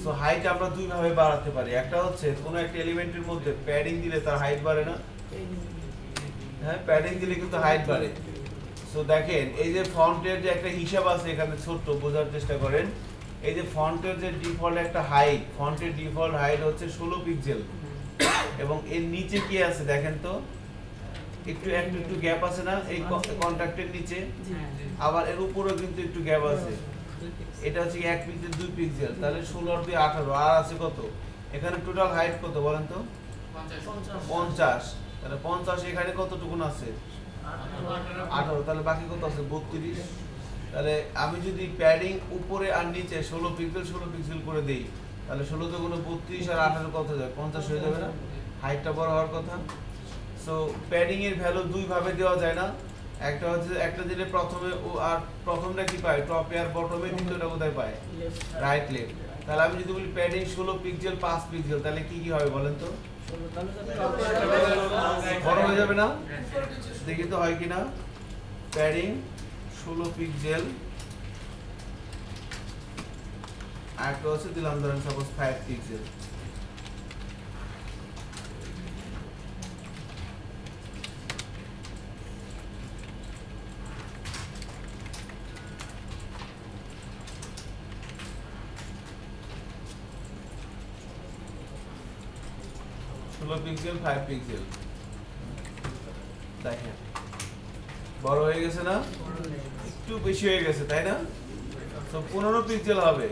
সো হাইট আমরা দুই ভাবে বাড়াতে পারি। একটা হচ্ছে কোনো একটা এলিমেন্টের মধ্যে প্যাডিং দিলে তার হাইট বাড়ে না? হ্যাঁ, প্যাডিং দিলে কিন্তু হাইট বাড়ে। সো দেখেন, এই যে ফন্টের যে একটা হিসাব আছে এখানে, ছোট্ট বোঝার চেষ্টা করেন। এই যে ফন্টের যে ডিফল্ট একটা হাইট, ফন্টের ডিফল্ট হাইট হচ্ছে 16 পিক্সেল, এবং এর নিচে কি আছে দেখেন তো, একটু একটু গ্যাপ আছে না এই কন্ট্যাক্টের নিচে? আবার এর উপরেও কিন্তু একটু গ্যাপ আছে। এটা হচ্ছে 1 পিক্সেল 2 পিক্সেল, তাহলে 16 আর 2 18, আর আছে কত? এখানে টোটাল হাইট কত বলেন তো? 50। তাহলে 50 এখানে কতটুকুন আছে? 18। তাহলে বাকি কত আছে? 32। তাহলে আমি যদি প্যাডিং উপরে আর নিচে 16 পিক্সেল করে দেই, তাহলে 16 তে গুণ 32 আর 18 কত যায়? 50 হয়ে যাবে না? হাইটটা বড় হওয়ার কথা। সো প্যাডিং এর ভ্যালু দুই ভাবে দেওয়া যায় না? একটা হচ্ছে একটা দিলে প্রথমে ও, আর প্রথমটা কি পায়? টপে আর বটমে, দ্বিতীয়টা কোথায় পায়? Right left. তাহলে আমি যদি বলি প্যাডিং 16 পিক্সেল 5 পিক্সেল, তাহলে কি কি হবে বলেন তো? বড় হয়ে যাবে না? দেখি তো হয় কিনা। প্যাডিং 16 পিক্সেল, আর একটা হচ্ছে দিলাম ধরেন সাপোজ 5 পিক্সেল। 16 পিক্সেল 5 পিক্সেল দেখেন বড় হয়ে গেছে না, একটু বেশি হয়ে গেছে তাই না? তো 15 পিক্সেল হবে,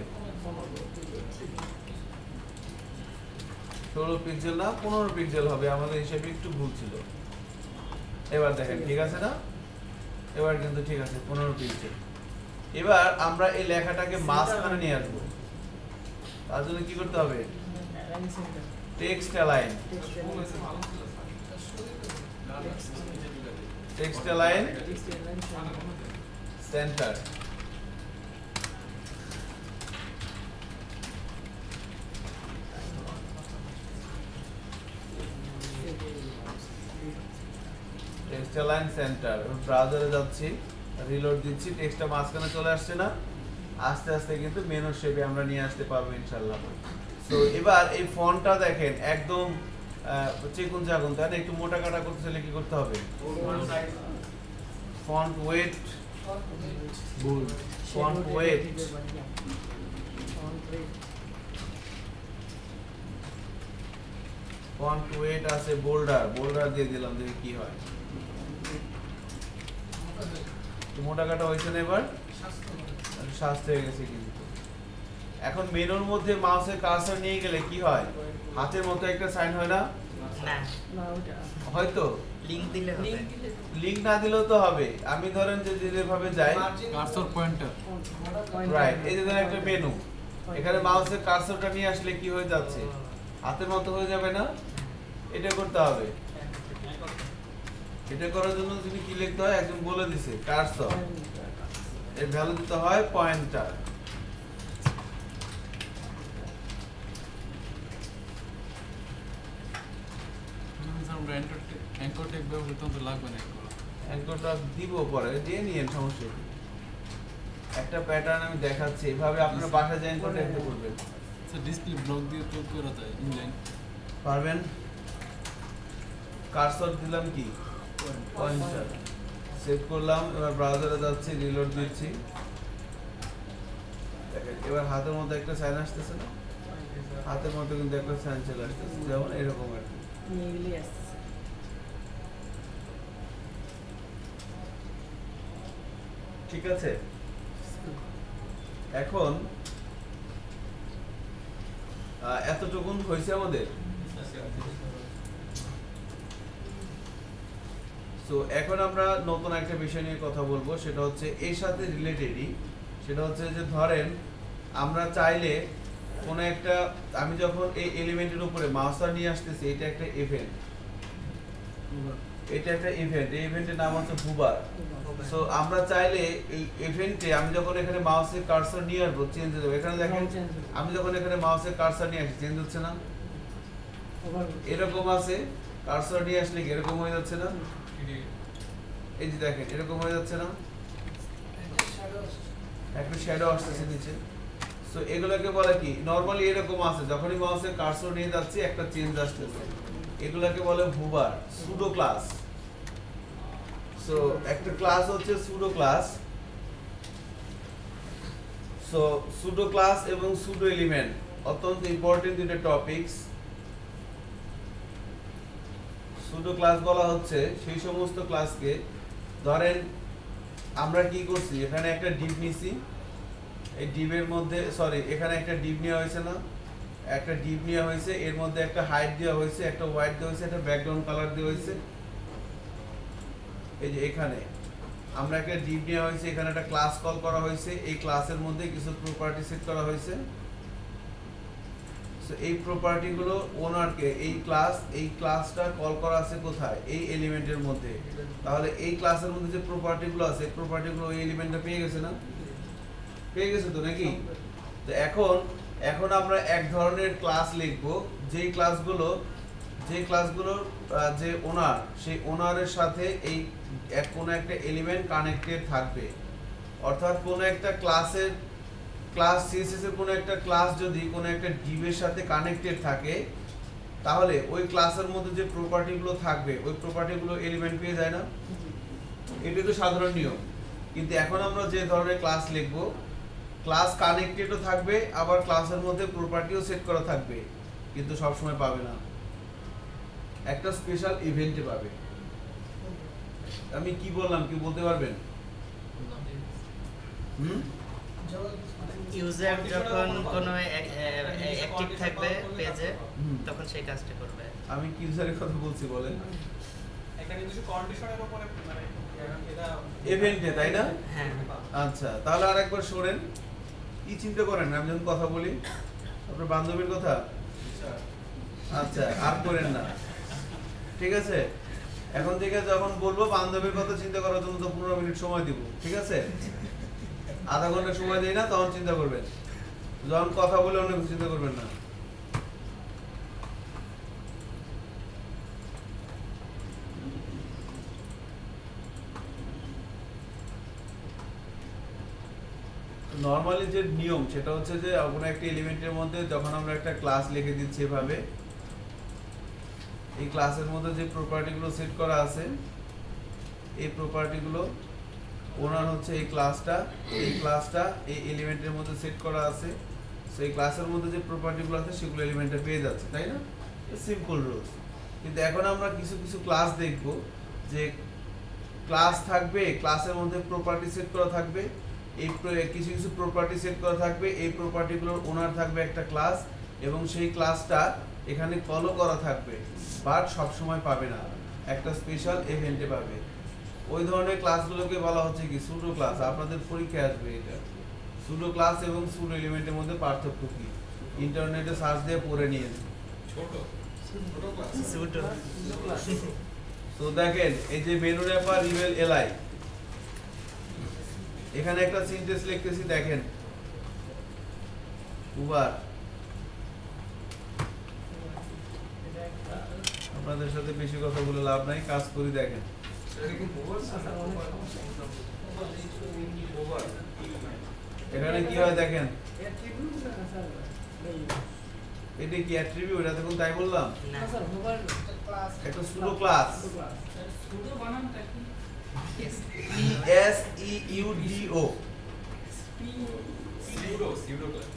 16 পিক্সেল না 15 পিক্সেল হবে, আমাদের হিসাবে একটু ভুল ছিল। এবার দেখেন ঠিক আছে না, এবার কিন্তু ঠিক আছে 15 পিক্সেল। এবার আমরা এই লেখাটাকে মাঝখানে নিয়ে আসবো, তার জন্য কি করতে হবে? Text align, text align centre. Text align centre, ব্রাউজারে যাচ্ছি, রিলোড দিচ্ছি, টেক্সটটা মাঝখানে চলে আসছে না, আস্তে আস্তে কিন্তু মেনু শেপে আমরা নিয়ে আসতে পারবো ইনশাআল্লাহ। তো এবার এই ফন্টটা দেখেন একদম চিকুন চাকুন তাই না, একটু মোটা কাটা করতে চাইলে কি করতে হবে? Font weight bold, font weight font weight আছে বোল্ডার, বোল্ডার দিয়ে দিলাম, দেখি কি হয়। মোটা কাটা হয়েছে না, এবার শাস্তি হয়ে গেছে কিন্তু। এখন মেনুর মধ্যে মাউসের কার্সার নিয়ে গেলে কি হয়? হাতের মতো একটা সাইন হয় না? না হয়তো লিংক দিলে হবে, লিংক না দিলেও তো হবে। আমি ধরেন যে যেভাবে যাই কার্সর পয়েন্টার, রাইট, এই যে ধরেন একটা মেনু, এখানে মাউসের কার্সরটা নিয়ে আসলে কি হয়ে যাচ্ছে? হাতের মতো হয়ে যাবে না? এটা করতে হবে। এটা করার জন্য যদি কি লিখতে হয় একজন বলে দিছে, কার্সর এর ভ্যালু দিতে হয় পয়েন্টার। আমরা অ্যাঙ্কর টেক ব্যবহার করতে লাগবে না, অ্যাঙ্করটা দিব পরে, দিয়ে নিয়ে সমস্যা কি। একটা প্যাটার্ন আমি দেখাচ্ছি, এভাবে আপনারা বাসায় যে অ্যাঙ্কর দেখতে করবেন। ডিসপ্লে ব্লক দিয়ে তো করা যায় ইনলাইন পারবেন? কার্সর দিলাম কি পয়েন্টার, সেভ করলাম, এবার ব্রাউজারে যাচ্ছি, রিলোড দিচ্ছি, দেখেন এবার হাতের মধ্যে একটা সাইন আসতেছে না, হাতের মধ্যে কিন্তু একটা সাইন চলে আসতেছে, যেমন এরকম আর কি। ঠিক আছে, এখন এতটুকুন হয়েছে আমাদের। তো এখন আমরা নতুন একটা বিষয় নিয়ে কথা বলবো, সেটা হচ্ছে এর সাথে রিলেটেডই, সেটা হচ্ছে যে ধরেন আমরা চাইলে কোনো একটা, আমি যখন এই এলিমেন্টের উপরে মাউসটা নিয়ে আসতেছি, এটা একটা ইভেন্ট, এটা একটা ইভেন্ট, এই ইভেন্টের নাম হচ্ছে হুবার। সো আমরা চাইলে এই ইভেন্টে আমি যখন এখানে মাউসের কার্সর নিয়ে আসবো, চেঞ্জ হয়ে যাবে। এখানে দেখেন আমি যখন এখানে মাউসের কার্সর নিয়ে আসি, চেঞ্জ হচ্ছে না, এরকম আছে, কার্সর নিয়ে আসলে কি এরকম হয়ে যাচ্ছে না? এই যে দেখেন এরকম হয়ে যাচ্ছে না, একটা শ্যাডো আসতেছে নিচে। সো এগুলোকে বলে কি, নরমালি এরকম আছে, যখনই মাউসের কার্সর নিয়ে যাচ্ছি একটা চেঞ্জ আসতেছে, এগুলোকে বলে হুবার, সুডো ক্লাস। সো একটা ক্লাস হচ্ছে pseudo class. So pseudo class এবং সুডো এলিমেন্ট অত্যন্ত ইম্পর্টেন্ট দুটো টপিকস। সুডো ক্লাস বলা হচ্ছে সেই সমস্ত ক্লাসকে, ধরেন আমরা কি করছি, এখানে একটা ডিভ নিছি, এই ডিভের মধ্যে এখানে একটা ডিভ নেওয়া হয়েছে না, একটা ডিভ নেওয়া হয়েছে, এর মধ্যে একটা হাইট দেওয়া হয়েছে, একটা হোয়াইট দেওয়া হয়েছে, একটা ব্যাকগ্রাউন্ড কালার দেওয়া হয়েছে। এই যে এখানে আমরা একটা ডিভ নেওয়া হয়েছে, এখানে একটা ক্লাস কল করা হয়েছে, এই ক্লাসের মধ্যে কিছু প্রপার্টি সেট করা হয়েছে। সো এই প্রপার্টি গুলো ওনারকে, এই ক্লাসটা কল করা আছে কোথায়? এই এলিমেন্টের মধ্যে। তাহলে এই ক্লাসের মধ্যে যে প্রপার্টি গুলো আছে, প্রপার্টি গুলো ওই এলিমেন্টটা পেয়ে গেছে না? পেয়ে গেছে তো নাকি? তো এখন আমরা এক ধরনের ক্লাস লিখব, যেই ক্লাসগুলোর যে ওনার, সেই ওনারের সাথে এই কোনো একটা এলিমেন্ট কানেক্টেড থাকবে। অর্থাৎ কোনো একটা ক্লাসের ক্লাস সিএসএস এর কোনো একটা ক্লাস যদি কোনো একটা ডিভের সাথে কানেক্টেড থাকে, তাহলে ওই ক্লাসের মধ্যে যে প্রপার্টিগুলো থাকবে, ওই প্রপার্টিগুলো এলিমেন্ট পেয়ে যায় না? এটাই তো সাধারণ নিয়ম। কিন্তু এখন আমরা যে ধরনের ক্লাস লিখব, ক্লাস কানেক্টেডও থাকবে, আবার ক্লাসের মধ্যে প্রপার্টিও সেট করা থাকবে, কিন্তু সবসময় পাবে না। একটা স্পেশাল ইভেন্টে পাবে। আমি কি বললাম, কি বলতে পারবেন? ইউজার যখন কোনো অ্যাক্টিভ থাকবে পেজে তখন সেই কাজটা করবে। আমি কি ইউজারের কথা বলছি বলেন? একটা নির্দিষ্ট কন্ডিশনের উপরে মানে এটা ইভেন্টে, তাই না? হ্যাঁ। আচ্ছা, তাহলে আরেকবার শোনেন, কি চিন্তা করেন আমি যখন কথা বলি? আপনার বান্ধবীর কথা? আচ্ছা, আর করেন না, ঠিক আছে? এখন থেকে যখন বলবো বান্ধবীর কথা চিন্তা করার জন্য তো 15 মিনিট সময় দিব, ঠিক আছে? আধা ঘন্টা সময় দেই না, তখন চিন্তা করবেন। যখন কথা বলে অন্য কিছু চিন্তা করবেন না। নরমালি যে নিয়ম সেটা হচ্ছে যে কোনো একটা এলিমেন্টের মধ্যে যখন আমরা একটা ক্লাস লিখে দিচ্ছি এভাবে, এই ক্লাসের মধ্যে যে প্রপার্টিগুলো সেট করা আছে, এই প্রপার্টিগুলো ওনার হচ্ছে এই ক্লাসটা এই এলিমেন্টের মধ্যে সেট করা আছে। সেই ক্লাসের মধ্যে যে প্রপার্টিগুলো আছে সেগুলো এলিমেন্টে পেয়ে যাচ্ছে, তাই না? Simple rules. কিন্তু এখন আমরা কিছু কিছু ক্লাস দেখব যে ক্লাস থাকবে, ক্লাসের মধ্যে প্রপার্টি সেট করা থাকবে, এই কিছু কিছু প্রপার্টি সেট করা থাকবে, এই প্রপার্টিগুলোর ওনার থাকবে একটা ক্লাস, এবং সেই ক্লাসটা এখানে কলও করা থাকবে, বাট সব সময় পাবে না, একটা স্পেশাল ইভেন্টে পাবে। ওই ধরনের ক্লাসগুলোকে বলা হচ্ছে কি সুডো ক্লাস। আপনাদের পরীক্ষায় আসবে এটা। সুডো ক্লাস এবং সুডো এলিমেন্টের মধ্যে পার্থক্য কি ইন্টারনেটে সার্চ দিয়ে পড়ে নিয়েন। তো দেখেন, এই যে মেনু র্যাপার রিভেল এলআই, এখানে একটা সিনট্যাক্স লিখতেছি, দেখেন উবার। আপনাদের সাথে বেশি কথা বলে লাভ নাই, কাজ করি। দেখেন এখানে কি হয়, দেখেন এটা কি অ্যাট্রিবিউট? এটা দেখুন, তাই বললাম একটা সুডো ক্লাস, সুডো বানানটা কি? SEUDO। Pseudo class.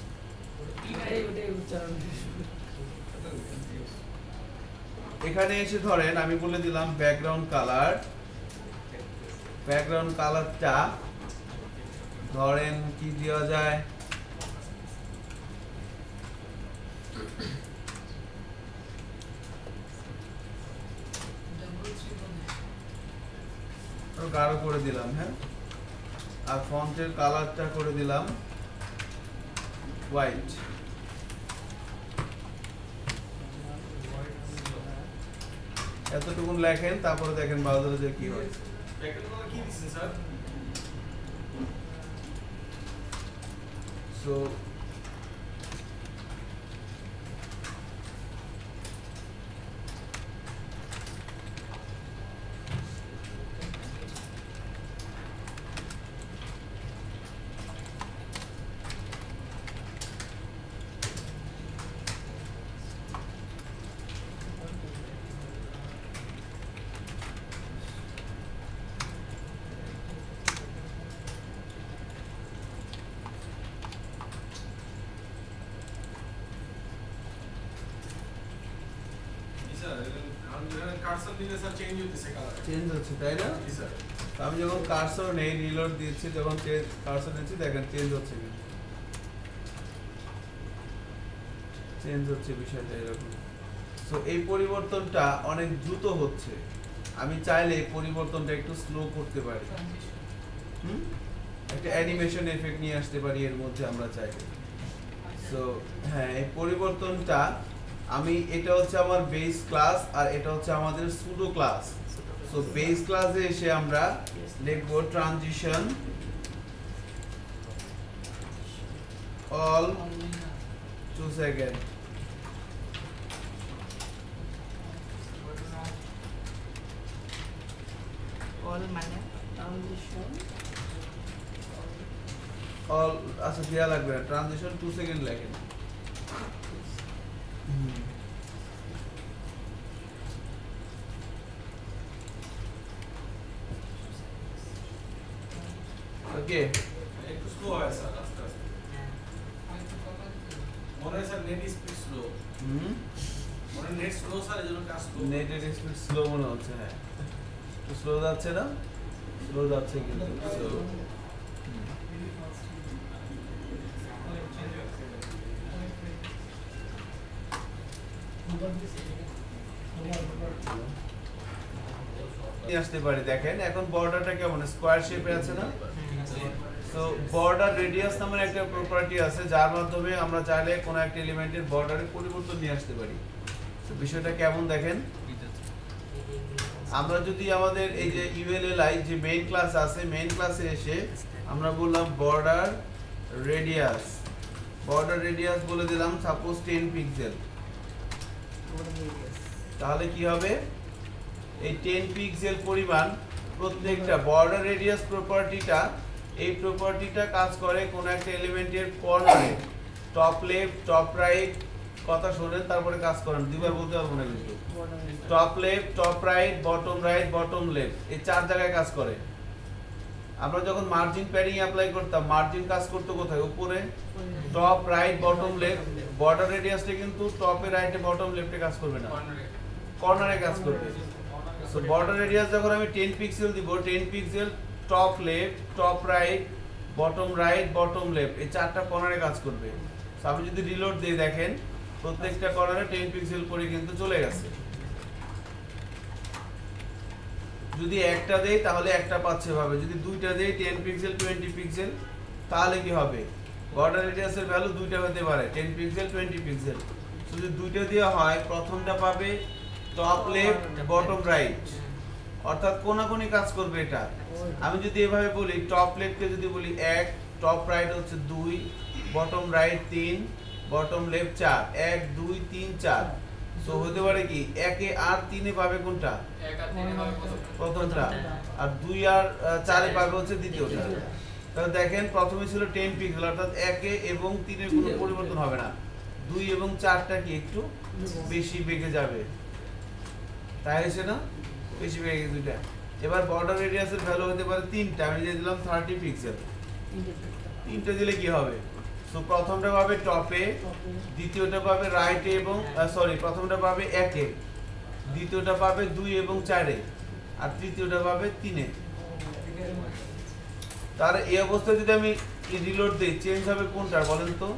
এখানে এসে ধরেন আমি বলে দিলাম ব্যাকগ্রাউন্ড কালারটা ধরেন কি দেওয়া যায়, গাঢ় করে দিলাম, হ্যাঁ, আর ফন্টের কালারটা করে দিলাম হোয়াইট। এতটুকুন লেখেন, তারপরে দেখেন ব্রাউজারে যে কি হয়। কি দিচ্ছেন স্যার? সো চেঞ্জ হচ্ছে কালার। চেঞ্জ হচ্ছে, তাই না? জি স্যার। আমি যখন কার্সর নেই, রিলোড দিচ্ছি, যখন কার্সর নিচ্ছি, দেখেন চেঞ্জ হচ্ছে কিন্তু, চেঞ্জ হচ্ছে বিষয়টা এরকম। সো এই পরিবর্তনটা অনেক দ্রুত হচ্ছে। আমি চাইলে এই পরিবর্তনটা একটু স্লো করতে পারি, একটা অ্যানিমেশন এফেক্ট নিয়ে আসতে পারি এর মধ্যে আমরা চাইলে। সো হ্যাঁ, এই পরিবর্তনটা আমি, এটা হচ্ছে আমার বেস ক্লাস আর এটা হচ্ছে আমাদের সুডো ক্লাস। সো বেস ক্লাসে এসে আমরা লিখব ট্রানজিশন অল 2 সেকেন্ড, অল মানে অল, আচ্ছা দেয়া লাগবে না, ট্রানজিশন 2 সেকেন্ড লেখেন। ওকে, একটু স্লো হয় স্যার, আস্তে আস্তে। মনে হয় স্যার নেট স্পিড স্লো। মানে নেট স্লো স্যার এজন্য কাজ করবে নেটের স্পিড স্লো মনে হচ্ছে, হ্যাঁ স্লো যাচ্ছে না, স্লো যাচ্ছে কিন্তু so, নিয়ে আসতে পারি। দেখেন এখন বর্ডারটা কেমন স্কোয়ার শেপে আছে না, তো বর্ডার রেডিয়াস নামের একটা প্রপার্টি আছে যার মাধ্যমে আমরা চাইলে কোনো একটা এলিমেন্টের বর্ডারে পরিবর্তন নিয়ে আসতে পারি। তো বিষয়টা কেমন দেখেন, আমরা যদি আমাদের এই যে ইউএলএলআই যে মেইন ক্লাস আছে, মেইন ক্লাসে এসে আমরা বললাম বর্ডার রেডিয়াস বলে দিলাম সাপোজ 10 পিক্সেল, তাহলে কি হবে এই 10 পিক্সেল পরিমাণ প্রত্যেকটা বর্ডার রেডিয়াস প্রপার্টিটা, এই প্রপার্টিটা কাজ করে কোন একটা এলিমেন্টের কর্নারে, টপ লেফট টপ রাইট, কথা শুনেন তারপরে কাজ করেন, দুইবার বলতে পারবো না কিন্তু, top left top right bottom left, এই চার জায়গায় কাজ করে। আমরা যখন মার্জিন প্যাডিং অ্যাপ্লাই করতাম, মার্জিন কাজ করতে কোথায়, উপরে top right bottom left, border রেডিয়াসটা কিন্তু টপে রাইটে বটম লেফটে কাজ করবে না, কর্নারে কাজ করবে। সো বর্ডার রেডিয়াস যখন আমি 10 পিক্সেল দিব, 10 pixel top left top right bottom left, এই চারটা কর্নারে কাজ করবে। সো আমি যদি রিলোড দিই দেখেন প্রত্যেকটা কর্নারে 10 পিক্সেল করে কিন্তু চলে গেছে। যদি একটা দেই তাহলে একটা পাচ্ছে ভাবে, যদি দুইটা দেই 10 পিক্সেল 20 পিক্সেল তাহলে কি হবে, বর্ডার রেডিয়াসের ভ্যালু দুইটা হতে পারে 10 পিক্সেল 20 পিক্সেল। যদি দুইটা দেওয়া হয় প্রথমটা পাবে টপ লেফট বটম রাইট, অর্থাৎ কোনাকুনি কাজ করবে এটা। আমি যদি এভাবে বলি টপ লেফটকে যদি বলি 1, টপ রাইট হচ্ছে 2, bottom right 3, bottom left 4, 1 2 3 4, so হতে পারে কি 1 এ আর 3 এ পাবে কোনটা, 1 আর 3 হবে প্রথমটা, আর 2 আর 4 এ পাবে হচ্ছে দ্বিতীয়টা। তাহলে দেখেন প্রথমে ছিল 10 পিক্সেল, অর্থাৎ 1 এ এবং 3 এর কোনো পরিবর্তন হবে না, 2 এবং 4টা কি একটু বেশি বেগে যাবে, তাই হয়েছে না, বেশি বেগে গেছে দুইটা। এবার বর্ডার রেডিয়াসের ভ্যালু হতে পারে 3টা, আমি দিয়ে দিলাম 30 পিক্সেল, 3টা দিলে কি হবে, সো প্রথমটা পাবে টপে, দ্বিতীয়টা পাবে রাইটে এবং প্রথমটা পাবে 1 এ, দ্বিতীয়টা পাবে 2 এবং 4 এ, আর তৃতীয়টা পাবে 3 এ। তার এই অবস্থায় যদি আমি রিলোড দেই চেঞ্জ হবে কোনটা বলেন তো,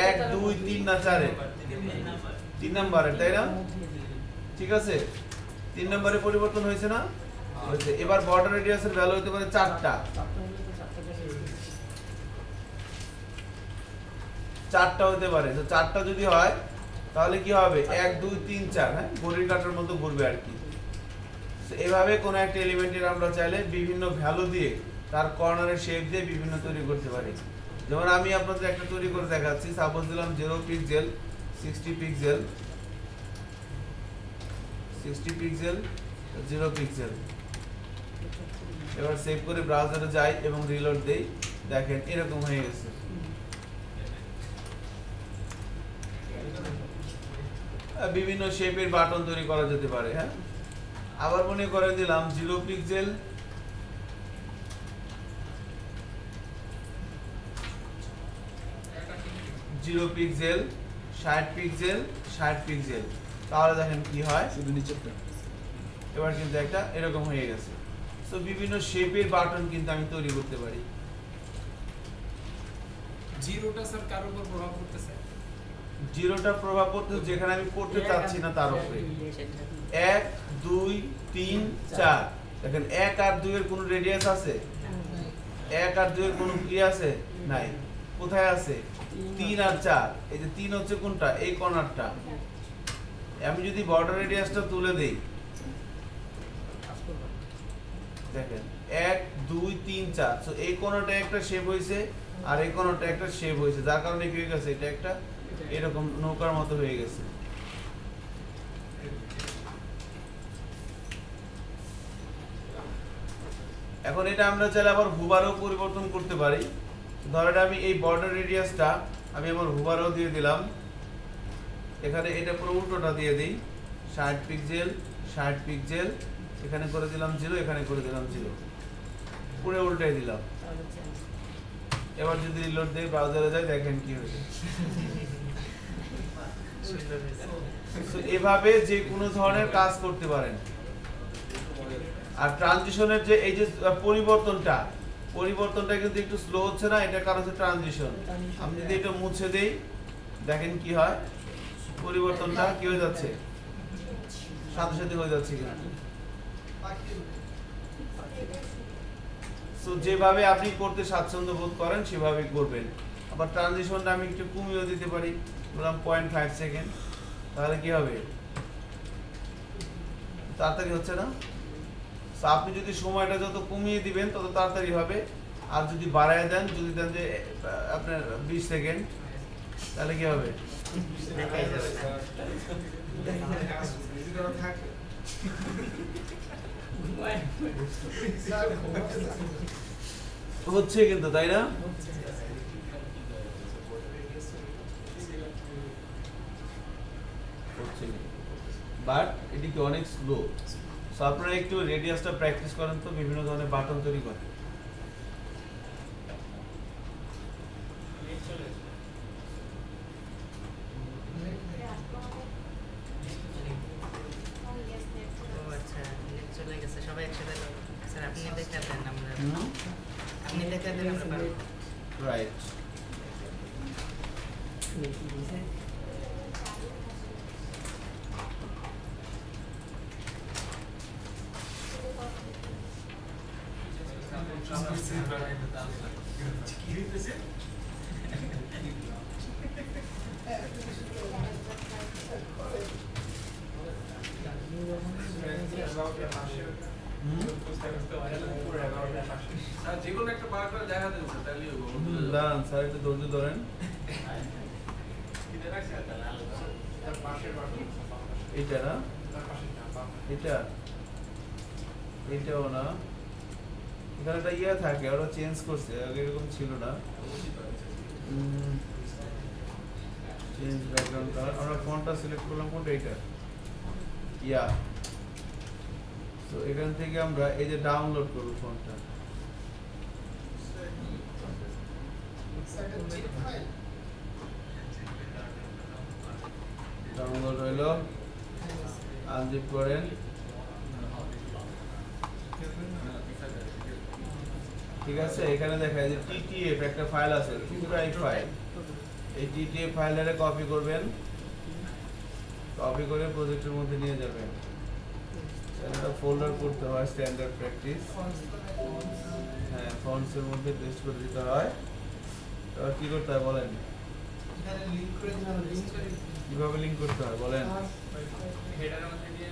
1 2 3 না 4 এ, 3 নম্বরে, তাই না, ঠিক আছে 3 নম্বরে পরিবর্তন হয়েছে না, হয়েছে। এবার বর্ডার রেডিয়াসের ভ্যালু হতে পারে 4টা, 4টা হতে পারে। তো 4টা যদি হয় তাহলে কি হবে 1 2 3 4, হ্যাঁ ঘড়ির কাঁটার মতো ঘুরবে আর কি। এভাবে কোন একটা এলিমেন্টের আমরা চাইলে বিভিন্ন ভ্যালু দিয়ে তার কর্নারের শেপ দিয়ে বিভিন্ন তৈরি করতে পারি। যেমন আমি আপনাদের একটা তৈরি করে দেখাচ্ছি, সাপোজ দিলাম 0 পিক্সেল 60 পিক্সেল 0 পিক্সেল। এবার সেভ করে ব্রাউজারে যাই এবং রিলোড দেই, দেখেন এরকম হয়ে গেছে। বিভিন্ন শেপের বাটন তৈরি করা যেতে পারে, হ্যাঁ আবার মনে করে দিলাম 0 পিক্সেল 60 পিক্সেল 60 পিক্সেল, তাহলে দেখেন কি হয়, শুধু নিচেরটা এবার কিন্তু একটা এরকম হয়ে গেছে। সো বিভিন্ন শেপের বাটন কিন্তু আমি তৈরি করতে পারি। জিরোটা স্যার কার উপর প্রভাব পড়তেছে? জিরোটা প্রভাব পড়তে যেখানে আমি করতে চাচ্ছি না তার উপরে। 1 2 3 4, দেখেন 1 আর 2 এর কোনো রেডিয়াস আছে, 1 আর 2 এর কোনো কি আছে, নাই। কোথায় আছে 3 আর 4, এই যে 3 হচ্ছে কোনটা, এই কর্নারটা। আমি যদি বর্ডার রেডিয়াসটা তুলে দেই দেখেন 1 2 3 4, সো এই কোণটা একটা শেপ হইছে আর এই কোণটা একটা শেপ হইছে, যার কারণে কি হয়ে গেছে, এটা একটা এরকম নৌকার মতো হয়ে গেছে। এখন এটা আমরা চাইলে আবার হুবারও পরিবর্তন করতে পারি। ধরেন আমি এই বর্ডার রেডিয়াসটা আমি আমার হুবারও দিয়ে দিলাম, এখানে এটা পুরো উল্টোটা দিয়ে দিই, 60 পিক্সেল 60 পিক্সেল, এখানে করে দিলাম 0, এখানে করে দিলাম 0, পুরো উল্টাই দিলাম। এবার যদি রিলোড দেই ব্রাউজারে যাই দেখেন কি হয়েছে, সুন্দর হয়েছে। So, এভাবে যে কোনো ধরনের কাজ করতে পারেন। আর ট্রানজিশনের যে এই যে পরিবর্তনটা কিন্তু একটু স্লো হচ্ছে না, এটা কারণ হচ্ছে ট্রানজিশন। আমি যদি এটা মুছে দেই, দেখেন কি হয়, পরিবর্তনটা কি হয়ে যাচ্ছে, সাথে সাথে হয়ে যাচ্ছে কিন্তু। সো যেভাবে আপনি করতে স্বাচ্ছন্দ্য বোধ করেন সেভাবে করবেন। আবার ট্রানজিশনটা আমি একটু কমিয়ে দিতে পারি, বললাম 0.5 সেকেন্ড, তাহলে কি হবে, তাড়াতাড়ি হচ্ছে না? সো আপনি যদি সময়টা যত কমিয়ে দিবেন তত তাড়াতাড়ি হবে, আর যদি বাড়ায় দেন, যদি দেন যে আপনার 20 সেকেন্ড, তাহলে কি হবে, দেখাই যাবে না। হচ্ছে কিন্তু, তাই না? বাট এটি কি অনেক স্লো। সো আপনারা একটু রেডিয়াসটা প্র্যাকটিস করেন তো, বিভিন্ন ধরনের বাটন তৈরি করেন। ও আচ্ছা, নেট চলে গেছে, সবাই একসাথে করো। স্যার আপনি দেখাবেন, আমরা আপনি দেখাবেন, আমরা পারবো। রাইট। স্যার যে কোনো একটা বার করে দেখা দেন স্যার, তাহলেই হবে। দাঁড়ান স্যার, একটু ধৈর্য ধরেন। এটা না, এটা এটাও না, এখানে একটা ইয়ে থাকে, ওরা চেঞ্জ করছে, আগে এরকম ছিল না। চেঞ্জ ব্যাকগ্রাউন্ড কালার, আমরা ফন্টটা সিলেক্ট করলাম, কোনটা, এটা, ইয়া। তো এখান থেকে আমরা এই যে ডাউনলোড করব ফন্টটা, ডাউনলোড হইলো, আনজিপ করেন, ঠিক আছে। এখানে দেখা যায় যে টিটিএফ একটা ফাইল আছে, 2 টাইপ ফাইল। এই টিটিএফ ফাইলটারে কপি করবেন, কপি করে প্রজেক্টের মধ্যে নিয়ে যাবেন। এটা ফোল্ডার করতে হয়, স্ট্যান্ডার্ড প্র্যাকটিস। হ্যাঁ, ফন্টসের মধ্যে পেস্ট করে দিতে হয়। এবার কি করতে হয় বলেন, কিভাবে লিংক করতে হয় বলেন। হেডারের মধ্যে দিয়ে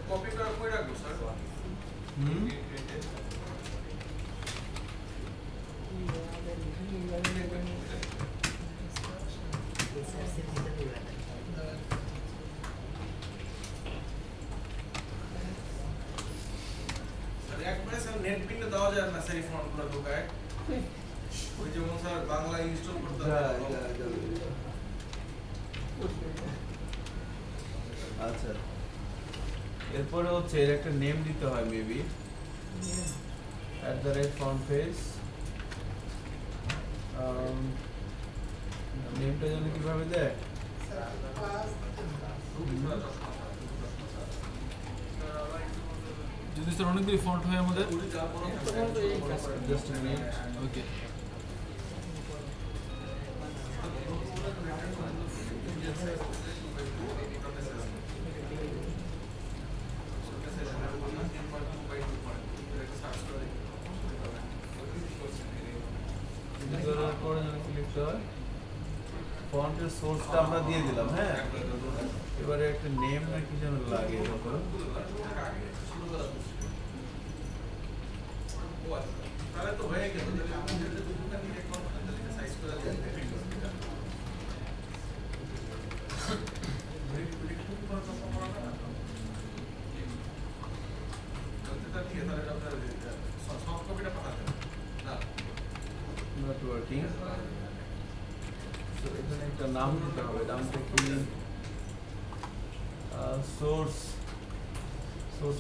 কপি করে কই রাখবো স্যার? একবারে স্যার নেট পিনটা দেওয়া যায় না স্যার, এই ফন্টগুলো ঢোকায়। ওই যেমন স্যার বাংলা ইনস্টল করতে হবে। আচ্ছা, এরপরে হচ্ছে এর একটা নেম দিতে হয়, মেবি @fontface। নেমটা যেন কিভাবে দেয়, যদি স্যার অনেকগুলি ফন্ট হয় আমাদের, জাস্ট a minute। ওকে। ফন্টের সোর্সটা আমরা দিয়ে দিলাম, হ্যাঁ। এবারে একটা নেম না কি যেন লাগে, তাহলে তো হয়ে গেল। তাহলে আপনি যদি দুটো নিয়ে সাইজ করে দেন। ওয়ার্কিং। তো এখানে একটা নাম দিতে হবে, নামটা কি? সোর্স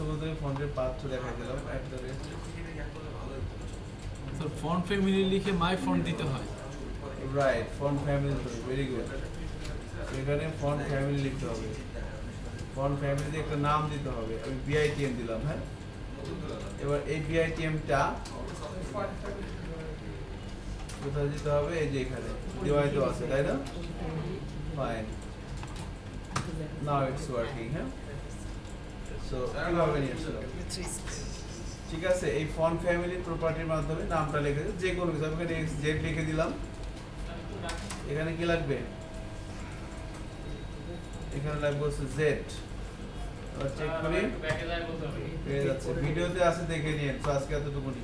বলতে ফন্টের পাথ দেখাই দিলাম তো ফন্ট ফ্যামিলি লিখে মাই ফন্ট দিতে হয়। Right, font family, very good. এখানে ফন্ট ফ্যামিলি লিখতে হবে, ফন্ট ফ্যামিলিতে একটা নাম দিতে হবে। আমি বিআইটিএম দিলাম। হ্যাঁ, এবার এই বিআইটিএমটা কোথায় দিতে হবে? এই যে এখানে দেওয়াই তো আছে, তাই না? Fine, now it's working. হ্যাঁ, সো কিভাবে নিয়ে আসলো? ঠিক আছে, এই ফন্ট ফ্যামিলি প্রপার্টির মাধ্যমে নামটা লিখে যে কোনো কিছু, আমি এখানে জেড লিখে দিলাম। এখানে কি লাগবে? এখানে লাগবে হচ্ছে জেড। চেক করি, পেয়ে যাচ্ছে। ভিডিওতে আছে, দেখে নিন। তো আজকে এতটুকুনি।